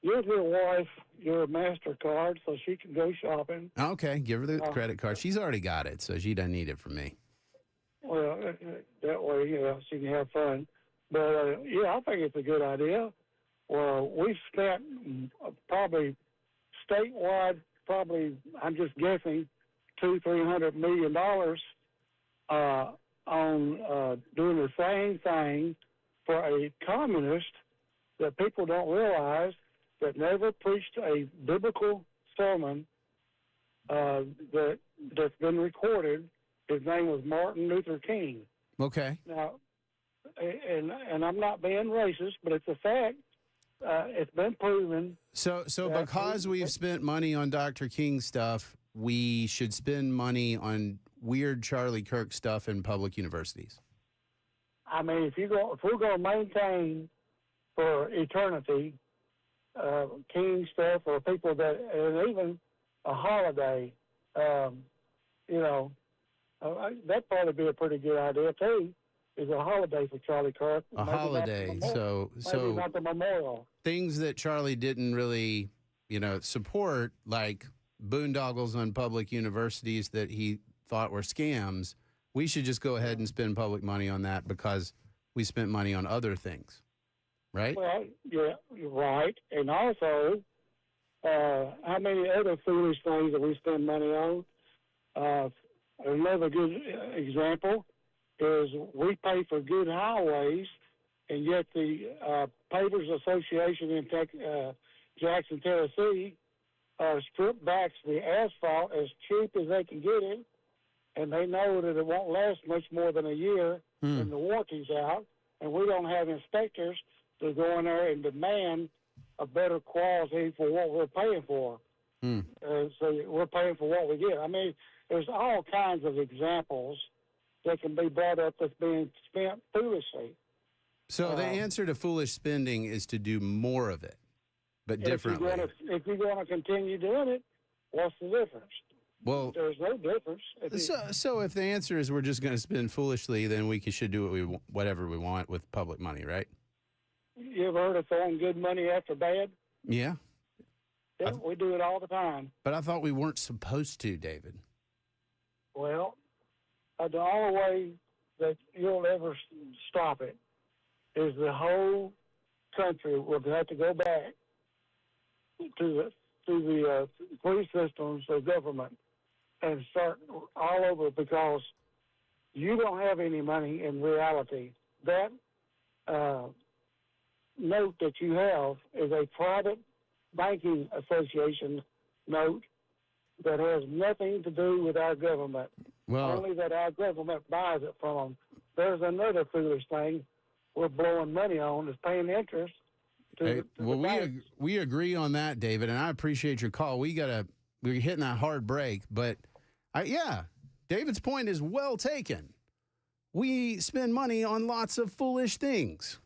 Give your wife your MasterCard so she can go shopping. Okay, give her the credit card. She's already got it, so she doesn't need it from me. Well, that way, she can have fun. But, yeah, I think it's a good idea. Well, we've spent probably statewide, I'm just guessing, $200-300 million on doing the same thing for a communist that people don't realize that never preached a biblical sermon that's been recorded. His name was Martin Luther King. Okay. Now, and I'm not being racist, but it's a fact. It's been proven. So because we've spent money on Dr. King stuff, we should spend money on weird Charlie Kirk stuff in public universities. I mean, if we're going to maintain for eternity King stuff or people that, and even a holiday, that'd probably be a pretty good idea too. Is a holiday for Charlie Kirk. A holiday, maybe not the memorial. Things that Charlie didn't really, support, like boondoggles on public universities that he thought were scams. We should just go ahead and spend public money on that because we spent money on other things, right? Well, yeah, you're right. And also, how many other foolish things that we spend money on? Another good example is we pay for good highways, and yet the Pavers Association in Jackson, Tennessee, strip backs the asphalt as cheap as they can get it, and they know that it won't last much more than a year when the warranty's out, and we don't have inspectors to go in there and demand a better quality for what we're paying for. So we're paying for what we get. I mean, there's all kinds of examples that can be brought up that's being spent foolishly. So the answer to foolish spending is to do more of it, but differently. If you're going to continue doing it, what's the difference? Well, there's no difference. So if the answer is we're just going to spend foolishly, then we should do whatever we want with public money, right? You ever heard of throwing good money after bad? Yeah. Yeah, we do it all the time. But I thought we weren't supposed to, David. Well, the only way that you'll ever stop it is the whole country will have to go back to the three systems of government and start all over, because you don't have any money in reality. That note that you have is a private banking association note that has nothing to do with our government. Only that our government buys it from them. There's another foolish thing we're blowing money on is paying interest. We agree on that, David, and I appreciate your call. We're hitting that hard break, but David's point is well taken. We spend money on lots of foolish things.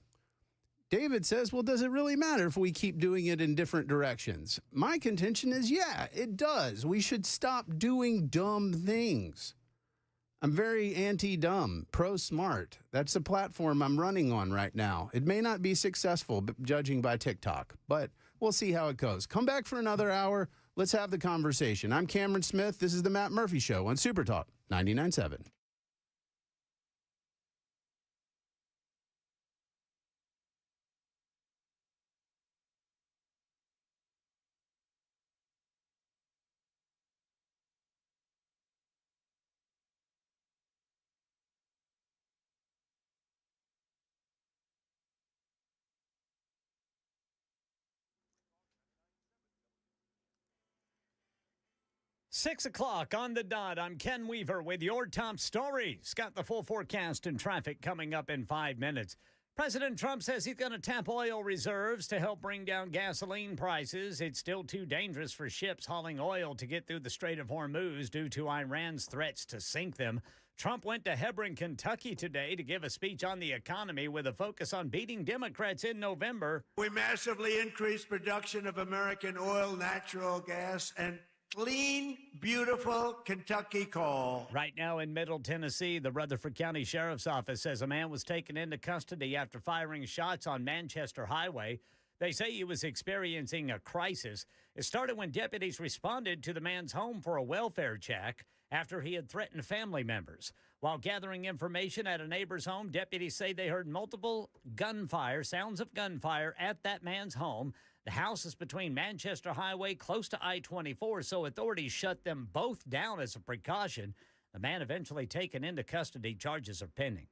David says, well, does it really matter if we keep doing it in different directions? My contention is, yeah, it does. We should stop doing dumb things. I'm very anti-dumb, pro-smart. That's the platform I'm running on right now. It may not be successful, judging by TikTok, but we'll see how it goes. Come back for another hour. Let's have the conversation. I'm Cameron Smith. This is the Matt Murphy Show on Super Talk 99.7. 6 o'clock on the dot. I'm Ken Weaver with your top stories. Got the full forecast and traffic coming up in 5 minutes. President Trump says he's going to tap oil reserves to help bring down gasoline prices. It's still too dangerous for ships hauling oil to get through the Strait of Hormuz due to Iran's threats to sink them. Trump went to Hebron, Kentucky today to give a speech on the economy with a focus on beating Democrats in November. We massively increased production of American oil, natural gas, and clean, beautiful Kentucky coal. Right now in Middle Tennessee, the Rutherford County Sheriff's Office says a man was taken into custody after firing shots on Manchester Highway. They say he was experiencing a crisis. It started when deputies responded to the man's home for a welfare check after he had threatened family members. While gathering information at a neighbor's home, deputies say they heard multiple sounds of gunfire at that man's home. The house is between Manchester Highway, close to I-24, so authorities shut them both down as a precaution. The man eventually taken into custody. Charges are pending.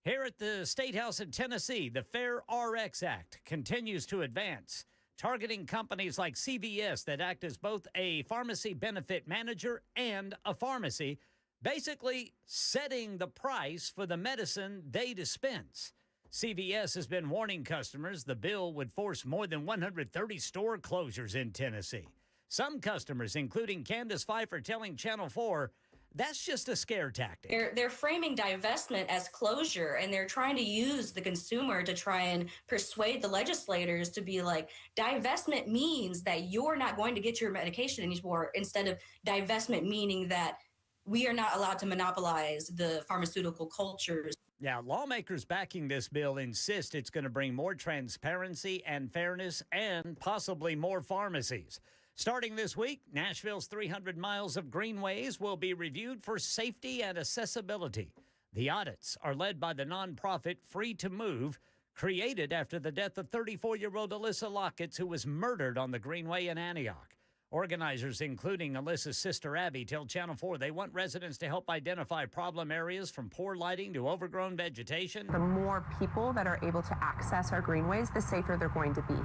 Here at the State House in Tennessee, the Fair RX Act continues to advance, targeting companies like CVS that act as both a pharmacy benefit manager and a pharmacy, basically setting the price for the medicine they dispense. CVS has been warning customers the bill would force more than 130 store closures in Tennessee. Some customers, including Candace Pfeiffer, telling Channel 4, that's just a scare tactic. They're framing divestment as closure, and they're trying to use the consumer to try and persuade the legislators to be like, divestment means that you're not going to get your medication anymore, instead of divestment meaning that we are not allowed to monopolize the pharmaceutical cultures. Now, lawmakers backing this bill insist it's going to bring more transparency and fairness and possibly more pharmacies. Starting this week, Nashville's 300 miles of greenways will be reviewed for safety and accessibility. The audits are led by the nonprofit Free to Move, created after the death of 34-year-old Alyssa Lockett, who was murdered on the Greenway in Antioch. Organizers, including Alyssa's sister Abby, tell Channel 4 they want residents to help identify problem areas from poor lighting to overgrown vegetation. The more people that are able to access our greenways, the safer they're going to be.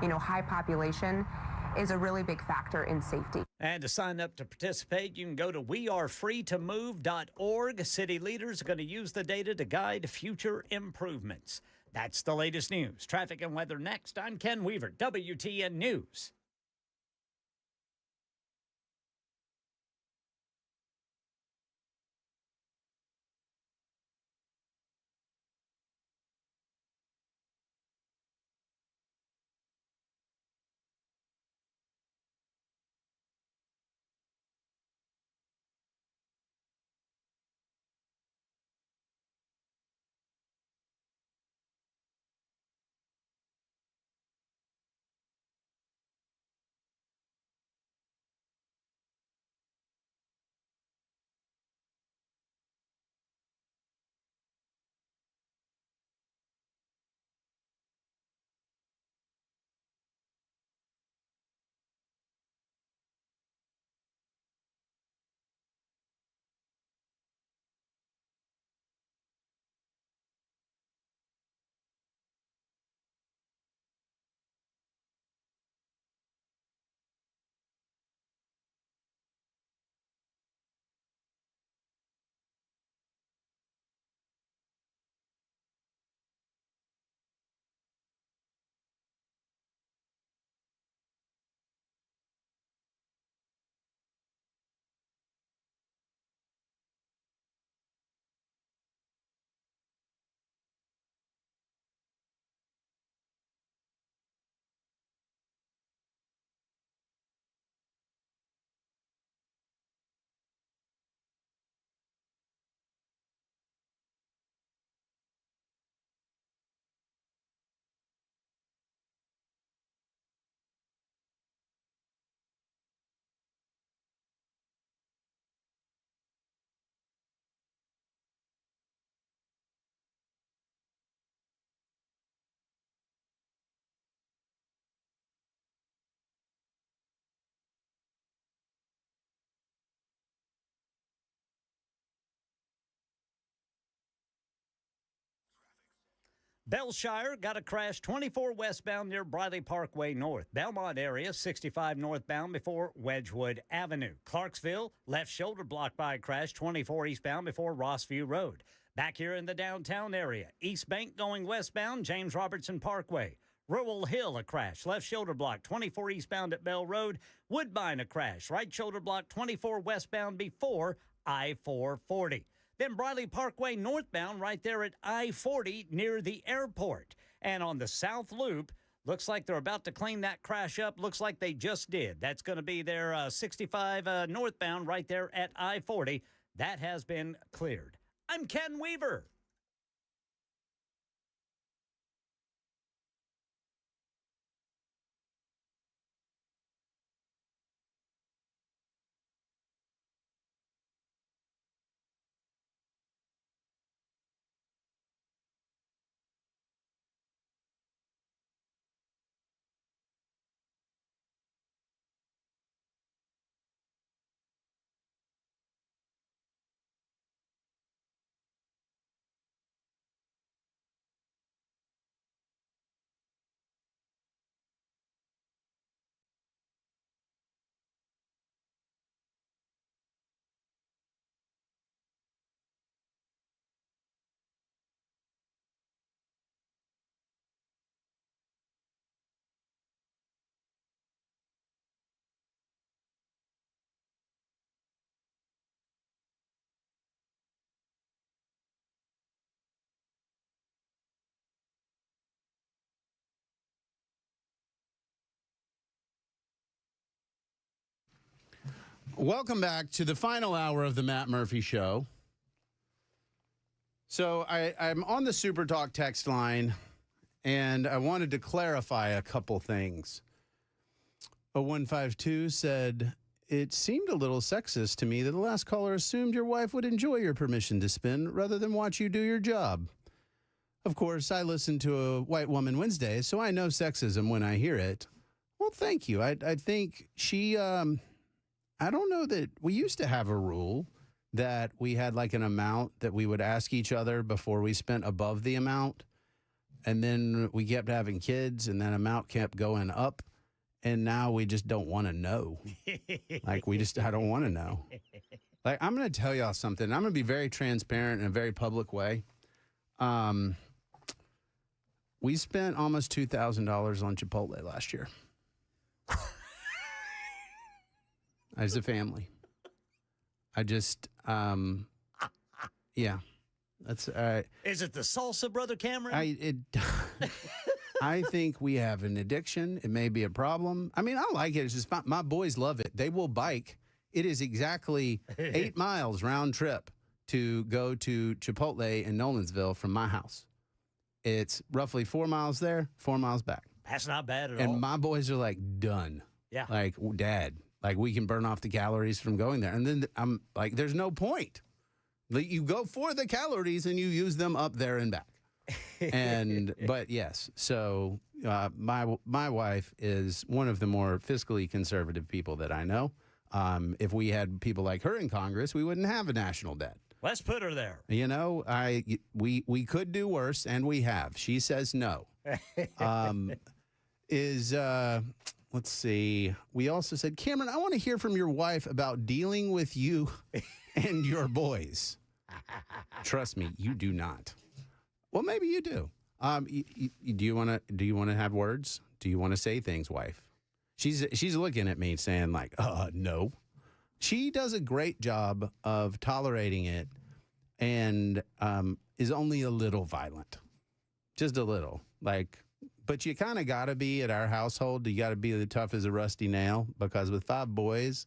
You know, high population is a really big factor in safety. And to sign up to participate, you can go to wearefreetomove.org. City leaders are going to use the data to guide future improvements. That's the latest news. Traffic and weather next. I'm Ken Weaver, WTN News. Bellshire got a crash 24 westbound near Briley Parkway North. Belmont area 65 northbound before Wedgwood Avenue. Clarksville left shoulder blocked by a crash 24 eastbound before Rossview Road. Back here in the downtown area, East Bank going westbound James Robertson Parkway. Rural Hill a crash left shoulder block 24 eastbound at Bell Road. Woodbine a crash right shoulder block 24 westbound before I-440. Then Briley Parkway northbound right there at I-40 near the airport. And on the South Loop, looks like they're about to clean that crash up. Looks like they just did. That's going to be their 65 northbound right there at I-40. That has been cleared. I'm Ken Weaver. Welcome back to the final hour of the Matt Murphy Show. So I'm on the Super Talk text line, and I wanted to clarify a couple things. 0152 said, it seemed a little sexist to me that the last caller assumed your wife would enjoy your permission to spin rather than watch you do your job. Of course, I listen to a White Woman Wednesday, so I know sexism when I hear it. Well, thank you. I think she... I don't know that we used to have a rule that we had like an amount that we would ask each other before we spent above the amount. And then we kept having kids and that amount kept going up. And now we just don't want to know. I don't want to know. Like, I'm going to tell y'all something. I'm going to be very transparent in a very public way. We spent almost $2,000 on Chipotle last year. As a family. I just, yeah. That's Is it the salsa, Brother Cameron? I think we have an addiction. It may be a problem. I mean, I like it. It's just fun. My boys love it. They will bike. It is exactly 8 miles round trip to go to Chipotle in Nolensville from my house. It's roughly 4 miles there, 4 miles back. That's not bad at all. And my boys are like, done. Yeah. Like, Dad. Like, we can burn off the calories from going there. And then I'm like, there's no point. Like, you go for the calories and you use them up there and back. But yes, so my wife is one of the more fiscally conservative people that I know. If we had people like her in Congress, we wouldn't have a national debt. Let's put her there. You know, we could do worse, and we have. She says no. Let's see. We also said, Cameron, I want to hear from your wife about dealing with you and your boys. Trust me, you do not. Well, maybe you do. Do you want to have words? Do you want to say things, wife? She's looking at me saying like, no. She does a great job of tolerating it and is only a little violent. Just a little. Like, but you kind of got to be at our household. You got to be the tough as a rusty nail, because with 5 boys,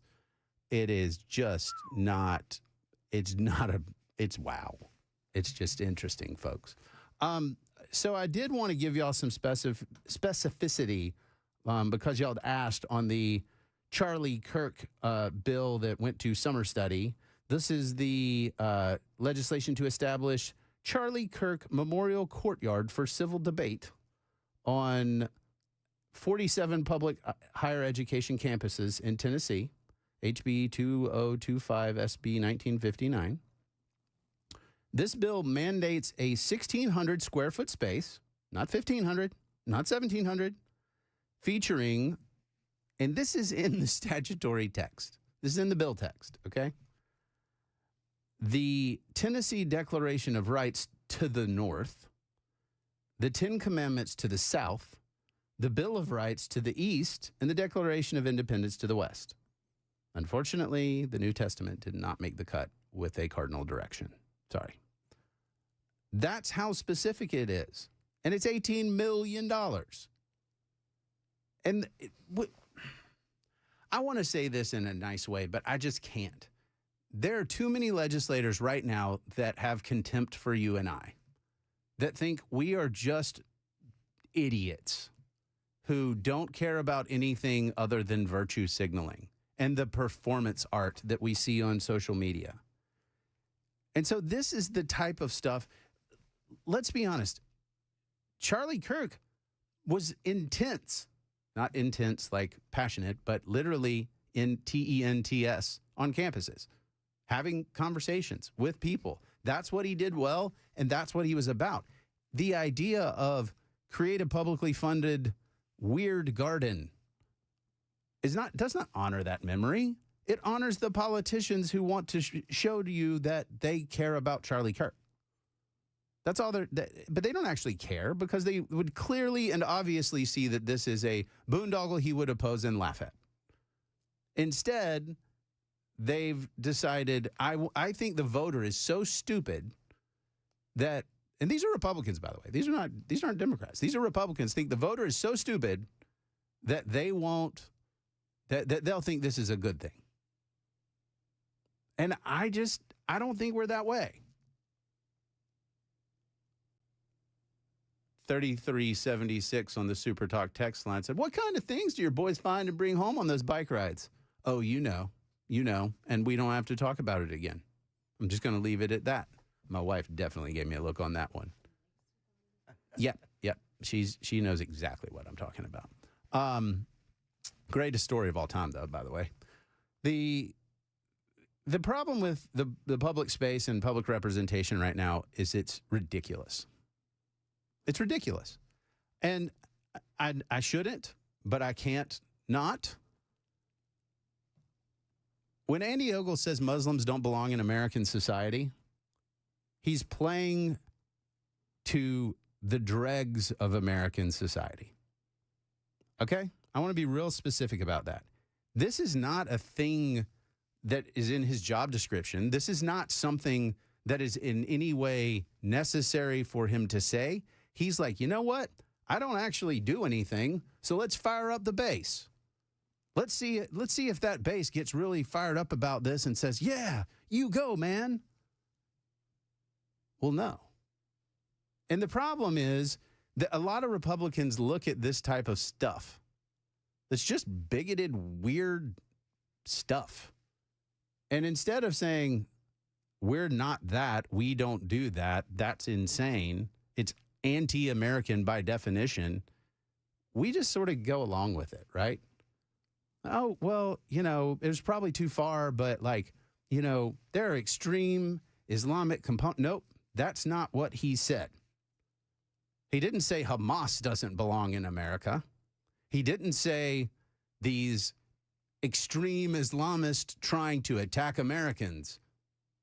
it is just not, it's wow. It's just interesting, folks. So I did want to give y'all some specificity because y'all had asked on the Charlie Kirk bill that went to summer study. This is the legislation to establish Charlie Kirk Memorial Courtyard for civil debate on 47 public higher education campuses in Tennessee, HB 2025 SB 1959. This bill mandates a 1,600 square foot space not 1,500, not 1,700, featuring, and this is in the statutory text. This is in the bill text, okay? The Tennessee Declaration of Rights to the north, the Ten Commandments to the south, the Bill of Rights to the east, and the Declaration of Independence to the west. Unfortunately, the New Testament did not make the cut with a cardinal direction. Sorry. That's how specific it is. And it's $18 million. And I want to say this in a nice way, but I just can't. There are too many legislators right now that have contempt for you and I, that think we are just idiots who don't care about anything other than virtue signaling and the performance art that we see on social media. And so this is the type of stuff. Let's be honest. Charlie Kirk was intense, not intense like passionate, but literally TENTS on campuses, having conversations with people. That's what he did well, and that's what he was about. The idea of create a publicly funded weird garden does not honor that memory. It honors the politicians who want to show to you that they care about Charlie Kirk. That's all but they don't actually care because they would clearly and obviously see that this is a boondoggle he would oppose and laugh at. Instead, they've decided, I think the voter is so stupid that, and these are Republicans, by the way. These aren't Democrats. These are Republicans think the voter is so stupid that they won't, that they'll think this is a good thing. And I don't think we're that way. 3376 on the Super Talk text line said, what kind of things do your boys find and bring home on those bike rides? Oh, you know, and we don't have to talk about it again. I'm just going to leave it at that. My wife definitely gave me a look on that one. Yep. She knows exactly what I'm talking about. Greatest story of all time, though, by the way. The problem with the public space and public representation right now is it's ridiculous. It's ridiculous. And I shouldn't, but I can't not. When Andy Ogle says Muslims don't belong in American society, he's playing to the dregs of American society. Okay? I want to be real specific about that. This is not a thing that is in his job description. This is not something that is in any way necessary for him to say. He's like, you know what? I don't actually do anything, so let's fire up the base. Let's see if that base gets really fired up about this and says, yeah, you go, man. Well, no. And the problem is that a lot of Republicans look at this type of stuff. It's just bigoted, weird stuff. And instead of saying, we're not that, we don't do that, that's insane, it's anti-American by definition, we just sort of go along with it, right? Oh, well, it was probably too far, but there are extreme Islamic components. Nope, that's not what he said. He didn't say Hamas doesn't belong in America. He didn't say these extreme Islamists trying to attack Americans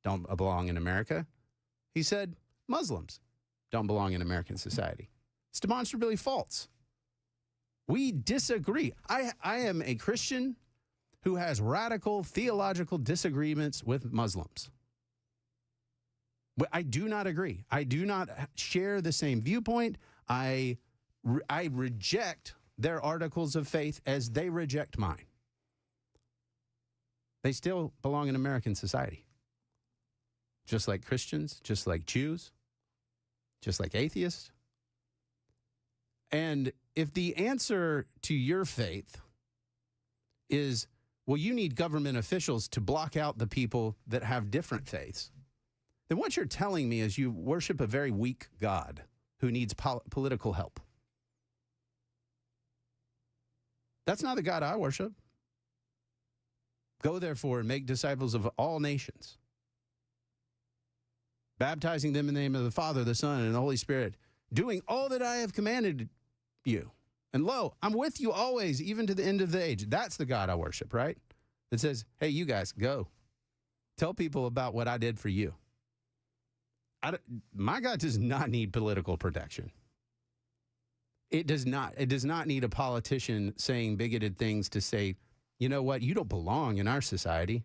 don't belong in America. He said Muslims don't belong in American society. It's demonstrably false. We disagree. I am a Christian who has radical theological disagreements with Muslims. But I do not agree. I do not share the same viewpoint. I reject their articles of faith as they reject mine. They still belong in American society. Just like Christians, just like Jews, just like atheists. And if the answer to your faith is, well, you need government officials to block out the people that have different faiths, then what you're telling me is you worship a very weak God who needs political help. That's not the God I worship. Go therefore and make disciples of all nations, baptizing them in the name of the Father, the Son, and the Holy Spirit, doing all that I have commanded you. And lo, I'm with you always, even to the end of the age. That's the God I worship, right? That says, hey, you guys, go. Tell people about what I did for you. My God does not need political protection. It does not. It does not need a politician saying bigoted things to say, you know what, you don't belong in our society.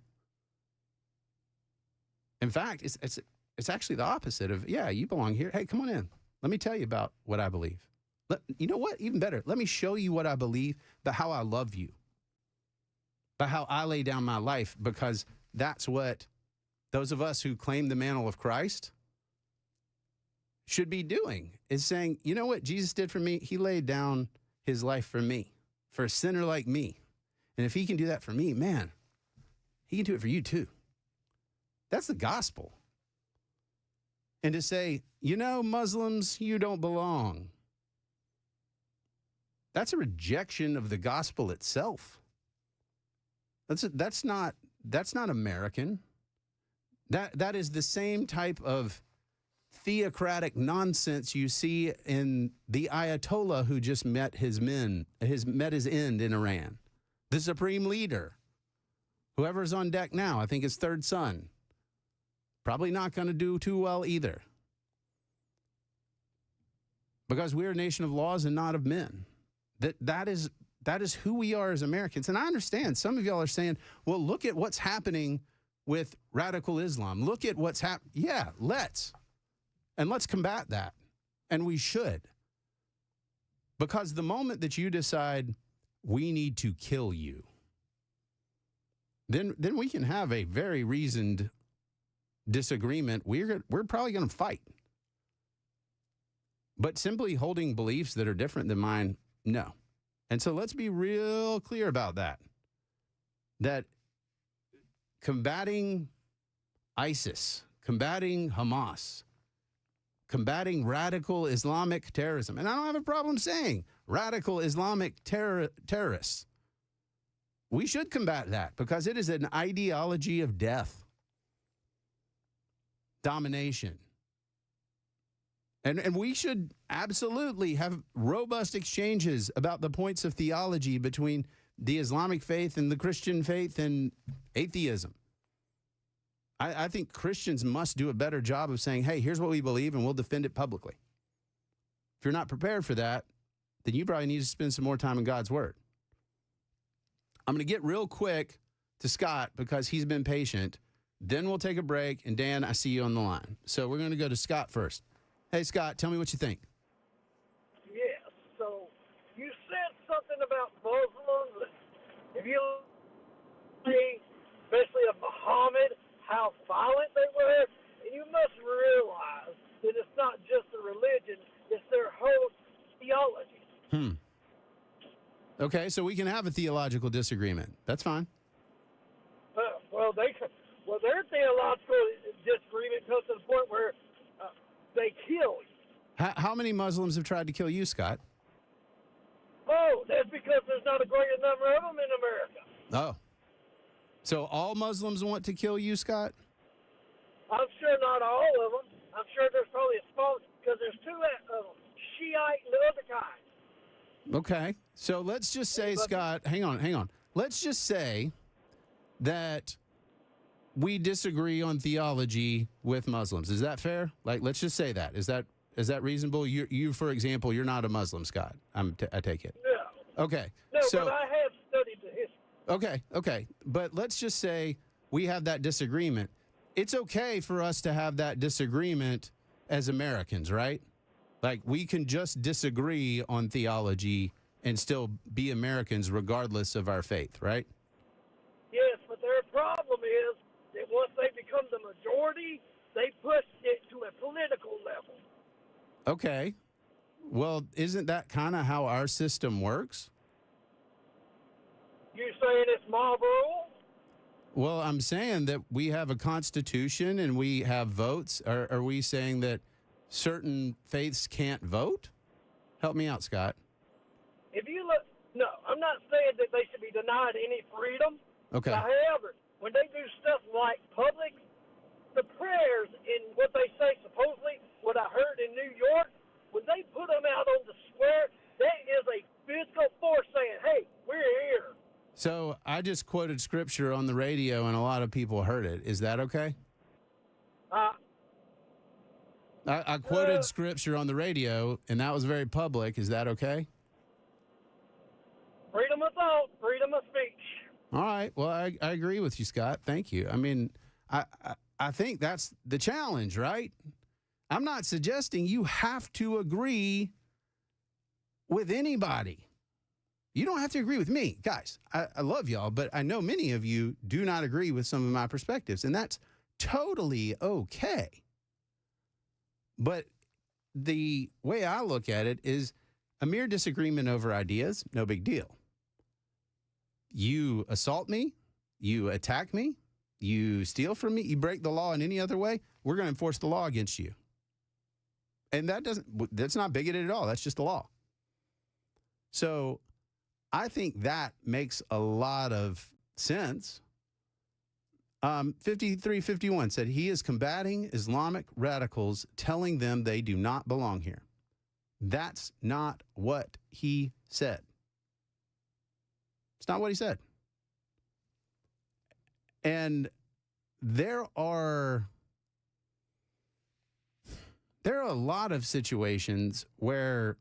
In fact, it's actually the opposite of, yeah, you belong here. Hey, come on in. Let me tell you about what I believe. You know what? Even better. Let me show you what I believe, but how I love you, by how I lay down my life, because that's what those of us who claim the mantle of Christ should be doing, is saying, you know what Jesus did for me? He laid down his life for me, for a sinner like me. And if he can do that for me, man, he can do it for you too. That's the gospel. And to say, you know, Muslims, you don't belong. That's a rejection of the gospel itself. That's not American. That is the same type of theocratic nonsense you see in the Ayatollah who just met his end in Iran. The supreme leader, whoever's on deck now, I think his third son, probably not going to do too well either. Because we're a nation of laws and not of men. That is who we are as Americans. And I understand some of y'all are saying, well, look at what's happening with radical Islam. Look at what's happening. Yeah, let's combat that. And we should. Because the moment that you decide we need to kill you, then we can have a very reasoned disagreement. We're probably going to fight. But simply holding beliefs that are different than mine, no. And so let's be real clear about that. That combating ISIS, combating Hamas, combating radical Islamic terrorism, and I don't have a problem saying radical Islamic terrorists. We should combat that because it is an ideology of death, domination. And we should absolutely have robust exchanges about the points of theology between the Islamic faith and the Christian faith and atheism. I think Christians must do a better job of saying, hey, here's what we believe, and we'll defend it publicly. If you're not prepared for that, then you probably need to spend some more time in God's Word. I'm going to get real quick to Scott because he's been patient. Then we'll take a break, and Dan, I see you on the line. So we're going to go to Scott first. Hey, Scott, tell me what you think. Yes. So you said something about Muslims. If you see, especially of Muhammad, how violent they were, and you must realize that it's not just a religion, it's their whole theology. Okay, so we can have a theological disagreement. That's fine. Well, their theological disagreement comes to the point where they kill you. How many Muslims have tried to kill you, Scott? Oh, that's because there's not a greater number of them in America. Oh. So all Muslims want to kill you, Scott? I'm sure not all of them. I'm sure there's probably a small, because there's two of them, Shiite and the other kind. Okay. So let's just say, Scott, hang on. Let's just say that we disagree on theology with Muslims. Is that fair? Like, let's just say that. Is that reasonable? You, for example, you're not a Muslim, Scott. I take it. No. Okay. No, so, but I have studied the history. Okay. But let's just say we have that disagreement. It's okay for us to have that disagreement as Americans, right? Like, we can just disagree on theology and still be Americans regardless of our faith, right? Yes, but their problem is that once they become the majority, they push it to a political level. Okay. Well, isn't that kind of how our system works? You saying it's mob rule? Well, I'm saying that we have a constitution and we have votes. Are we saying that certain faiths can't vote? Help me out, Scott. If you look, no, I'm not saying that they should be denied any freedom. Okay. However, when they do stuff like public, the prayers in what they say supposedly, what I heard in New York, when they I just quoted scripture on the radio, and a lot of people heard it. Is that okay? I quoted scripture on the radio, and that was very public. Is that okay? Freedom of thought, freedom of speech. All right. Well, I agree with you, Scott. Thank you. I mean, I think that's the challenge, right? I'm not suggesting you have to agree with anybody. You don't have to agree with me. Guys, I love y'all, but I know many of you do not agree with some of my perspectives, and that's totally okay. But the way I look at it is a mere disagreement over ideas, no big deal. You assault me, you attack me, you steal from me, you break the law in any other way, we're going to enforce the law against you. And that's not bigoted at all. That's just the law. So I think that makes a lot of sense. 5351 said he is combating Islamic radicals, telling them they do not belong here. That's not what he said. It's not what he said. And there are a lot of situations where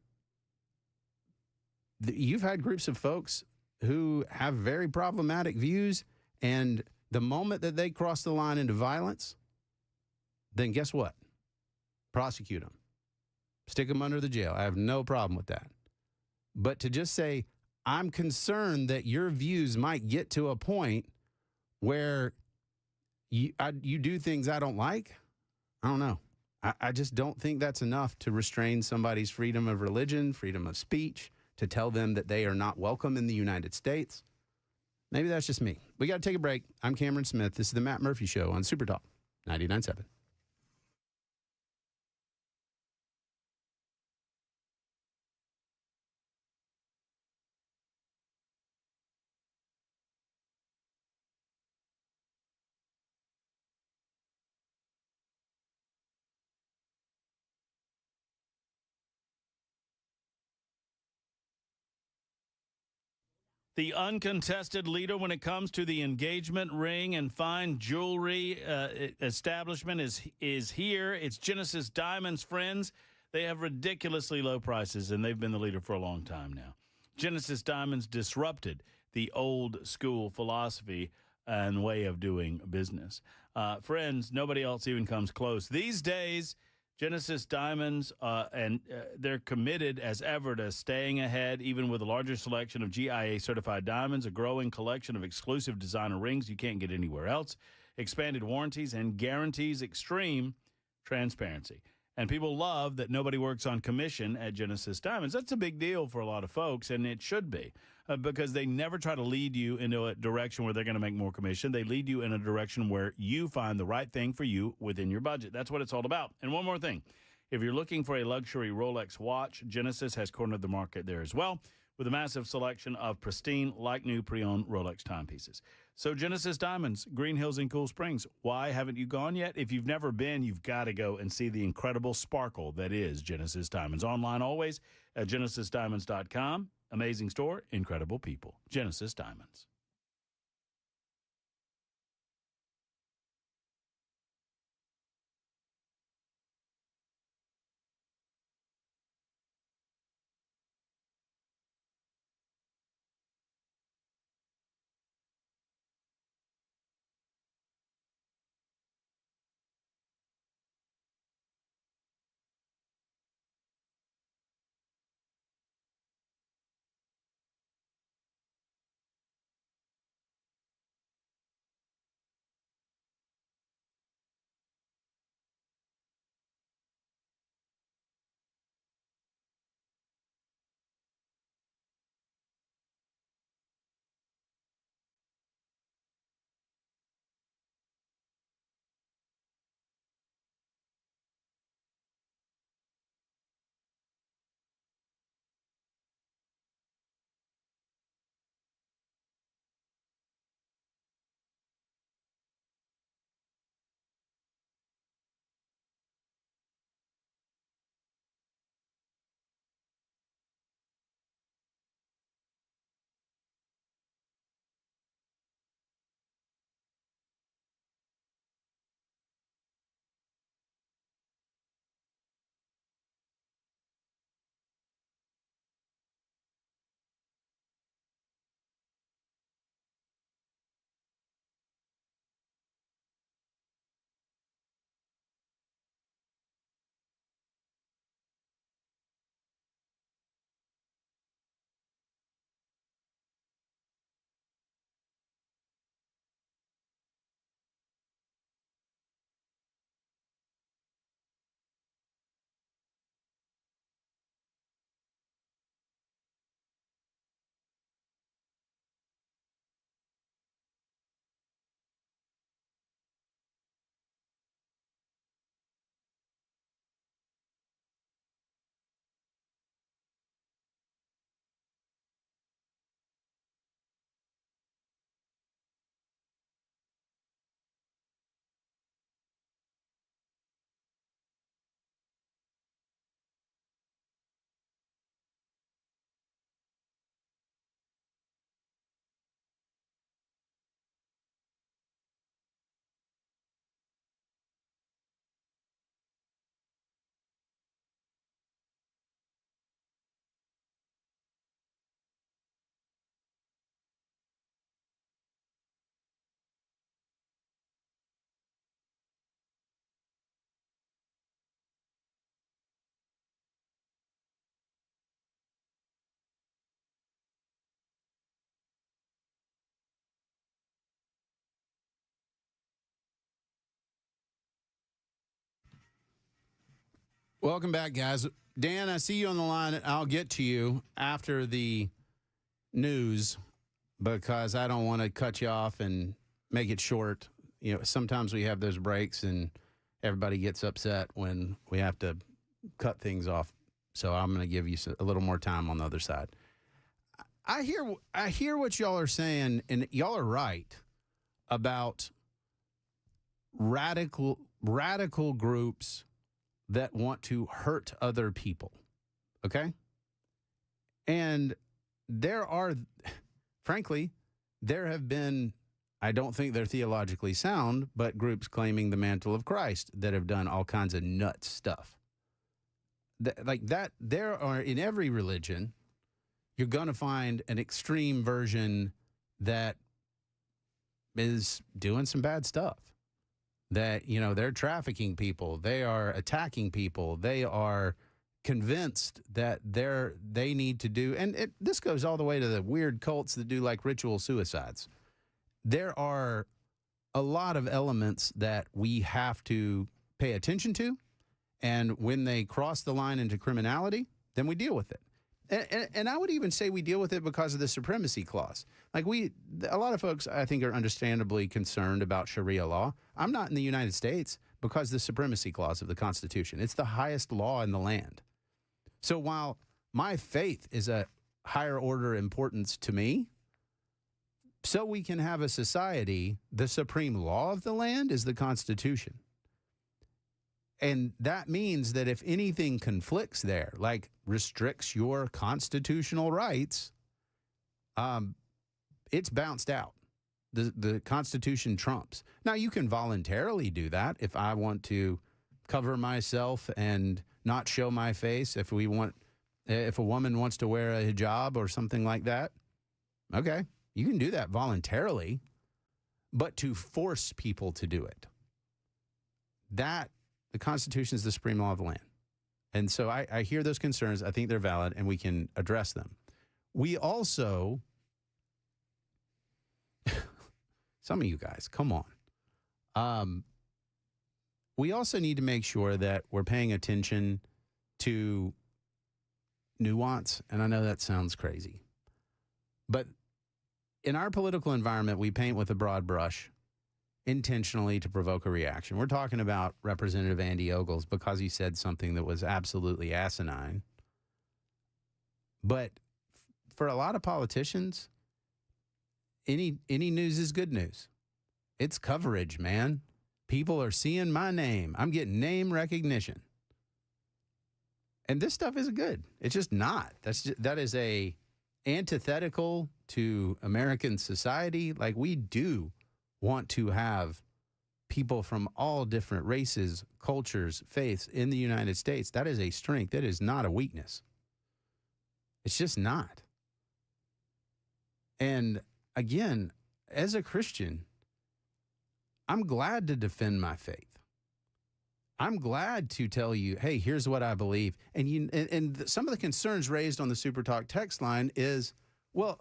you've had groups of folks who have very problematic views, and the moment that they cross the line into violence, then guess what? Prosecute them. Stick them under the jail. I have no problem with that. But to just say, I'm concerned that your views might get to a point where you do things I don't like, I don't know. I just don't think that's enough to restrain somebody's freedom of religion, freedom of speech, to tell them that they are not welcome in the United States. Maybe that's just me. We got to take a break. I'm Cameron Smith. This is the Matt Murphy Show on Super Talk 99.7. The uncontested leader when it comes to the engagement ring and fine jewelry establishment is here. It's Genesis Diamonds, friends. They have ridiculously low prices, and they've been the leader for a long time now. Genesis Diamonds disrupted the old school philosophy and way of doing business. Friends, nobody else even comes close. These days, Genesis Diamonds, they're committed as ever to staying ahead, even with a larger selection of GIA-certified diamonds, a growing collection of exclusive designer rings you can't get anywhere else, expanded warranties, and guarantees extreme transparency. And people love that nobody works on commission at Genesis Diamonds. That's a big deal for a lot of folks, and it should be, because they never try to lead you into a direction where they're going to make more commission. They lead you in a direction where you find the right thing for you within your budget. That's what it's all about. And one more thing. If you're looking for a luxury Rolex watch, Genesis has cornered the market there as well, with a massive selection of pristine, like-new pre-owned Rolex timepieces. So Genesis Diamonds, Green Hills in Cool Springs. Why haven't you gone yet? If you've never been, you've got to go and see the incredible sparkle that is Genesis Diamonds. Online always at genesisdiamonds.com. Amazing store, incredible people. Genesis Diamonds. Welcome back, guys. Dan, I see you on the line. I'll get to you after the news because I don't want to cut you off and make it short. You know, sometimes we have those breaks and everybody gets upset when we have to cut things off. So I'm going to give you a little more time on the other side. I hear what y'all are saying, and y'all are right about radical groups that want to hurt other people. Okay? And frankly, there have been, I don't think they're theologically sound, but groups claiming the mantle of Christ that have done all kinds of nuts stuff. Like that, there are, in every religion, you're going to find an extreme version that is doing some bad stuff. That, you know, they're trafficking people, they are attacking people, they are convinced that they need to do, and this goes all the way to the weird cults that do like ritual suicides. There are a lot of elements that we have to pay attention to, and when they cross the line into criminality, then we deal with it. And I would even say we deal with it because of the supremacy clause. Like a lot of folks, I think, are understandably concerned about Sharia law. I'm not in the United States because the supremacy clause of the Constitution. It's the highest law in the land. So while my faith is a higher order importance to me, so we can have a society, the supreme law of the land is the Constitution. And that means that if anything conflicts there, like restricts your constitutional rights, it's bounced out. The Constitution trumps. Now, you can voluntarily do that if I want to cover myself and not show my face. If a woman wants to wear a hijab or something like that, okay, you can do that voluntarily. But to force people to do it, the Constitution is the supreme law of the land. And so I hear those concerns. I think they're valid, and we can address them. We also, some of you guys, come on. We also need to make sure that we're paying attention to nuance. And I know that sounds crazy. But in our political environment, we paint with a broad brush intentionally to provoke a reaction. We're talking about Representative Andy Ogles because he said something that was absolutely asinine. But for a lot of politicians, any news is good news. It's coverage, man. People are seeing my name. I'm getting name recognition. And this stuff isn't good. It's just not. That is a antithetical to American society. Like, we do want to have people from all different races, cultures, faiths in the United States. That is a strength. That is not a weakness. It's just not. And again, as a Christian, I'm glad to defend my faith. I'm glad to tell you, hey, here's what I believe. And some of the concerns raised on the Super Talk text line is, well,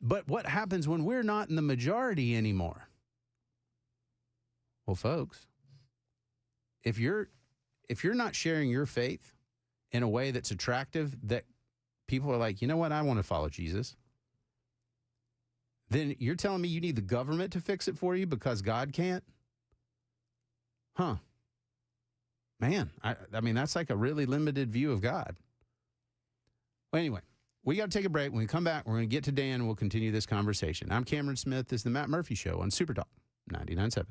but what happens when we're not in the majority anymore? Well, folks, if you're not sharing your faith in a way that's attractive, that people are like, you know what, I want to follow Jesus, then you're telling me you need the government to fix it for you because God can't? Huh. Man, I mean, that's like a really limited view of God. Well, anyway, we got to take a break. When we come back, we're going to get to Dan and we'll continue this conversation. I'm Cameron Smith. This is the Matt Murphy Show on Super Talk 99.7.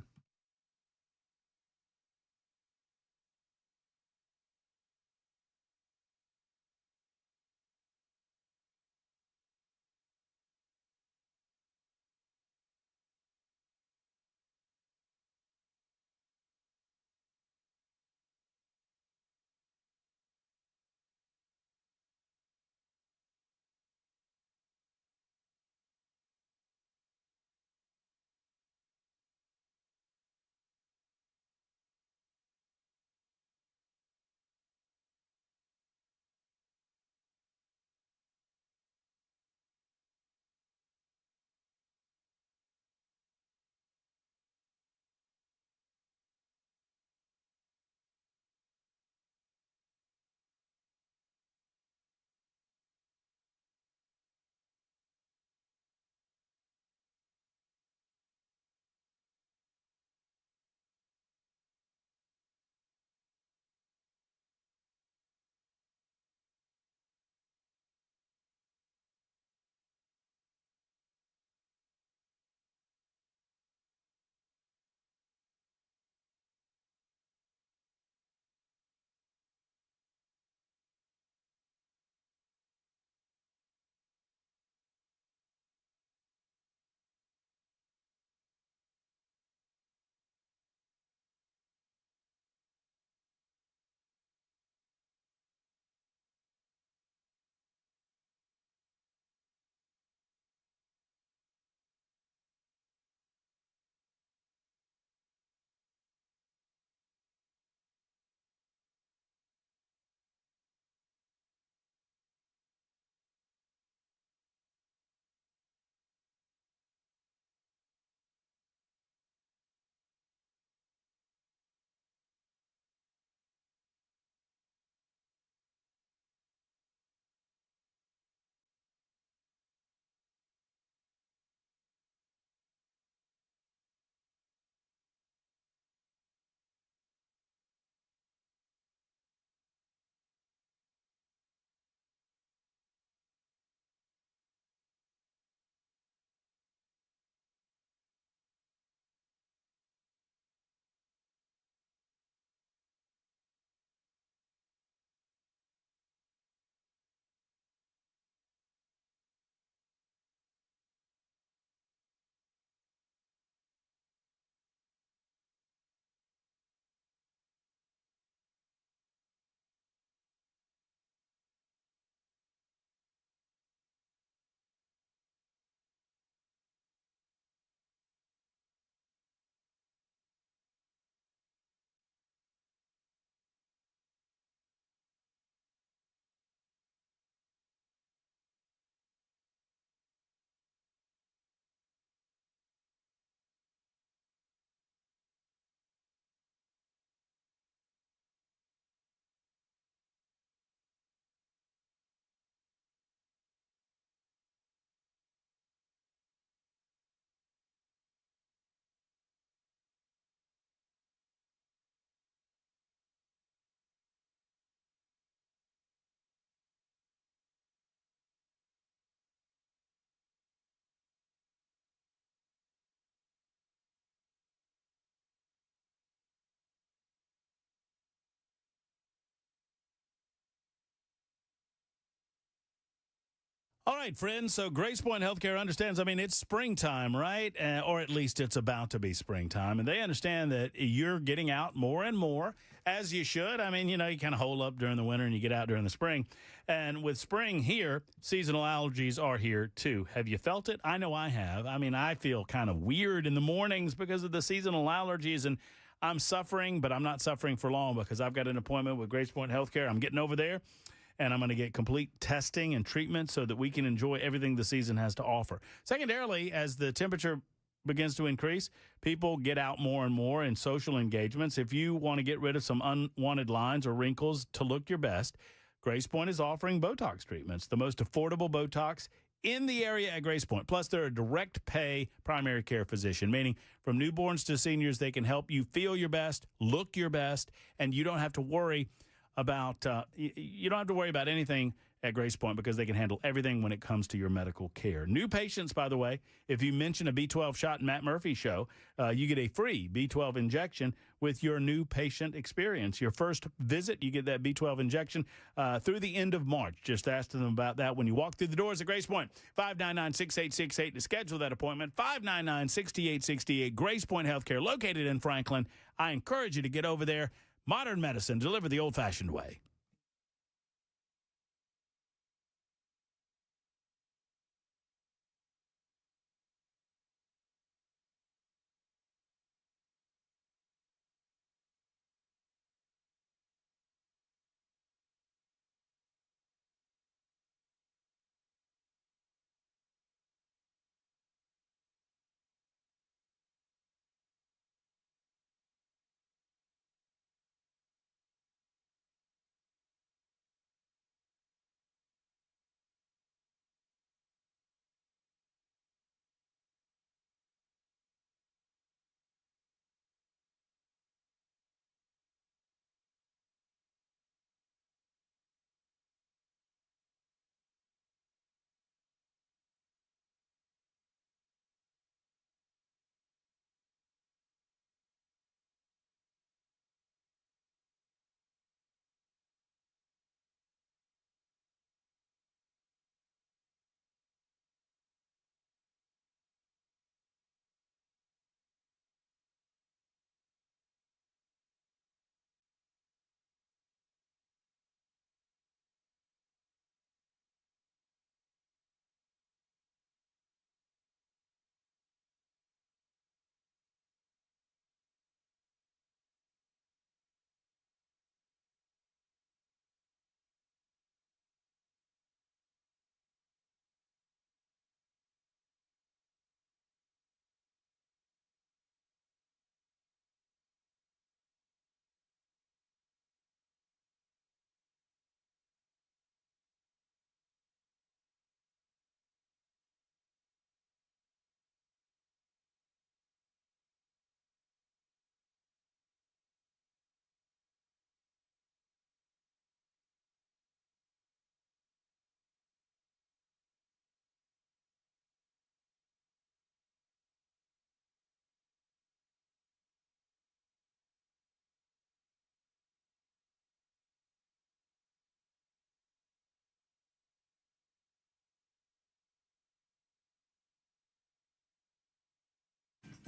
All right, friends. So Grace Point Healthcare understands, it's springtime, right? Or at least it's about to be springtime. And they understand that you're getting out more and more, as you should. You kind of hole up during the winter and you get out during the spring. And with spring here, seasonal allergies are here too. Have you felt it? I know I have. I feel kind of weird in the mornings because of the seasonal allergies. And I'm suffering, but I'm not suffering for long because I've got an appointment with Grace Point Healthcare. I'm getting over there. And I'm going to get complete testing and treatment so that we can enjoy everything the season has to offer. Secondarily, as the temperature begins to increase, people get out more and more in social engagements. If you want to get rid of some unwanted lines or wrinkles to look your best, Grace Point is offering Botox treatments, the most affordable Botox in the area at Grace Point. Plus, they're a direct pay primary care physician, meaning from newborns to seniors, they can help you feel your best, look your best, and you don't have to worry about anything at Grace Point because they can handle everything when it comes to your medical care. New patients, by the way, if you mention a B12 shot in Matt Murphy show, you get a free B12 injection with your new patient experience. Your first visit, you get that B12 injection through the end of March. Just ask them about that when you walk through the doors at Grace Point. 599-6868 to schedule that appointment. 599-6868. Grace Point Healthcare, located in Franklin. I encourage you to get over there. Modern medicine delivered the old-fashioned way.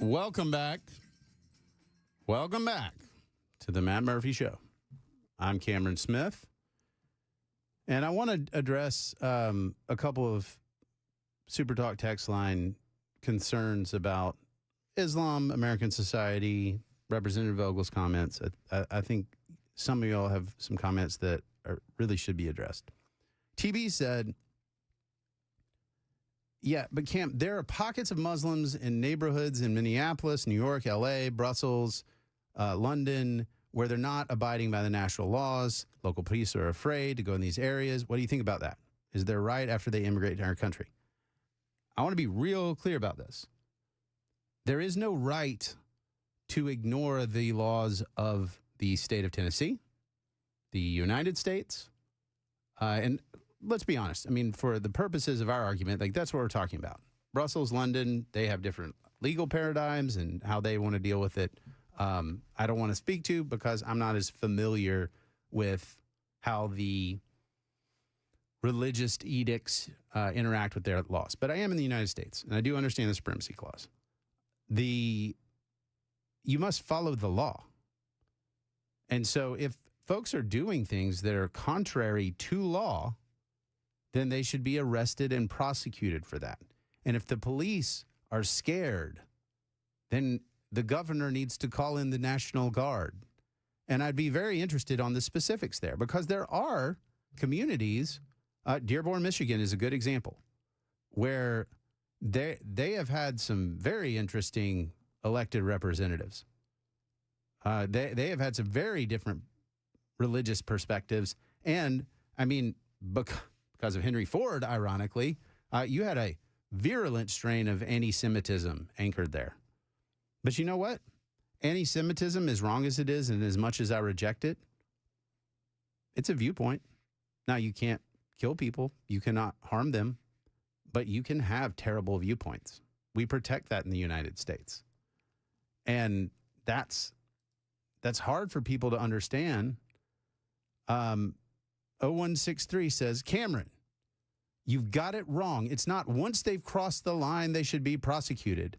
Welcome back. Welcome back to the Matt Murphy Show. I'm Cameron Smith, and I want to address a couple of Super Talk text line concerns about Islam, American society, Representative Vogel's comments. I think some of y'all have some comments that really should be addressed. TB said, yeah, but Cam, there are pockets of Muslims in neighborhoods in Minneapolis, New York, L.A., Brussels, London, where they're not abiding by the national laws. Local police are afraid to go in these areas. What do you think about that? Is their right after they immigrate to our country? I want to be real clear about this. There is no right to ignore the laws of the state of Tennessee, the United States, and let's be honest. I mean, for the purposes of our argument, like that's what we're talking about. Brussels, London, they have different legal paradigms and how they want to deal with it. I don't want to speak to because I'm not as familiar with how the religious edicts interact with their laws. But I am in the United States, and I do understand the supremacy clause. You must follow the law. And so if folks are doing things that are contrary to law, then they should be arrested and prosecuted for that. And if the police are scared, then the governor needs to call in the National Guard. And I'd be very interested on the specifics there, because there are communities, Dearborn, Michigan is a good example, where they have had some very interesting elected representatives. They have had some very different religious perspectives. And, I mean, because of Henry Ford, ironically, you had a virulent strain of anti-Semitism anchored there. But you know what? Anti-Semitism, as wrong as it is and as much as I reject it, it's a viewpoint. Now, you can't kill people. You cannot harm them. But you can have terrible viewpoints. We protect that in the United States. And that's hard for people to understand. 0163 says, Cameron, you've got it wrong. It's not once they've crossed the line, they should be prosecuted.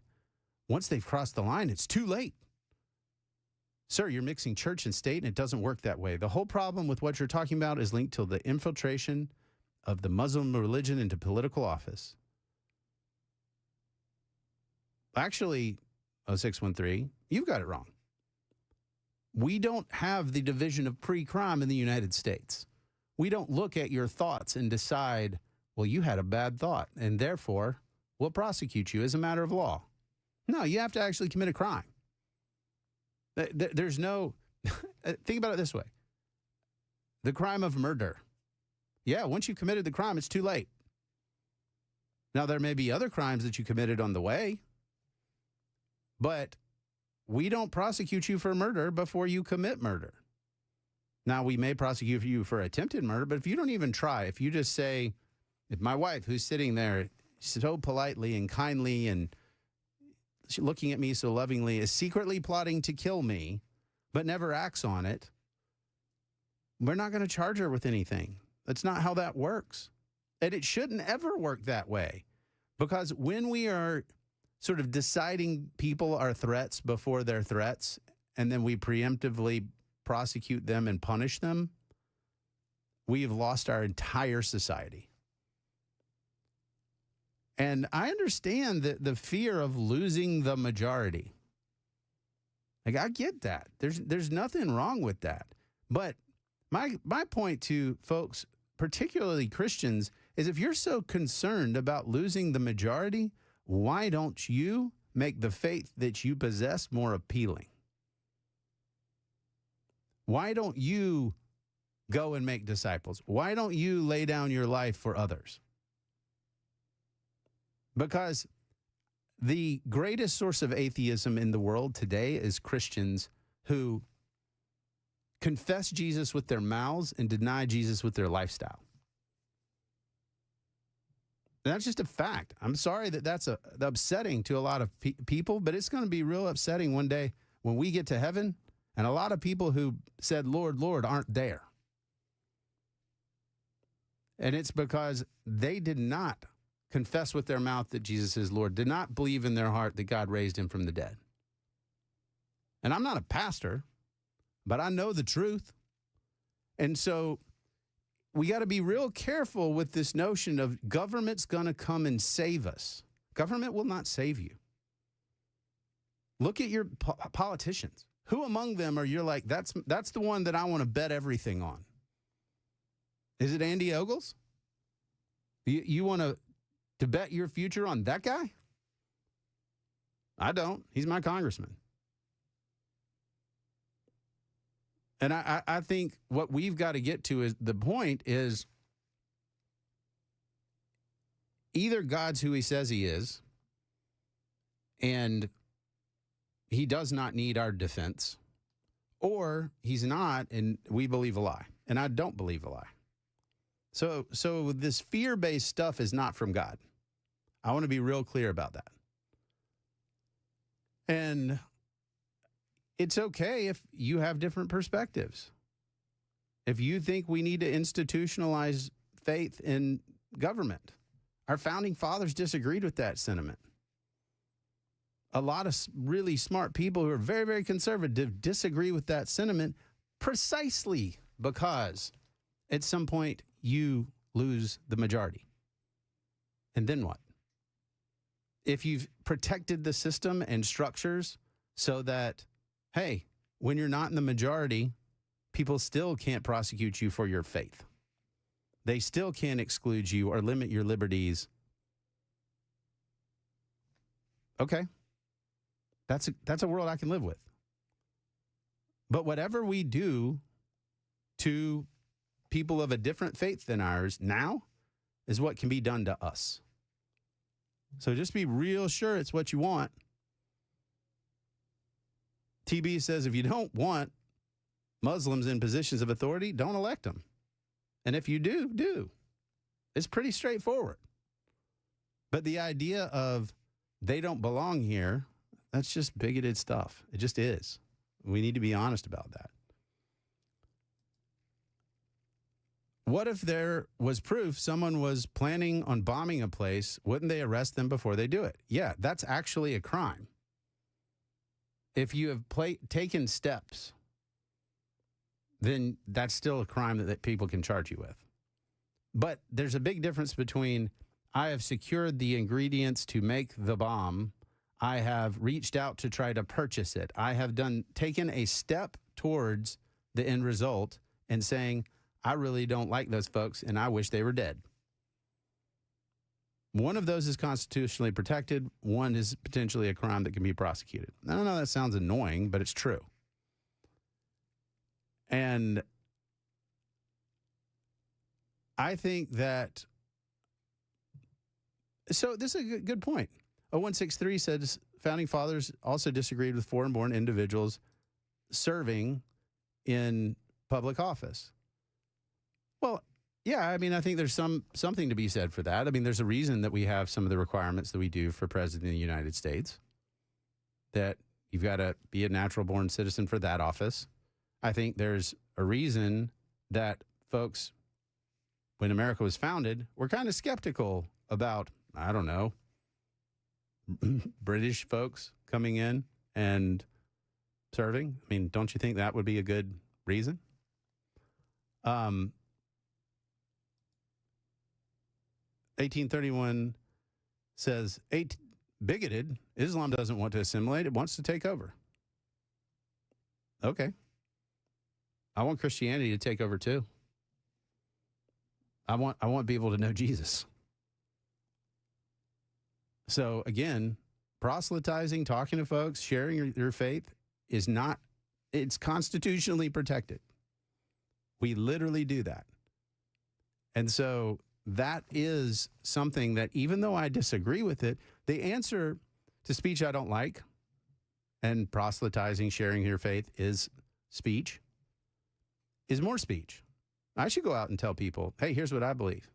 Once they've crossed the line, it's too late. Sir, you're mixing church and state, and it doesn't work that way. The whole problem with what you're talking about is linked to the infiltration of the Muslim religion into political office. Actually, 0613, you've got it wrong. We don't have the division of pre-crime in the United States. We don't look at your thoughts and decide, well, you had a bad thought, and therefore we'll prosecute you as a matter of law. No, you have to actually commit a crime. There's no, think about it this way. The crime of murder. Yeah, once you've committed the crime, it's too late. Now, there may be other crimes that you committed on the way, but we don't prosecute you for murder before you commit murder. Now, we may prosecute you for attempted murder, but if you don't even try, if you just say, if my wife, who's sitting there so politely and kindly and looking at me so lovingly, is secretly plotting to kill me, but never acts on it, we're not going to charge her with anything. That's not how that works. And it shouldn't ever work that way. Because when we are sort of deciding people are threats before they're threats, and then we preemptively prosecute them and punish them, we have lost our entire society. And I understand the fear of losing the majority. Like, I get that. There's nothing wrong with that. But my point to folks, particularly Christians, is if you're so concerned about losing the majority, why don't you make the faith that you possess more appealing? Why don't you go and make disciples? Why don't you lay down your life for others? Because the greatest source of atheism in the world today is Christians who confess Jesus with their mouths and deny Jesus with their lifestyle. And that's just a fact. I'm sorry that that's upsetting to a lot of people, but it's going to be real upsetting one day when we get to heaven and a lot of people who said, Lord, Lord, aren't there. And it's because they did not confess with their mouth that Jesus is Lord, did not believe in their heart that God raised him from the dead. And I'm not a pastor, but I know the truth. And so we got to be real careful with this notion of government's going to come and save us. Government will not save you. Look at your politicians. Who among them are you're like, that's the one that I want to bet everything on? Is it Andy Ogles? You want to bet your future on that guy? I don't. He's my congressman. And I think what we've got to get to is the point is either God's who he says he is, and he does not need our defense, or he's not, and we believe a lie. And I don't believe a lie. So this fear-based stuff is not from God. I want to be real clear about that. And it's okay if you have different perspectives. If you think we need to institutionalize faith in government. Our founding fathers disagreed with that sentiment. A lot of really smart people who are very, very conservative disagree with that sentiment precisely because at some point you lose the majority. And then what? If you've protected the system and structures so that, hey, when you're not in the majority, people still can't prosecute you for your faith. They still can't exclude you or limit your liberties. Okay. That's a world I can live with. But whatever we do to people of a different faith than ours now is what can be done to us. So just be real sure it's what you want. TB says if you don't want Muslims in positions of authority, don't elect them. And if you do, do. It's pretty straightforward. But the idea of they don't belong here, that's just bigoted stuff. It just is. We need to be honest about that. What if there was proof someone was planning on bombing a place? Wouldn't they arrest them before they do it? Yeah, that's actually a crime. If you have taken steps, then that's still a crime that people can charge you with. But there's a big difference between I have secured the ingredients to make the bomb, I have reached out to try to purchase it, I have taken a step towards the end result and saying, I really don't like those folks and I wish they were dead. One of those is constitutionally protected. One is potentially a crime that can be prosecuted. I don't know, that sounds annoying, but it's true. And I think that, so this is a good point. 0163 says founding fathers also disagreed with foreign-born individuals serving in public office. Well, yeah, I mean, I think there's something to be said for that. I mean, there's a reason that we have some of the requirements that we do for President of the United States, that you've got to be a natural-born citizen for that office. I think there's a reason that folks, when America was founded, were kind of skeptical about, I don't know, British folks coming in and serving. I mean, don't you think that would be a good reason? 1831 says, bigoted, Islam doesn't want to assimilate, it wants to take over. Okay. I want Christianity to take over too. I want people to know Jesus. So again, proselytizing, talking to folks, sharing your faith is not, it's constitutionally protected. We literally do that. And so that is something that even though I disagree with it, the answer to speech I don't like, and proselytizing, sharing your faith is speech, is more speech. I should go out and tell people, hey, here's what I believe.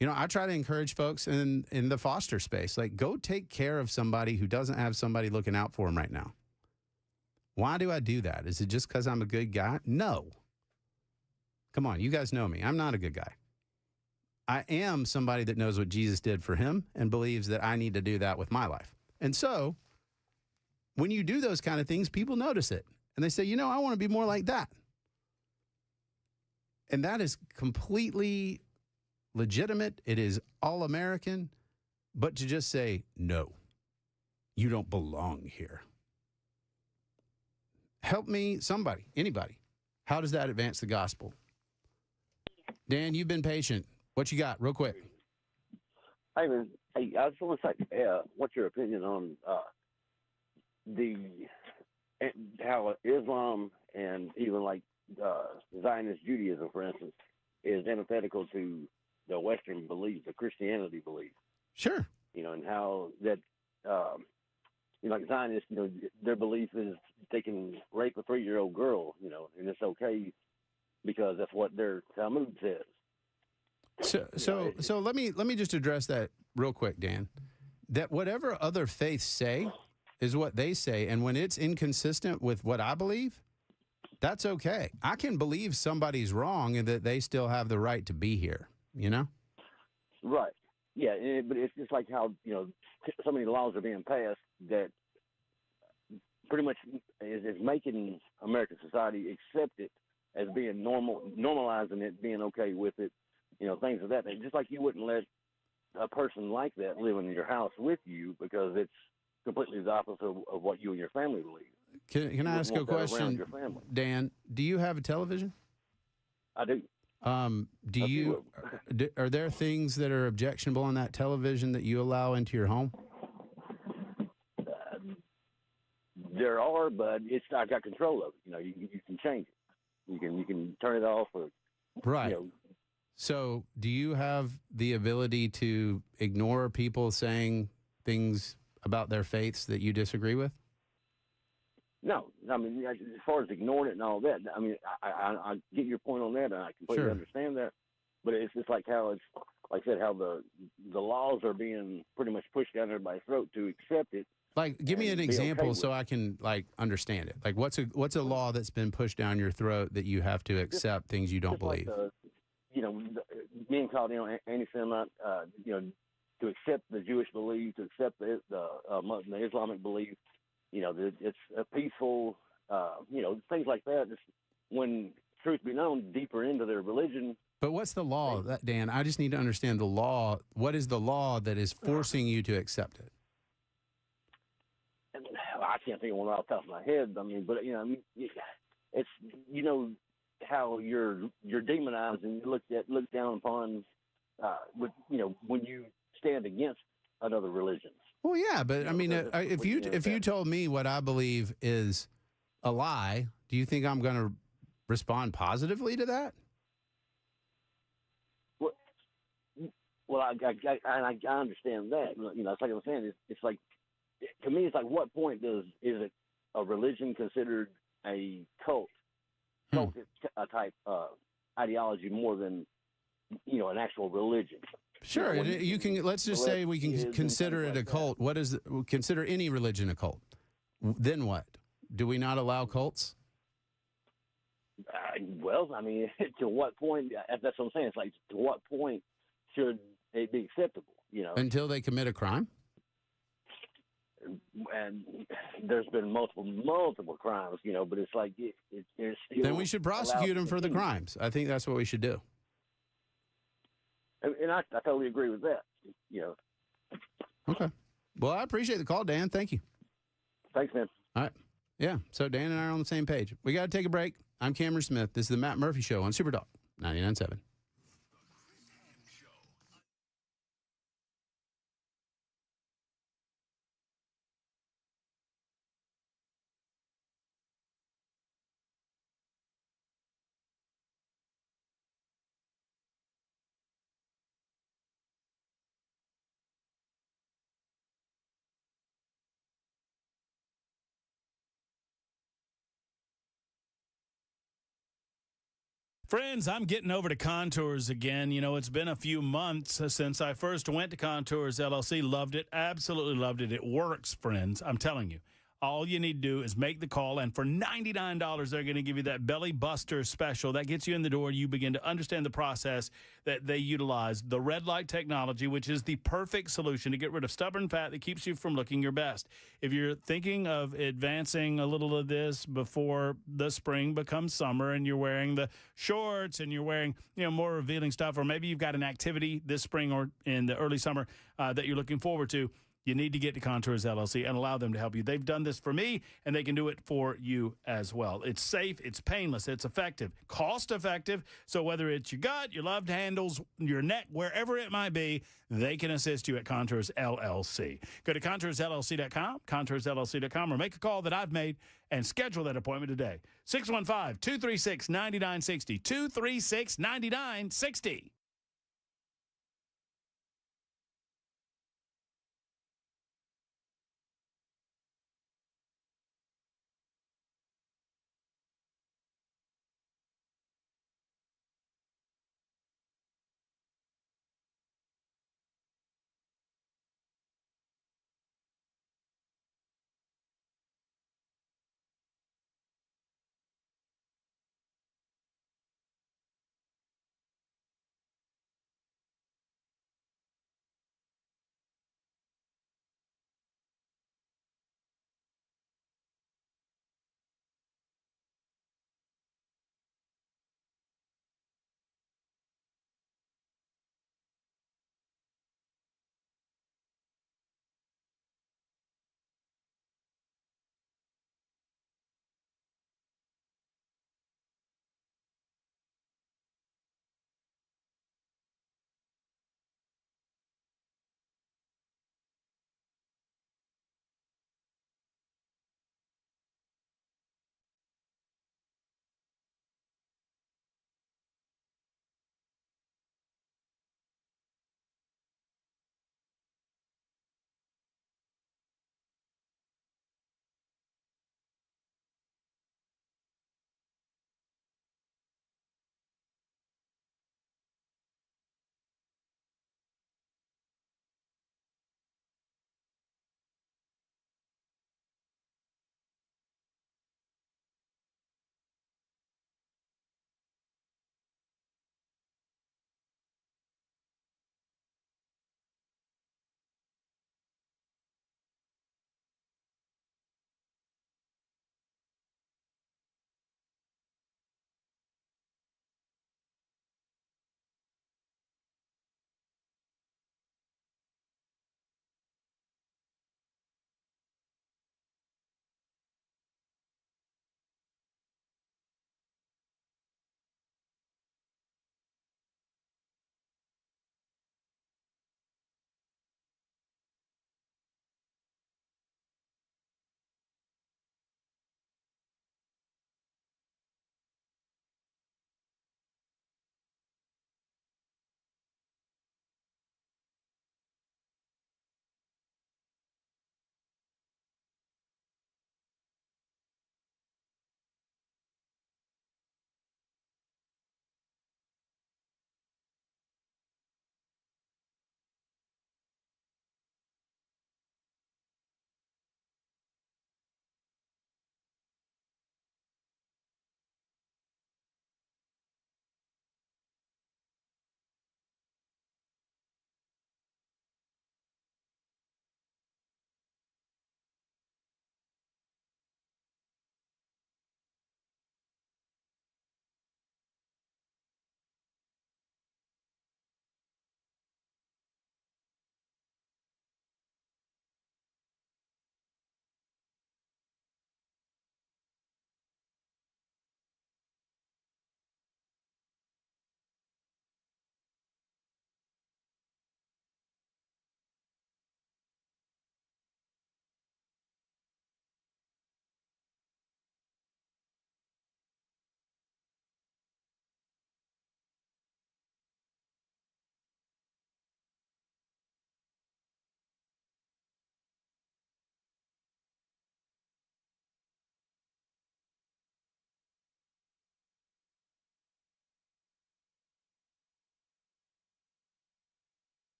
You know, I try to encourage folks in the foster space, like go take care of somebody who doesn't have somebody looking out for them right now. Why do I do that? Is it just because I'm a good guy? No. Come on, you guys know me. I'm not a good guy. I am somebody that knows what Jesus did for him and believes that I need to do that with my life. And so when you do those kind of things, people notice it. And they say, you know, I want to be more like that. And that is completely legitimate. It is all American. But to just say, no, you don't belong here. Help me, somebody, anybody. How does that advance the gospel? Dan, you've been patient. What you got, real quick? Hey, man. Hey, I just want to say, what's your opinion on how Islam and even like Zionist Judaism, for instance, is antithetical to the Western beliefs, the Christianity belief? Sure. You know, and how that, you know, like Zionists, you know, their belief is they can rape a 3-year-old girl, you know, and it's okay because that's what their Talmud says. So let me just address that real quick, Dan. That whatever other faiths say is what they say, and when it's inconsistent with what I believe, That's okay. I can believe somebody's wrong and that they still have the right to be here, you know? Right. Yeah, but it's just like how, so many laws are being passed that pretty much is making American society accept it as being normal, normalizing it, being okay with it, things of that nature. Just like you wouldn't let a person like that live in your house with you because it's completely the opposite of what you and your family believe. Can I ask a question, Dan? Do you have a television? I do. Are there things that are objectionable on that television that you allow into your home? There are, but I got control of it. You can change it. You can turn it off or right. So, do you have the ability to ignore people saying things about their faiths that you disagree with? No, I mean, as far as ignoring it and all that, I mean, I get your point on that, and I completely understand that. But it's just like how it's, like I said, how the laws are being pretty much pushed down everybody's throat to accept it. Like, give me an example so I can understand it. Like, what's a law that's been pushed down your throat that you have to accept things you don't believe? Like being called anti-Semite, to accept the Jewish belief, to accept the Islamic belief. It's a peaceful, things like that. Just when truth be known, deeper into their religion. But what's the law, Dan? I just need to understand the law. What is the law that is forcing you to accept it? I can't think of one off the top of my head. I mean, but it's how you're demonized and you look down upon, when you stand against another religion. Well, yeah, but I mean, if you told me what I believe is a lie, do you think I'm going to respond positively to that? Well, I understand that. It's like I'm saying. It's like, to me, it's like, what point is it a religion considered a cult type ideology more than an actual religion? Sure, you can. Let's just say we can consider it a cult. What is consider any religion a cult? Then what? Do we not allow cults? Well, I mean, to what point? That's what I'm saying. It's like, to what point should it be acceptable? Until they commit a crime. And there's been multiple crimes, but it's like it's still. Then we should prosecute them for the crimes. I think that's what we should do. And I totally agree with that. Okay. Well, I appreciate the call, Dan. Thank you. Thanks, man. All right. Yeah. So Dan and I are on the same page. We got to take a break. I'm Cameron Smith. This is the Matt Murphy Show on Super Talk 99.7. Friends, I'm getting over to Contours again. It's been a few months since I first went to Contours LLC. Loved it. Absolutely loved it. It works, friends. I'm telling you. All you need to do is make the call, and for $99, they're going to give you that belly buster special. That gets you in the door. You begin to understand the process that they utilize, the red light technology, which is the perfect solution to get rid of stubborn fat that keeps you from looking your best. If you're thinking of advancing a little of this before the spring becomes summer and you're wearing the shorts and you're wearing more revealing stuff, or maybe you've got an activity this spring or in the early summer that you're looking forward to, you need to get to Contours LLC and allow them to help you. They've done this for me, and they can do it for you as well. It's safe, it's painless, it's effective, cost-effective. So whether it's your gut, your loved handles, your neck, wherever it might be, they can assist you at Contours LLC. Go to contoursllc.com, contoursllc.com, or make a call that I've made and schedule that appointment today. 615-236-9960, 236-9960.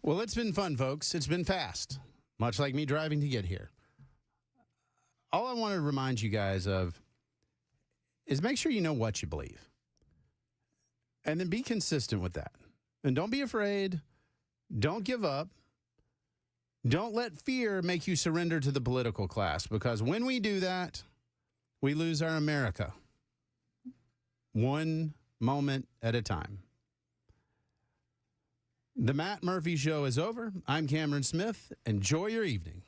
Well, it's been fun, folks. It's been fast, much like me driving to get here. All I want to remind you guys of is make sure you know what you believe. And then be consistent with that. And don't be afraid. Don't give up. Don't let fear make you surrender to the political class, because when we do that, we lose our America. One moment at a time. The Matt Murphy Show is over. I'm Cameron Smith. Enjoy your evening.